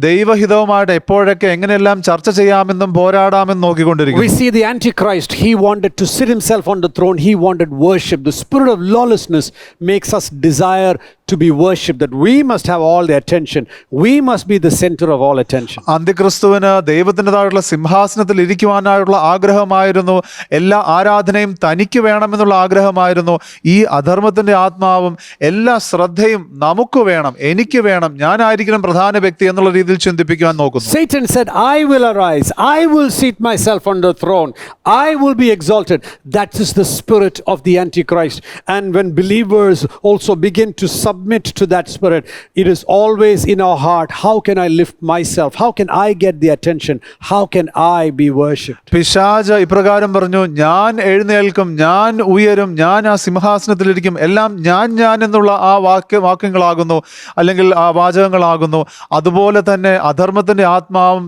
S3: ദൈവഹിതവുമായിട്ട് എപ്പോഴൊക്കെ എങ്ങനെയെല്ലാം ചർച്ച ചെയ്യാമെന്നും പോരാടാമെന്നും നോക്കിക്കൊണ്ടിരിക്കുന്നു.
S4: We see the Antichrist, he wanted to sit himself on the throne, he wanted worship. The spirit of lawlessness makes us desire to be worshipped, that we must have all the attention, we must be the center of all attention.
S3: അന്ത്യക്രിസ്തുവിന് ദൈവത്തിൻ്റെതായിട്ടുള്ള സിംഹാസനത്തിൽ ഇരിക്കുവാനായിട്ടുള്ള ആഗ്രഹമായിരുന്നു, എല്ലാ ആരാധനയും തനിക്ക് വേണമെന്നുള്ള ആഗ്രഹമായിരുന്നു. ഈ അധർമ്മത്തിന്റെ ആത്മാവും എല്ലാ ശ്രദ്ധയും നമുക്ക് വേണം, എനിക്ക് വേണം, ഞാനായിരിക്കണം പ്രധാന വ്യക്തി എന്നുള്ള രീതിയിൽ ചിന്തിപ്പിക്കുവാൻ നോക്കുന്നു.
S4: Satan said, I will arise, I will seat myself on the throne, I will be exalted. That is the spirit of the Antichrist. And when believers also begin to submit to that spirit, it is always in our heart, how can I lift myself, how can I get the attention, how can I be worshipped?
S3: പിശാച് ഇപ്രകാരം പറഞ്ഞു, ഞാൻ എഴുന്നേൽക്കും, ഞാൻ ഉയരും, ഞാൻ ആ സിംഹാസനത്തിലിരിക്കും, എല്ലാം ഞാൻ എന്നുള്ള ആ വാക്യങ്ങളാകുന്നു, അല്ലെങ്കിൽ ആ വാചകങ്ങളാകുന്നു. അതുപോലെ തന്നെ അധർമ്മത്തിന്റെ ആത്മാവും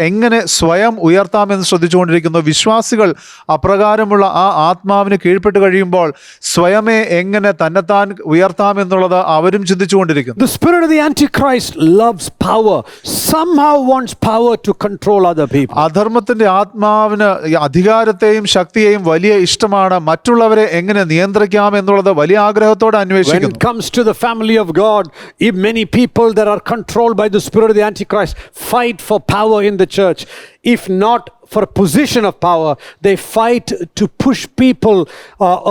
S3: എങ്ങനെ സ്വയം ഉയർത്താമെന്ന് ശ്രദ്ധിച്ചുകൊണ്ടിരിക്കുന്നു. വിശ്വാസികൾ അപ്രകാരമുള്ള ആ ആത്മാവിന് കീഴ്പ്പെട്ട് കഴിയുമ്പോൾ സ്വയമേ എങ്ങനെ തന്നെത്താൻ ഉയർത്താമെന്നുള്ളത് എന്നുള്ളത് അവരും ചിന്തിച്ചുകൊണ്ടിരിക്കുന്നു.
S4: The spirit of the Antichrist loves power, somehow wants power to control other people.
S3: അധർമ്മത്തിന്റെ ആത്മാവിന് ഈ അധികാരത്തെയും ശക്തിയെയും വലിയ ഇഷ്ടമാണ്. മറ്റുള്ളവരെ എങ്ങനെ നിയന്ത്രിക്കാം എന്നുള്ളത് വലിയ ആഗ്രഹത്തോടെ
S4: When
S3: അന്വേഷിക്കുന്നു.
S4: it comes to the family of God, if many people that are controlled by the spirit of the Antichrist fight for power in the church, if not for a position of power, they fight to push people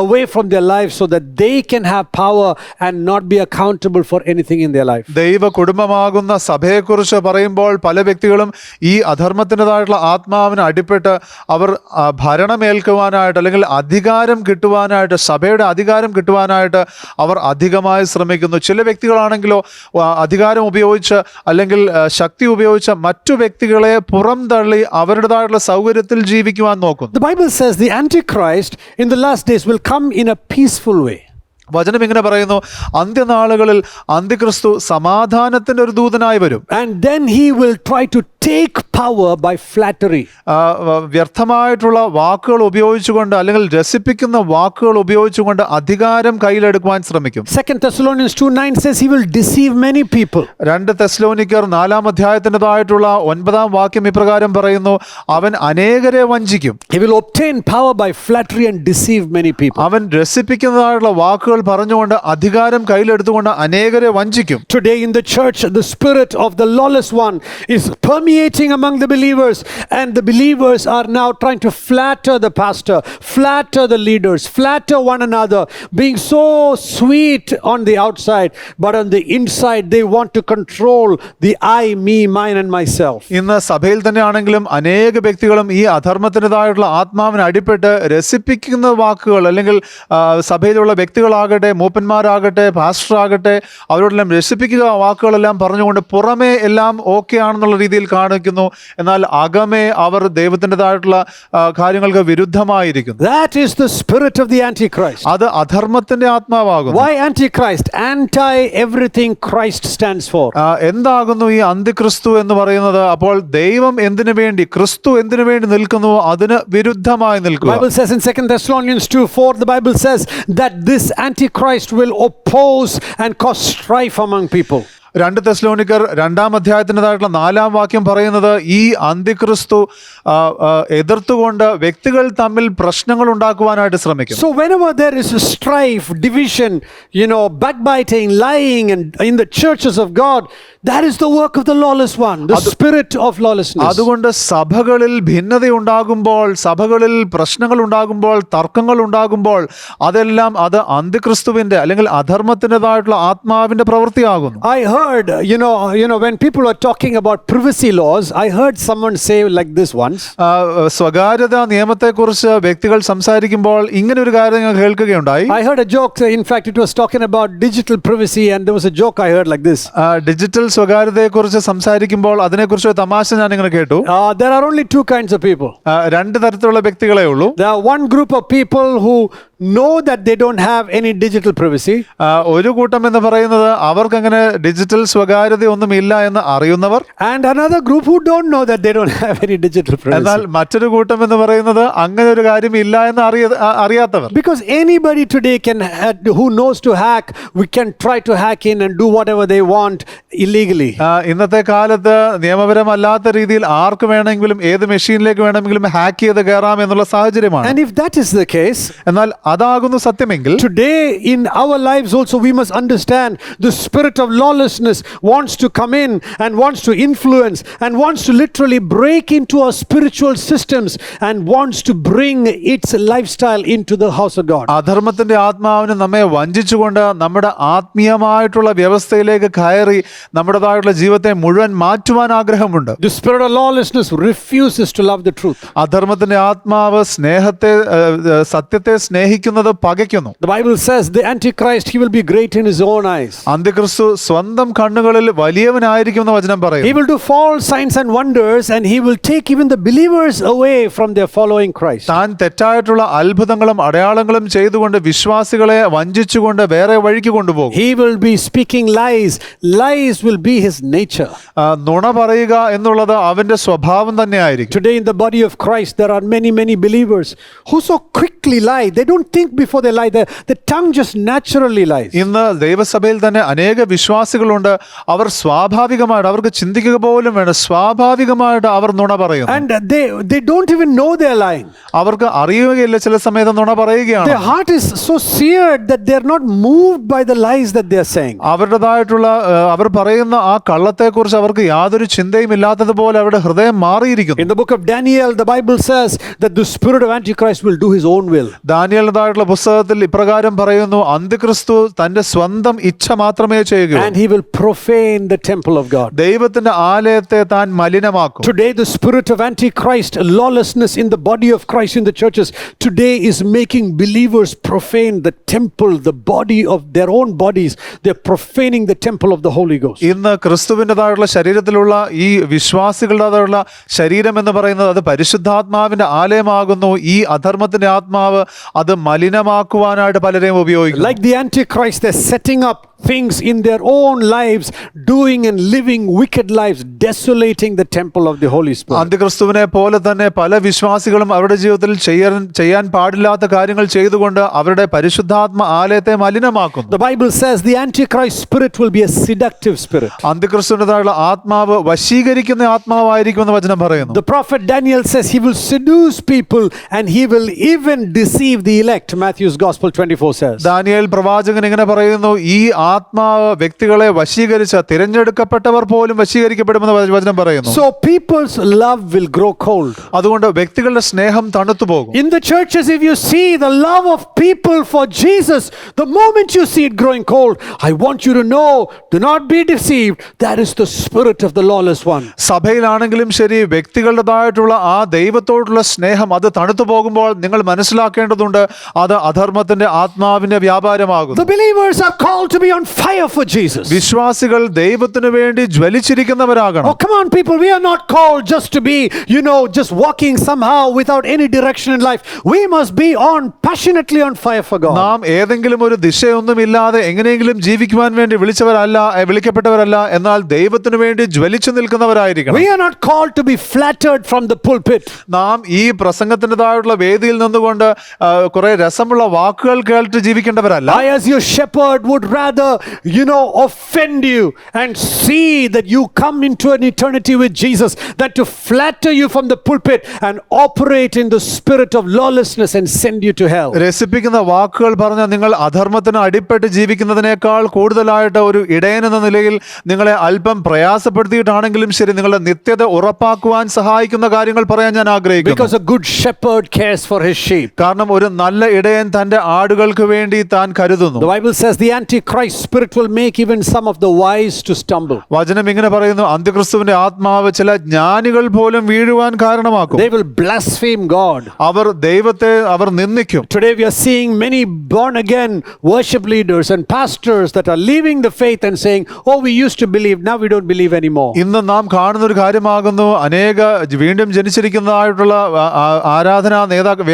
S4: away from their lives so that they can have power and not be accountable for anything in their life.
S3: ദൈവ കുടുംബമാകുന്ന സഭയെക്കുറിച്ച് പറയുമ്പോൾ പല വ്യക്തികളും ഈ അധർമ്മത്തിൻ്റെതായിട്ടുള്ള ആത്മാവിന് അടിപ്പെട്ട് അവർ ഭരണമേൽക്കുവാനായിട്ട് അല്ലെങ്കിൽ അധികാരം കിട്ടുവാനായിട്ട്, സഭയുടെ അധികാരം കിട്ടുവാനായിട്ട് അവർ അധികമായി ശ്രമിക്കുന്നു. ചില വ്യക്തികളാണെങ്കിലോ അധികാരം ഉപയോഗിച്ച് അല്ലെങ്കിൽ ശക്തി ഉപയോഗിച്ച് മറ്റു വ്യക്തികളെ പുറംതള്ളി അവരുടേതായിട്ടുള്ള സൗകര്യത്തിൽ ജീവിക്കുവാൻ നോക്കുന്നു.
S4: The Bible says the Antichrist in the last days will come in a peaceful way.
S3: വചനം ഇങ്ങനെ പറയുന്നു, അന്ത്യനാളുകളിൽ അന്ത്യക്രിസ്തു സമാധാനത്തിന്റെ ഒരു ദൂതനായി വരും.
S4: And then he will try to take power by flattery.
S3: വ്യർത്ഥമായിട്ടുള്ള വാക്കുകൾ ഉപയോഗിച്ചുകൊണ്ട് അല്ലെങ്കിൽ രസിപ്പിക്കുന്ന വാക്കുകൾ ഉപയോഗിച്ചുകൊണ്ട് അധികാരം കയ്യിലെടുക്കുവാൻ ശ്രമിക്കും.
S4: 2 Thessalonians 2:9 says he will deceive many people.
S3: 2 തെസ്സലോനിക്കർ 4 അധ്യായത്തിൻ്റെതായിട്ടുള്ള 9 വാക്യം ഇപ്രകാരം പറയുന്നു, അവൻ അനേകരെ വഞ്ചിക്കും.
S4: He will obtain power by flattery and deceive many people.
S3: അവൻ രസിപ്പിക്കുന്നതായിട്ടുള്ള വാക്കുകൾ പറഞ്ഞുകൊണ്ട് അധികാരം കയ്യിലെടുത്തുകൊണ്ട് അനേകരെ വഞ്ചിക്കും.
S4: Today in the church, the spirit of the lawless one is permeating among the believers, and the believers are now trying to flatter the pastor, flatter the leaders, flatter one another, being so sweet on the outside, but on the inside they want to control the I, me, mine and myself.
S3: ഇന്ന് സഭയിൽ തന്നെ ആണെങ്കിലും അനേക വ്യക്തികളും ഈ അധർമ്മത്തിൻ്റെതായിട്ടുള്ള ആത്മാവിന് അടിപ്പെട്ട് രസിപ്പിക്കുന്ന വാക്കുകൾ അല്ലെങ്കിൽ സഭയിലുള്ള വ്യക്തികളാകട്ടെ, മൂപ്പന്മാരാകട്ടെ, പാസ്റ്റർ ആകട്ടെ, അവരോടെല്ലാം രസിപ്പിക്കുക വാക്കുകളെല്ലാം പറഞ്ഞുകൊണ്ട് പുറമേ എല്ലാം ഓക്കെ ആണെന്നുള്ള രീതിയിൽ കാണിക്കുന്നു. എന്നാൽ അകമേ അവർ ദൈവത്തിൻ്റെതായിട്ടുള്ള കാര്യങ്ങൾക്ക് വിരുദ്ധമായിരിക്കുന്നു.
S4: That is the spirit of the Antichrist.
S3: അത് അധർമ്മത്തിന്റെ ആത്മാവാകുന്നു.
S4: Why Antichrist? Anti everything Christ stands for.
S3: എന്താകുന്നു ഈ അന്ത്യക്രിസ്തു എന്ന് പറയുന്നത്? അപ്പോൾ ദൈവം എന്തിനു വേണ്ടി, ക്രിസ്തു എന്തിനു വേണ്ടി നിൽക്കുന്നു? അതിന് വിരുദ്ധമായി
S4: The
S3: നിൽക്കുക.
S4: Bible says in 2 Thessalonians 2:4, the Bible says that this Antichrist will oppose and cause strife among people.
S3: 2 തെസ്സലോനിക്കർ 2 അധ്യായത്തിൻ്റെതായിട്ടുള്ള 4 വാക്യം പറയുന്നത് ഈ അന്ത്യക്രിസ്തു എതിർത്തുകൊണ്ട് വ്യക്തികൾ തമ്മിൽ പ്രശ്നങ്ങൾ ഉണ്ടാക്കുവാനായിട്ട് ശ്രമിക്കും.
S4: So whenever there is a strife, division, backbiting, lying and in the churches of God, that is the work of the lawless one, the spirit of lawlessness.
S3: അതുകൊണ്ട് സഭകളിൽ ഭിന്നതയുണ്ടാകുമ്പോൾ, സഭകളിൽ പ്രശ്നങ്ങൾ ഉണ്ടാകുമ്പോൾ, തർക്കങ്ങൾ ഉണ്ടാകുമ്പോൾ അതെല്ലാം അത് അന്ത്യക്രിസ്തുവിന്റെ അല്ലെങ്കിൽ അധർമ്മത്തിൻ്റെതായിട്ടുള്ള ആത്മാവിന്റെ പ്രവൃത്തിയാകുന്നു.
S4: I heard, when people were talking about privacy laws, I heard someone say like this once.
S3: സ്വകാര്യത നിയമത്തെക്കുറിച്ച് വ്യക്തികൾ സംസാരിക്കുമ്പോൾ ഇങ്ങനെ ഒരു കാര്യം ഞാൻ കേൾക്കുകയുണ്ടായി.
S4: I heard a joke. In fact, it was talking about digital privacy, and there was a joke I heard like this.
S3: Digital സ്വകാര്യതയെക്കുറിച്ച് സംസാരിക്കുമ്പോൾ അതിനെക്കുറിച്ച് ഒരു തമാശ ഞാൻ ഇങ്ങനെ കേട്ടു.
S4: There are only two kinds of people.
S3: 2 തരത്തിലുള്ള വ്യക്തികളെ ഉള്ളൂ.
S4: There are one group of people who know that they don't have any digital privacy.
S3: ഒരു കൂട്ടം എന്ന് പറയുന്നത് അവർക്ക് അങ്ങനെ ഡിജിറ്റൽ സ്വകാര്യത ഒന്നും ഇല്ല എന്ന് അറിയുന്നവർ.
S4: And another group who don't know that they don't have any digital
S3: എന്നാൽ
S4: privacy.
S3: മറ്റൊരു കൂട്ടം എന്ന് പറയുന്നത് അങ്ങനെ ഒരു കാര്യം ഇല്ല എന്ന് അറിയാത്തവർ.
S4: Because anybody today who knows to hack, we can try to hack in and do whatever they want illegally.
S3: ഇന്നത്തെ കാലത്ത് നിയമപരമല്ലാത്ത രീതിയിൽ ആർക്ക് വേണമെങ്കിലും ഏത് മെഷീനിലേക്ക് വേണമെങ്കിലും ഹാക്ക് ചെയ്ത് കയറാം എന്നുള്ള സാഹചര്യമാണ്.
S4: And if that is the case,
S3: എന്നാൽ അതാകുന്നു സത്യമെങ്കിൽ
S4: today in our lives also we must understand the spirit of lawlessness wants to come in and wants to influence and wants to literally break into our spiritual systems and wants to bring its lifestyle into the house of God.
S3: അധർമ്മത്തിന്റെ ആത്മാവിന് നമ്മെ വഞ്ചിച്ചുകൊണ്ട് നമ്മുടെ ആത്മീയമായിട്ടുള്ള വ്യവസ്ഥയിലേക്ക് കയറി നമ്മുടേതായിട്ടുള്ള ജീവിതത്തെ മുഴുവൻ മാറ്റുവാൻ ആഗ്രഹമുണ്ട്.
S4: The spirit of lawlessness refuses to love the truth.
S3: അധർമ്മത്തിന്റെ ആത്മാവ് സത്യത്തെ സ്നേഹിക്കുന്നത് പകയ്ക്കുന്നു.
S4: The Bible says the Antichrist, he will be great in his own eyes.
S3: അന്ത്യക്രിസ്തു സ്വന്തം കണ്ണുകളിൽ വലിയവനായിരിക്കുമെന്ന് വചനം
S4: He
S3: പറയും.
S4: will do false signs and wonders, and he will take even the believers away from their following Christ.
S3: താൻ തെറ്റായിട്ടുള്ള അത്ഭുതങ്ങളും അടയാളങ്ങളും ചെയ്തുകൊണ്ട് വിശ്വാസികളെ വഞ്ചിച്ചുകൊണ്ട് വേറെ വഴിക്ക് കൊണ്ടുപോകും.
S4: He will be speaking lies. Lies will be his nature.
S3: നുണ പറയുക എന്നുള്ളത് അവന്റെ സ്വഭാവം തന്നെയായിരിക്കും.
S4: Today in the body of Christ there are many believers who so quickly lie. They don't don't think before they lie. The tongue just naturally lies.
S3: ഇന്ന് ദൈവസഭയിൽ തന്നെ അനേക വിശ്വാസികളുണ്ട്. അവർ സ്വാഭാവികമായിട്ട്, അവർക്ക് ചിന്തിക്കുക പോലും വേണ്ട, സ്വാഭാവികമായിട്ട് അവർ നുണ പറയുന്നു.
S4: And they don't even know they're lying.
S3: അവർക്ക് അറിയുകയില്ല ചില സമയത്ത് നുണ പറയുകയാണ്.
S4: Their heart is so seared that they're not moved by the lies that they're saying.
S3: അവരുടേതായിട്ടുള്ള അവർ പറയുന്ന ആ കള്ളത്തെക്കുറിച്ച് അവർക്ക് യാതൊരു ചിന്തയും ഇല്ലാത്തതുപോലെ അവരുടെ ഹൃദയം മാറിയിരിക്കുന്നു.
S4: In the book of Daniel, the Bible says that the spirit of Antichrist will do his own will.
S3: ദാനിയേലിൻ്റെതായിട്ടുള്ള പുസ്തകത്തിൽ ഇപ്രകാരം പറയുന്നു, അന്തിക്രിസ്തു തന്റെ സ്വന്തം ഇച്ഛ മാത്രമേ ചെയ്യുകയുള്ളൂ.
S4: And he will profane the temple of God.
S3: ദൈവത്തിന്റെ ആലയത്തെ താൻ മലിനമാക്കും.
S4: Today, the spirit of Antichrist, lawlessness in the body of Christ in the churches, today is making believers profane the temple, the body of their own bodies. They're profaning the temple of the Holy Ghost.
S3: ഇന്ന് ക്രിസ്തുവിൻ്റെതായുള്ള ശരീരത്തിലുള്ള ഈ വിശ്വാസികളുടേതായുള്ള ശരീരം എന്ന് പറയുന്നത് അത് പരിശുദ്ധാത്മാവിന്റെ ആലയമാകുന്നു. ഈ അധർമ്മത്തിന്റെ ആത്മാവ് അത് മലിനമാക്കുവാനായിട്ട് പലരെയും ഉപയോഗിക്കുന്നു.
S4: Like the Antichrist, they're setting up things in their own lives, doing and living wicked lives, desolating the temple of the Holy Spirit.
S3: അന്തിക്രിസ്തുവിനെ പോലെ തന്നെ പല വിശ്വാസികളും അവരുടെ ജീവിതത്തിൽ ചെയ്യാൻ പാടില്ലാത്ത കാര്യങ്ങൾ ചെയ്തുകൊണ്ട് അവരുടെ പരിശുദ്ധാത്മ ആലയത്തെ മലിനമാക്കുന്നു.
S4: The Bible says the Antichrist spirit will be a seductive spirit.
S3: അന്തിക്രിസ്തുവിൻ്റെതായുള്ള ആത്മാവ് വശീകരിക്കുന്ന ആത്മാവായിരിക്കുമെന്ന് വചനം പറയുന്നു.
S4: The prophet Daniel says he will seduce people and he will even deceive the elect. Matthew's Gospel 24 says.
S3: Daniel പ്രവാചകൻ ഇങ്ങനെ പറയുന്നു, ഈ ആത്മാവ് വ്യക്തികളെ വശീകരിച്ച തിരഞ്ഞെടുക്കപ്പെട്ടവർ പോലും വശീകരിക്കപ്പെടുമെന്ന് വചനം പറയുന്നു.
S4: So people's love will grow cold.
S3: അതുകൊണ്ട് വ്യക്തികളുടെ സ്നേഹം തണുത്തു പോകും.
S4: In the churches, if you see the love of people for Jesus, the moment you see it growing cold, I want you to know, do not be deceived, that is the spirit of the lawless one.
S3: സഭയിലാണെങ്കിലും ശരി, വ്യക്തികളുടേതായിട്ടുള്ള ആ ദൈവത്തോടുള്ള സ്നേഹം അത് തണുത്തു പോകുമ്പോൾ നിങ്ങൾ മനസ്സിലാക്കേണ്ടതുണ്ട്, അത് അധർമ്മത്തിന്റെ ആത്മാവിന്റെ വ്യാപാരമാകുന്നു.
S4: The believers are called to be on fire for Jesus.
S3: വിശ്വാസികൾ ദൈവത്തിനു വേണ്ടി ജ്വലിച്ചിരിക്കുന്നവരാകണം.
S4: Oh, come on, people. We are not called just to be, just walking somehow without any direction in life. We must be passionately on fire for God.
S3: നാം ഏതെങ്കിലും ഒരു ദിശയൊന്നുമില്ലാതെ എങ്ങനെയെങ്കിലും ജീവിക്കുവാൻ വേണ്ടി വിളിക്കപ്പെട്ടവരല്ല, എന്നാൽ ദൈവത്തിനു വേണ്ടി ജ്വലിച്ചു നിൽക്കുന്നവരായിരിക്കണം.
S4: We are not called to be flattered from the pulpit.
S3: നാം ഈ പ്രസംഗത്തിൻ്റെതായിട്ടുള്ള വേദിയിൽ നിന്നുകൊണ്ട് കുറെ രസമുള്ള വാക്കുകൾ കേട്ട് ജീവിക്കേണ്ടവരല്ല.
S4: I, as your shepherd, would rather, offend you and see that you come into an eternity with Jesus, than to flatter you from the pulpit and operate in the spirit of lawlessness and send you to hell.
S3: രസിപ്പിക്കുന്ന വാക്കുകൾ പറഞ്ഞ നിങ്ങൾ അധർമ്മത്തിന് അടിപ്പെട്ട് ജീവിക്കുന്നതിനേക്കാൾ കൂടുതലായിട്ട് ഒരു ഇടയൻ എന്ന നിലയിൽ നിങ്ങളെ അല്പം പ്രയാസപ്പെടുത്തിയിട്ടാണെങ്കിലും ശരി, നിങ്ങളുടെ നിത്യത ഉറപ്പാക്കുവാൻ സഹായിക്കുന്ന കാര്യങ്ങൾ പറയാൻ ഞാൻ ആഗ്രഹിക്കുന്നു.
S4: Because a good shepherd cares for his sheep.
S3: കാരണം ഒരു നല്ല ഇടയൻ തന്റെ ആടുകൾക്ക് വേണ്ടി താൻ കരുതുന്നു.
S4: The Bible says the Antichrist spirit will make even some of the wise to stumble.
S3: വചനം ഇങ്ങനെ പറയുന്നു, അന്ത്യക്രിസ്തുവിന്റെ ആത്മാവ് ചില ജ്ഞാനികൾ പോലും വീഴുവാൻ കാരണമാക്കും.
S4: They will blaspheme God.
S3: അവർ ദൈവത്തെ നിന്ദിക്കും.
S4: Today we are seeing many born again worship leaders and pastors that are leaving the faith and saying, oh, we used to believe, now we don't believe anymore.
S3: ഇന്ന് നാം കാണുന്ന ഒരു കാര്യമാകുന്നു, അനേക വീണ്ടും ജനിച്ചിരിക്കുന്നതായിട്ടുള്ള ആരാധനാ നേതാക്കൾ,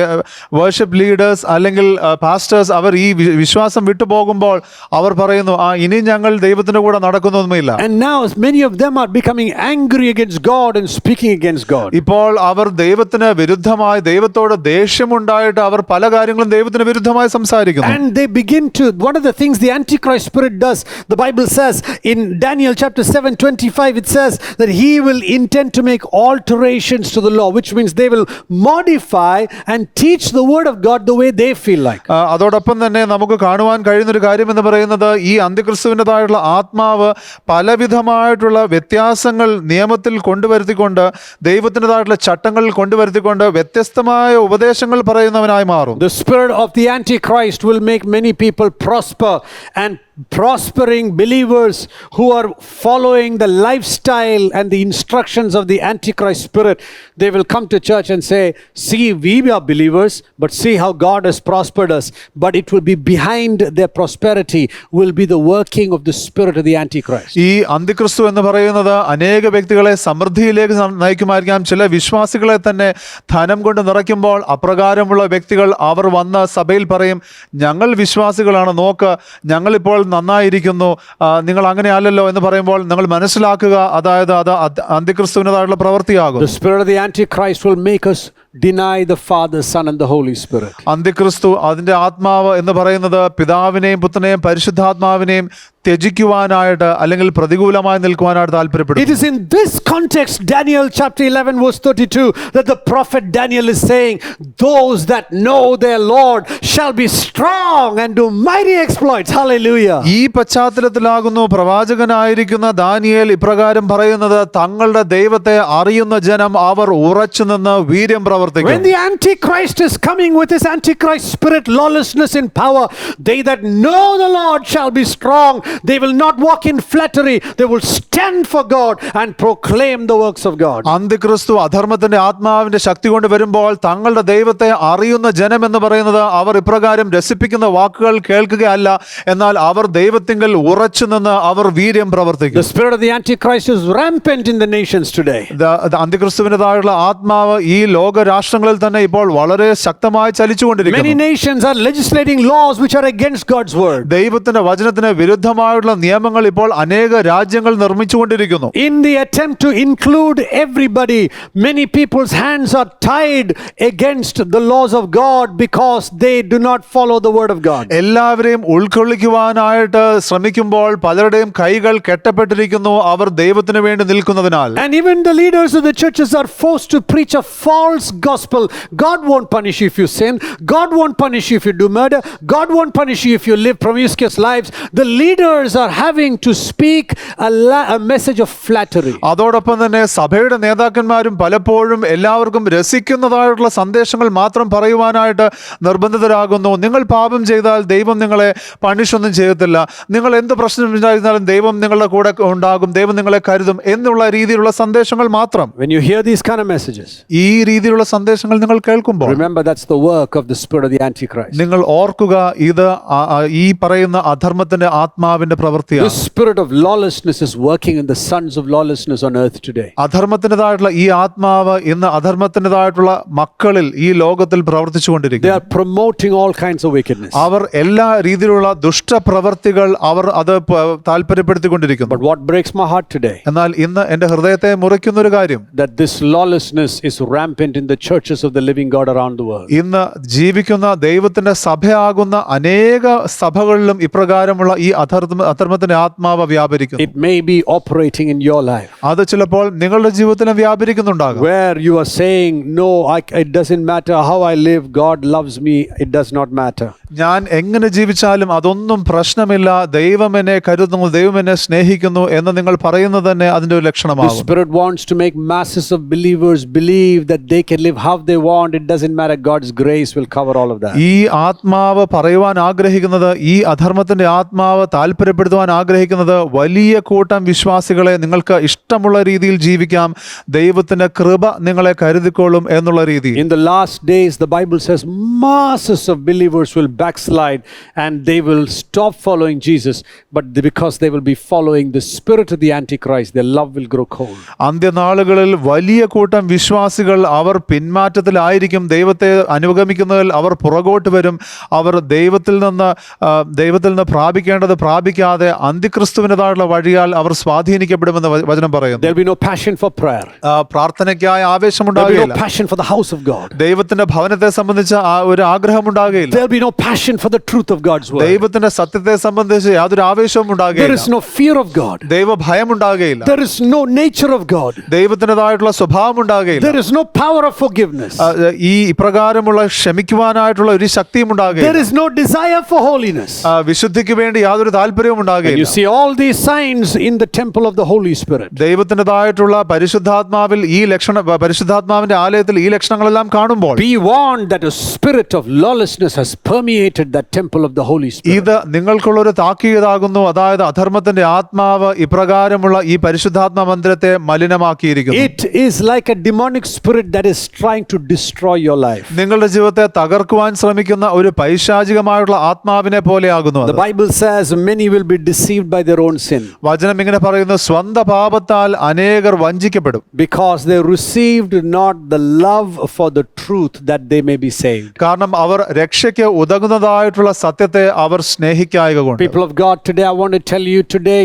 S3: worship leaders അല്ലെങ്കിൽ പാസ്റ്റേഴ്സ്, അവർ ഈ വിശ്വാസം വിട്ടുപോകുമ്പോൾ അവർ പറയുന്നു, ഇനി ഞങ്ങൾ ദൈവത്തിന്റെ കൂടെ നടക്കുന്നൊന്നുമില്ല.
S4: And now many of them are becoming angry against God and speaking against God.
S3: ഇപ്പോൾ അവർ ദൈവത്തിന് വിരുദ്ധമായി, ദൈവത്തോട് ദേഷ്യമുണ്ടായിട്ട് അവർ പല കാര്യങ്ങളും ദൈവത്തിന് വിരുദ്ധമായി സംസാരിക്കുന്നു.
S4: And they begin to, one of the things the Antichrist spirit does, the Bible says in Daniel chapter 7:25, it says that he will intend to make alterations to the law, which means they will modify and teach the word of God the way they feel like.
S3: അതോടൊപ്പം തന്നെ നമുക്ക് കാണുവാൻ കഴിയുന്ന ഒരു കാര്യം എന്ന് പറയുന്നത്, ഈ അന്ത്യക്രിസ്തുവിൻ്റെതായിട്ടുള്ള ആത്മാവ് പലവിധമായിട്ടുള്ള വ്യത്യാസങ്ങൾ നിയമത്തിൽ കൊണ്ടുവരുത്തിക്കൊണ്ട്, ദൈവത്തിൻ്റെതായിട്ടുള്ള ചട്ടങ്ങളിൽ കൊണ്ടുവരുത്തിക്കൊണ്ട് വ്യത്യസ്തമായ ഉപദേശങ്ങൾ പറയുന്നവനായി മാറും.
S4: The spirit of the Antichrist will make many people prosper, and prospering believers who are following the lifestyle and the instructions of the Antichrist spirit, they will come to church and say, see, we are believers, but see how God has prospered us. But it will be behind their prosperity will be the working of the spirit of the Antichrist.
S3: ഈ അന്ത്യക്രിസ്തു എന്ന് പറയുന്നത് അനേക വ്യക്തികളെ സമൃദ്ധിയിലേക്ക് നയിക്കുമായിരിക്കാം. ചില വിശ്വാസികളെ തന്നെ ധനം കൊണ്ട് നിറയ്ക്കുമ്പോൾ അപ്രകാരമുള്ള വ്യക്തികൾ അവർ വന്ന് സഭയിൽ പറയും, ഞങ്ങൾ വിശ്വാസികളാണ്, നോക്ക് ഞങ്ങളിപ്പോൾ നന്നായിരിക്കുന്നു, നിങ്ങൾ അങ്ങനെയല്ലല്ലോ എന്ന് പറയുമ്പോൾ നിങ്ങൾ മനസ്സിലാക്കുക, അതായത് അത് അന്ത്യക്രിസ്തുവിൻ്റെതായിട്ടുള്ള പ്രവൃത്തിയാകും.
S4: The spirit of the Antichrist will make us deny the Father, Son, and the Holy Spirit.
S3: അന്ത്യക്രിസ്തു അതിന്റെ ആത്മാവ് എന്ന് പറയുന്നത് പിതാവിനെയും പുത്രനെയും പരിശുദ്ധാത്മാവിനെയും ത്യജിക്കുവാനായിട്ട് അല്ലെങ്കിൽ പ്രതികൂലമായി നിൽക്കുവാനായിട്ട് താല്പര്യപ്പെടുന്നു.
S4: It is in this context, Daniel chapter 11 verse 32, that the prophet Daniel is saying, those that know their Lord shall be strong and do mighty exploits. Hallelujah.
S3: ഈ പശ്ചാത്തലത്തിലാകുന്നു പ്രവാചകനായിരിക്കുന്ന Daniel ഇപ്രകാരം പറയുന്നത്, തങ്ങളുടെ ദൈവത്തെ അറിയുന്ന ജനം അവർ ഉറച്ചു നിന്ന് വീര്യം പ്രവർത്തിക്കും.
S4: When the Antichrist is coming with his Antichrist spirit, lawlessness in power, they that know the Lord shall be strong. They will not walk in flattery. They will stand for God and proclaim the works of God.
S3: അന്ത്യക്രിസ്തു അധർമ്മത്തിന്റെ ആത്മാവിന്റെ ശക്തി കൊണ്ട് വരുമ്പോൾ തങ്ങളുടെ ദൈവത്തെ അറിയുന്ന ജനം എന്ന് പറയുന്നത് അവർ ഇപ്രകാരം രസിപ്പിക്കുന്ന വാക്കുകൾ കേൾക്കുകയല്ല, എന്നാൽ അവർ ദൈവത്തിങ്കൽ ഉറച്ചു നിന്ന് അവർ വീര്യം പ്രവർത്തിക്കും.
S4: The spirit of the Antichrist is rampant in the nations today.
S3: അന്ത്യക്രിസ്തുവിൻ്റെതായുള്ള ആത്മാവ് ഈ ലോക രാഷ്ട്രങ്ങളിൽ തന്നെ ഇപ്പോൾ വളരെ ശക്തമായി ചലിച്ചുകൊണ്ടിരിക്കുന്നു.
S4: Many nations are legislating laws which are against God's word.
S3: ദൈവത്തിന്റെ വചനത്തിന് വിരുദ്ധമായുള്ള നിയമങ്ങൾ ഇപ്പോൾ അനേക രാജ്യങ്ങൾ നിർമ്മിച്ചുകൊണ്ടിരിക്കുന്നു.
S4: In the attempt to include everybody, many people's hands are tied against the laws of God because they do not follow the word of God.
S3: എല്ലാവരെയും ഉൾക്കൊള്ളിക്കുവാനായിട്ട് ശ്രമിക്കുമ്പോൾ പലരുടെയും കൈകൾ കെട്ടപ്പെട്ടിരിക്കുന്നു അവർ ദൈവത്തിന് വേണ്ടി നിൽക്കുന്നതിനാൽ.
S4: And even the leaders of the churches are forced to preach a false gospel. God won't punish you if you sin. God won't punish you if you do murder. God won't punish you if you live promiscuous lives. The leaders are having to speak a message of flattery.
S3: അതോടൊപ്പം തന്നെ സഭയുടെ നേതാക്കന്മാരും പലപ്പോഴും എല്ലാവർക്കും രസിക്കുന്നതായിട്ടുള്ള സന്ദേശങ്ങൾ മാത്രം പറയുവാനായിട്ട് നിർബന്ധിതരാകുന്നു. നിങ്ങൾ പാപം ചെയ്താൽ ദൈവം നിങ്ങളെ പണിഷൊന്നും ചെയ്യത്തില്ല, നിങ്ങൾ എന്ത് പ്രശ്നം ഉണ്ടായിരുന്നാലും ദൈവം നിങ്ങളുടെ കൂടെ ഉണ്ടാകും, ദൈവം നിങ്ങളെ കരുതും എന്നുള്ള രീതിയിലുള്ള സന്ദേശങ്ങൾ മാത്രം.
S4: When you hear these kind of messages,
S3: ഈ രീതിയിലുള്ള സന്ദേശങ്ങൾ നിങ്ങൾ കേൾക്കുമ്പോൾ
S4: remember that's the work of the spirit of the Antichrist.
S3: നിങ്ങൾ ഓർക്കുക, ഇത് ഈ പറയുന്ന അധർമ്മത്തിന്റെ ആത്മാവിന്റെ പ്രവൃത്തിയാണ്.
S4: The spirit of lawlessness is working in the sons of lawlessness on earth today.
S3: അധർമ്മത്തിൻ്റെതായിട്ടുള്ള ഈ ആത്മാവ് ഇന്ന് അധർമ്മത്തിൻ്റെതായിട്ടുള്ള മക്കളിൽ ഈ ലോകത്തിൽ
S4: They
S3: പ്രവർത്തിച്ചുകൊണ്ടിരിക്കുന്നു.
S4: are promoting all kinds of wickedness.
S3: അവർ എല്ലാ രീതിയിലുള്ള ദുഷ്ടപ്രവർത്തികൾ അവർ അത് താല്പര്യപ്പെടുത്തിക്കൊണ്ടിരിക്കുന്നു.
S4: But what breaks my heart today,
S3: എന്നാൽ ഇന്ന് എൻ്റെ ഹൃദയത്തെ മുറിക്കുന്ന ഒരു കാര്യം,
S4: that this lawlessness is rampant in the churches of the living God around the world.
S3: ഇന്ന് ജീവിക്കുന്ന ദൈവത്തിന്റെ സഭയാകുന്ന അനേക സഭകളിലും ഇപ്രകാരമുള്ള ഈ അധർമ്മത്തിന്റെ ആത്മാവ് വ്യാപരിക്കുന്നു.
S4: It may be operating in your life,
S3: അത് ചിലപ്പോൾ നിങ്ങളുടെ ജീവിതത്തിലും വ്യാപരിക്കുന്നുണ്ടാകും.
S4: where you are saying, no, it doesn't matter how I live, God loves me, it does not matter.
S3: ഞാൻ എങ്ങനെ ജീവിച്ചാലും അതൊന്നും പ്രശ്നമില്ല, ദൈവം എന്നെ കരുതുന്നു, ദൈവം എന്നെ സ്നേഹിക്കുന്നു എന്ന് നിങ്ങൾ പറയുന്നത് തന്നെ അതിന്റെ ഒരു
S4: The
S3: ലക്ഷണമാകും.
S4: Spirit wants to make masses of believers believe that they can live how they want. It doesn't matter. God's grace will cover all of that.
S3: ഈ ആത്മാവ് പറയുവാൻ ആഗ്രഹിക്കുന്നത്, ഈ അധർമ്മത്തിന്റെ ആത്മാവ് താല്പര്യപ്പെടുത്തുവാൻ ആഗ്രഹിക്കുന്നത്, വലിയ കൂട്ടം വിശ്വാസികളെ നിങ്ങൾക്ക് ഇഷ്ടമുള്ള രീതിയിൽ ജീവിക്കാം, ദൈവത്തിന്റെ കൃപ നിങ്ങളെ കരുതിക്കൊള്ളും എന്നുള്ള രീതി.
S4: In the last days, the Bible says masses of believers will backslide and they will stop following Jesus, but because they will be following the spirit of the Antichrist, their love will grow cold.
S3: അന്ത്യനാളുകളിൽ വലിയ കൂട്ടം വിശ്വാസികൾ അവർ പിന്മാറ്റത്തിലായിരിക്കും, ദൈവത്തെ അനുഗമിക്കുന്നതിൽ അവർ പുറകോട്ട് വരും, അവർ ദൈവത്തിൽ നിന്ന് പ്രാപിക്കേണ്ടത് പ്രാപിക്കാതെ അന്ത്യക്രിസ്തുവിൻ്റെതായുള്ള വഴിയാൽ അവർ സ്വാധീനിക്കപ്പെടുമെന്ന് വചനം പറയുന്നു.
S4: There will be no passion for prayer.
S3: പ്രാർത്ഥനയ്ക്കായി
S4: There will be
S3: ആവേശമുണ്ടാകുകയില്ല.
S4: no passion for the house of God.
S3: ദൈവത്തിന്റെ ഭവനത്തെ സംബന്ധിച്ച് ഒരു ആഗ്രഹമുണ്ടാകുകയില്ല.
S4: There will be no passion for the truth of God's word.
S3: ദൈവത്തിന്റെ സത്യത്തെ സംബന്ധിച്ച് യാതൊരു ആവേശവും
S4: There
S3: ഉണ്ടാകുകയില്ല.
S4: is no fear of God.
S3: ദൈവഭയം ഉണ്ടാകുകയില്ല.
S4: There is no nature of God.
S3: ദൈവത്തിൻ്റെതായിട്ടുള്ള സ്വഭാവം ഉണ്ടാകുകയില്ല.
S4: There is no power of forgiveness.
S3: ഈ ഇപ്രകാരമുള്ള ക്ഷമിക്കുവാനായിട്ടുള്ള ഒരു ശക്തിയും
S4: There
S3: ഉണ്ടാകുകയില്ല.
S4: is no desire for holiness.
S3: വിശുദ്ധിക്ക് വേണ്ടി യാതൊരു താല്പര്യവും
S4: And you
S3: ഉണ്ടാകുകയില്ല.
S4: see all these signs in the temple of the Holy Spirit.
S3: ദൈവത്തിൻ്റെതായിട്ടുള്ള പരിശുദ്ധാത്മാവിന്റെ ആലയത്തിൽ ഈ ലക്ഷണങ്ങളെല്ലാം കാണുമ്പോൾ
S4: Be warned that a spirit of lawlessness has permeated that temple of the Holy Spirit.
S3: ഇത് നിങ്ങൾക്കുള്ളൊരു താക്കീതാകുന്നു. അതായത് അധർമ്മത്തിന്റെ ആത്മാവ് ഇപ്രകാരമുള്ള ഈ പരിശുദ്ധാത്മ മന്ദിരത്തെ മലിനമാക്കിയിരിക്കുന്നു.
S4: It is like a demonic spirit that is trying to destroy your life.
S3: നിങ്ങളുടെ ജീവിതത്തെ തകർക്കുവാൻ ശ്രമിക്കുന്ന ഒരു പൈശാചികമായുള്ള ആത്മാവിനെ പോലെയാകുന്നു അത്.
S4: The Bible says many will be deceived by their own sin
S3: വചനം ഇങ്ങനെ പറയുന്നു, സ്വന്തം പാപത്താൽ അനേകർ വഞ്ചിക്കപ്പെടും.
S4: because they received not the love for the truth that they may be saved.
S3: കാരണം അവർ രക്ഷയ്ക്ക് ഉതകുന്നതായിട്ടുള്ള സത്യത്തെ അവർ സ്നേഹിക്കായക കൊണ്ട്.
S4: People of God, today I want to tell you today,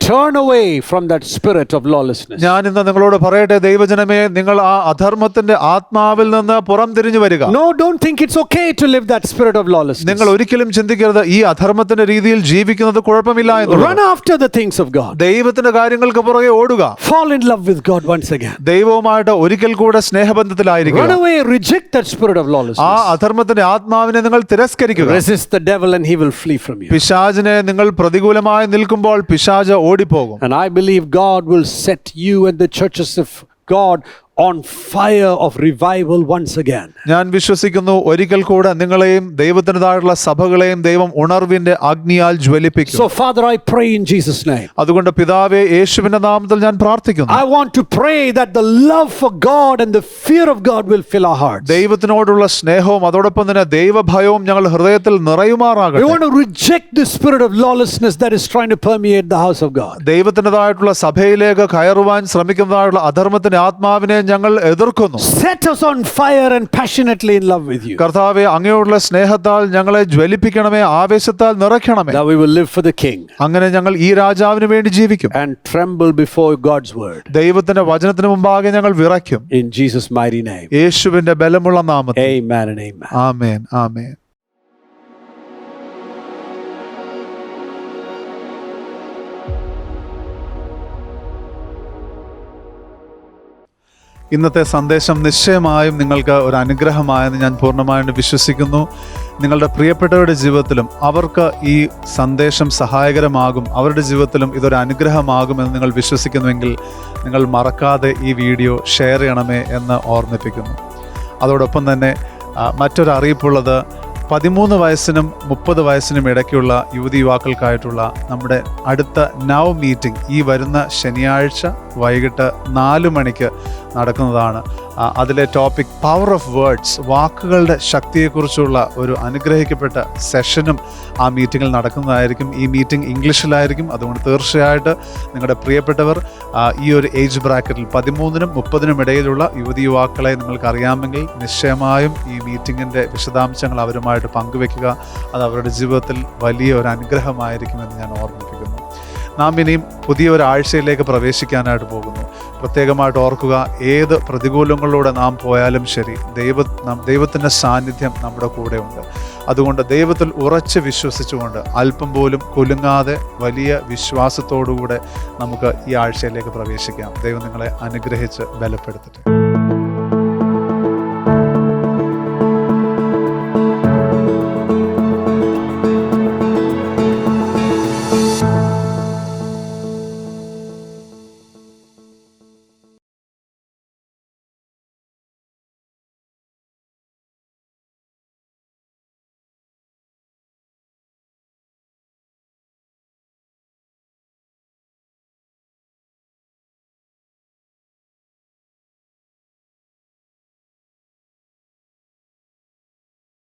S4: turn away from that spirit of lawlessness.
S3: ഞാൻ ഇന്ന് നിങ്ങളോട് പറയട്ടെ ദൈവജനമേ, നിങ്ങൾ ആ അധർമ്മത്തിന്റെ ആത്മാവിൽ നിന്ന് പുറം തിരിഞ്ഞു വരിക.
S4: No, don't think it's okay to live that spirit of lawlessness.
S3: നിങ്ങൾ ഒരിക്കലും ചിന്തിക്കരുത് ഈ അധർമ്മത്തിന്റെ രീതിയിൽ ജീവിക്കുന്നത് കുഴപ്പമില്ല എന്ന്.
S4: Run after the things of God.
S3: ദൈവത്തിന്റെ കാര്യങ്ങൾക്ക് പുറകെ ഓടുക.
S4: Fall in love with God once again.
S3: ദൈവവുമായിട്ട് ഒരിക്കൽ കൂടെ സ്നേഹബന്ധത്തിലായിരിക്കുക.
S4: Run away, reject that spirit of
S3: ആ
S4: lawlessness.
S3: അധർമ്മത്തിന്റെ ആത്മാവിനെ നിങ്ങൾ തിരസ്കരിക്കുക.
S4: Resist the devil and he will flee from you.
S3: പിശാചിനെ നിങ്ങൾ പ്രതികൂലമായി നിൽക്കുമ്പോൾ പിശാച് ഓടിപ്പോകും.
S4: And I believe God will set you and the churches of God on fire of revival once again.
S3: ഞാൻ വിശ്വസിക്കുന്നു ഒരിക്കൽ കൂടെ നിങ്ങളെയും ദൈവത്തിൻ്റെതായുള്ള സഭകളെയും ദൈവം ഉണർവിന്റെ അഗ്നിയാൽ ജ്വലിപ്പിക്കും.
S4: So Father, I pray in Jesus' name.
S3: അതുകൊണ്ട് പിതാവേ, യേശുവിന്റെ നാമത്തിൽ ഞാൻ പ്രാർത്ഥിക്കുന്നു.
S4: I want to pray that the love for God and the fear of God will fill our hearts.
S3: ദൈവത്തിനോടുള്ള സ്നേഹവും അതോടൊപ്പം തന്നെ ദൈവഭയവും ഞങ്ങൾ ഹൃദയത്തിൽ
S4: We
S3: നിറയുമാറാകട്ടെ.
S4: want to reject the spirit of lawlessness that is trying to permeate the house of God.
S3: ദൈവത്തിൻ്റെതായിട്ടുള്ള സഭയിലേക്ക് കയറുവാൻ ശ്രമിക്കുന്നതായിട്ടുള്ള അധർമ്മത്തിന്റെ ആത്മാവിനെ ഞങ്ങൾ എതിർക്കുന്നു.
S4: Set us on fire and passionately in love with you.
S3: കർത്താവേ, അങ്ങയോടുള്ള സ്നേഹത്താൽ ഞങ്ങളെ ജ്വലിപ്പിക്കണമേ, ആവേശത്താൽ നിറയ്ക്കണമേ.
S4: That we will live for the King
S3: അങ്ങനെ ഞങ്ങൾ ഈ രാജാവിന് വേണ്ടി ജീവിക്കും.
S4: and tremble before God's word.
S3: ദൈവത്തിന്റെ വചനത്തിന് മുമ്പാകെ ഞങ്ങൾ വിറയ്ക്കും.
S4: In Jesus' mighty name.
S3: യേശുവിന്റെ ബലമുള്ള നാമത്തിൽ.
S4: Amen and amen.
S3: ആമേൻ, ആമേൻ. ഇന്നത്തെ സന്ദേശം നിശ്ചയമായും നിങ്ങൾക്ക് ഒരു അനുഗ്രഹമായെന്ന് ഞാൻ പൂർണ്ണമായും വിശ്വസിക്കുന്നു. നിങ്ങളുടെ പ്രിയപ്പെട്ടവരുടെ ജീവിതത്തിലും അവർക്ക് ഈ സന്ദേശം സഹായകരമാകും, അവരുടെ ജീവിതത്തിലും ഇതൊരു അനുഗ്രഹമാകുമെന്ന് നിങ്ങൾ വിശ്വസിക്കുന്നുവെങ്കിൽ നിങ്ങൾ മറക്കാതെ ഈ വീഡിയോ ഷെയർ ചെയ്യണമേ എന്ന് ഓർമ്മിപ്പിക്കുന്നു. അതോടൊപ്പം തന്നെ മറ്റൊരു അറിയിപ്പുള്ളത്, 13 വയസ്സിനും 30 വയസ്സിനും ഇടയ്ക്കുള്ള യുവതി യുവാക്കൾക്കായിട്ടുള്ള നമ്മുടെ അടുത്ത നൗ മീറ്റിംഗ് ഈ വരുന്ന ശനിയാഴ്ച വൈകിട്ട് 4 മണിക്ക് നടക്കുന്നതാണ്. അതിലെ ടോപ്പിക് പവർ ഓഫ് വേർഡ്സ്, വാക്കുകളുടെ ശക്തിയെക്കുറിച്ചുള്ള ഒരു അനുഗ്രഹിക്കപ്പെട്ട സെഷനും ആ മീറ്റിങ്ങിൽ നടക്കുന്നതായിരിക്കും. ഈ മീറ്റിംഗ് ഇംഗ്ലീഷിലായിരിക്കും. അതുകൊണ്ട് തീർച്ചയായിട്ട് നിങ്ങളുടെ പ്രിയപ്പെട്ടവർ ഈ ഒരു ഏജ് ബ്രാക്കറ്റിൽ 13നും 30നും ഇടയിലുള്ള യുവതി യുവാക്കളെ നിങ്ങൾക്ക് അറിയാമെങ്കിൽ നിശ്ചയമായും ഈ മീറ്റിങ്ങിൻ്റെ വിശദാംശങ്ങൾ അവരുമായിട്ട് പങ്കുവെക്കുക. അത് അവരുടെ ജീവിതത്തിൽ വലിയ ഒരു അനുഗ്രഹമായിരിക്കുമെന്ന് ഞാൻ ഓർമ്മിപ്പിക്കുന്നു. നാം ഇനിയും പുതിയ ഒരാഴ്ചയിലേക്ക് പ്രവേശിക്കാനായിട്ട് പോകുന്നു. പ്രത്യേകമായിട്ട് ഓർക്കുക, ഏത് പ്രതികൂലങ്ങളിലൂടെ നാം പോയാലും ശരി, ദൈവത്തിൻ്റെ സാന്നിധ്യം നമ്മുടെ കൂടെയുണ്ട്. അതുകൊണ്ട് ദൈവത്തിൽ ഉറച്ച് വിശ്വസിച്ചുകൊണ്ട് അല്പം പോലും കുലുങ്ങാതെ വലിയ വിശ്വാസത്തോടുകൂടെ നമുക്ക് ഈ ആഴ്ചയിലേക്ക് പ്രവേശിക്കാം. ദൈവം നിങ്ങളെ അനുഗ്രഹിച്ച് ബലപ്പെടുത്തട്ടെ.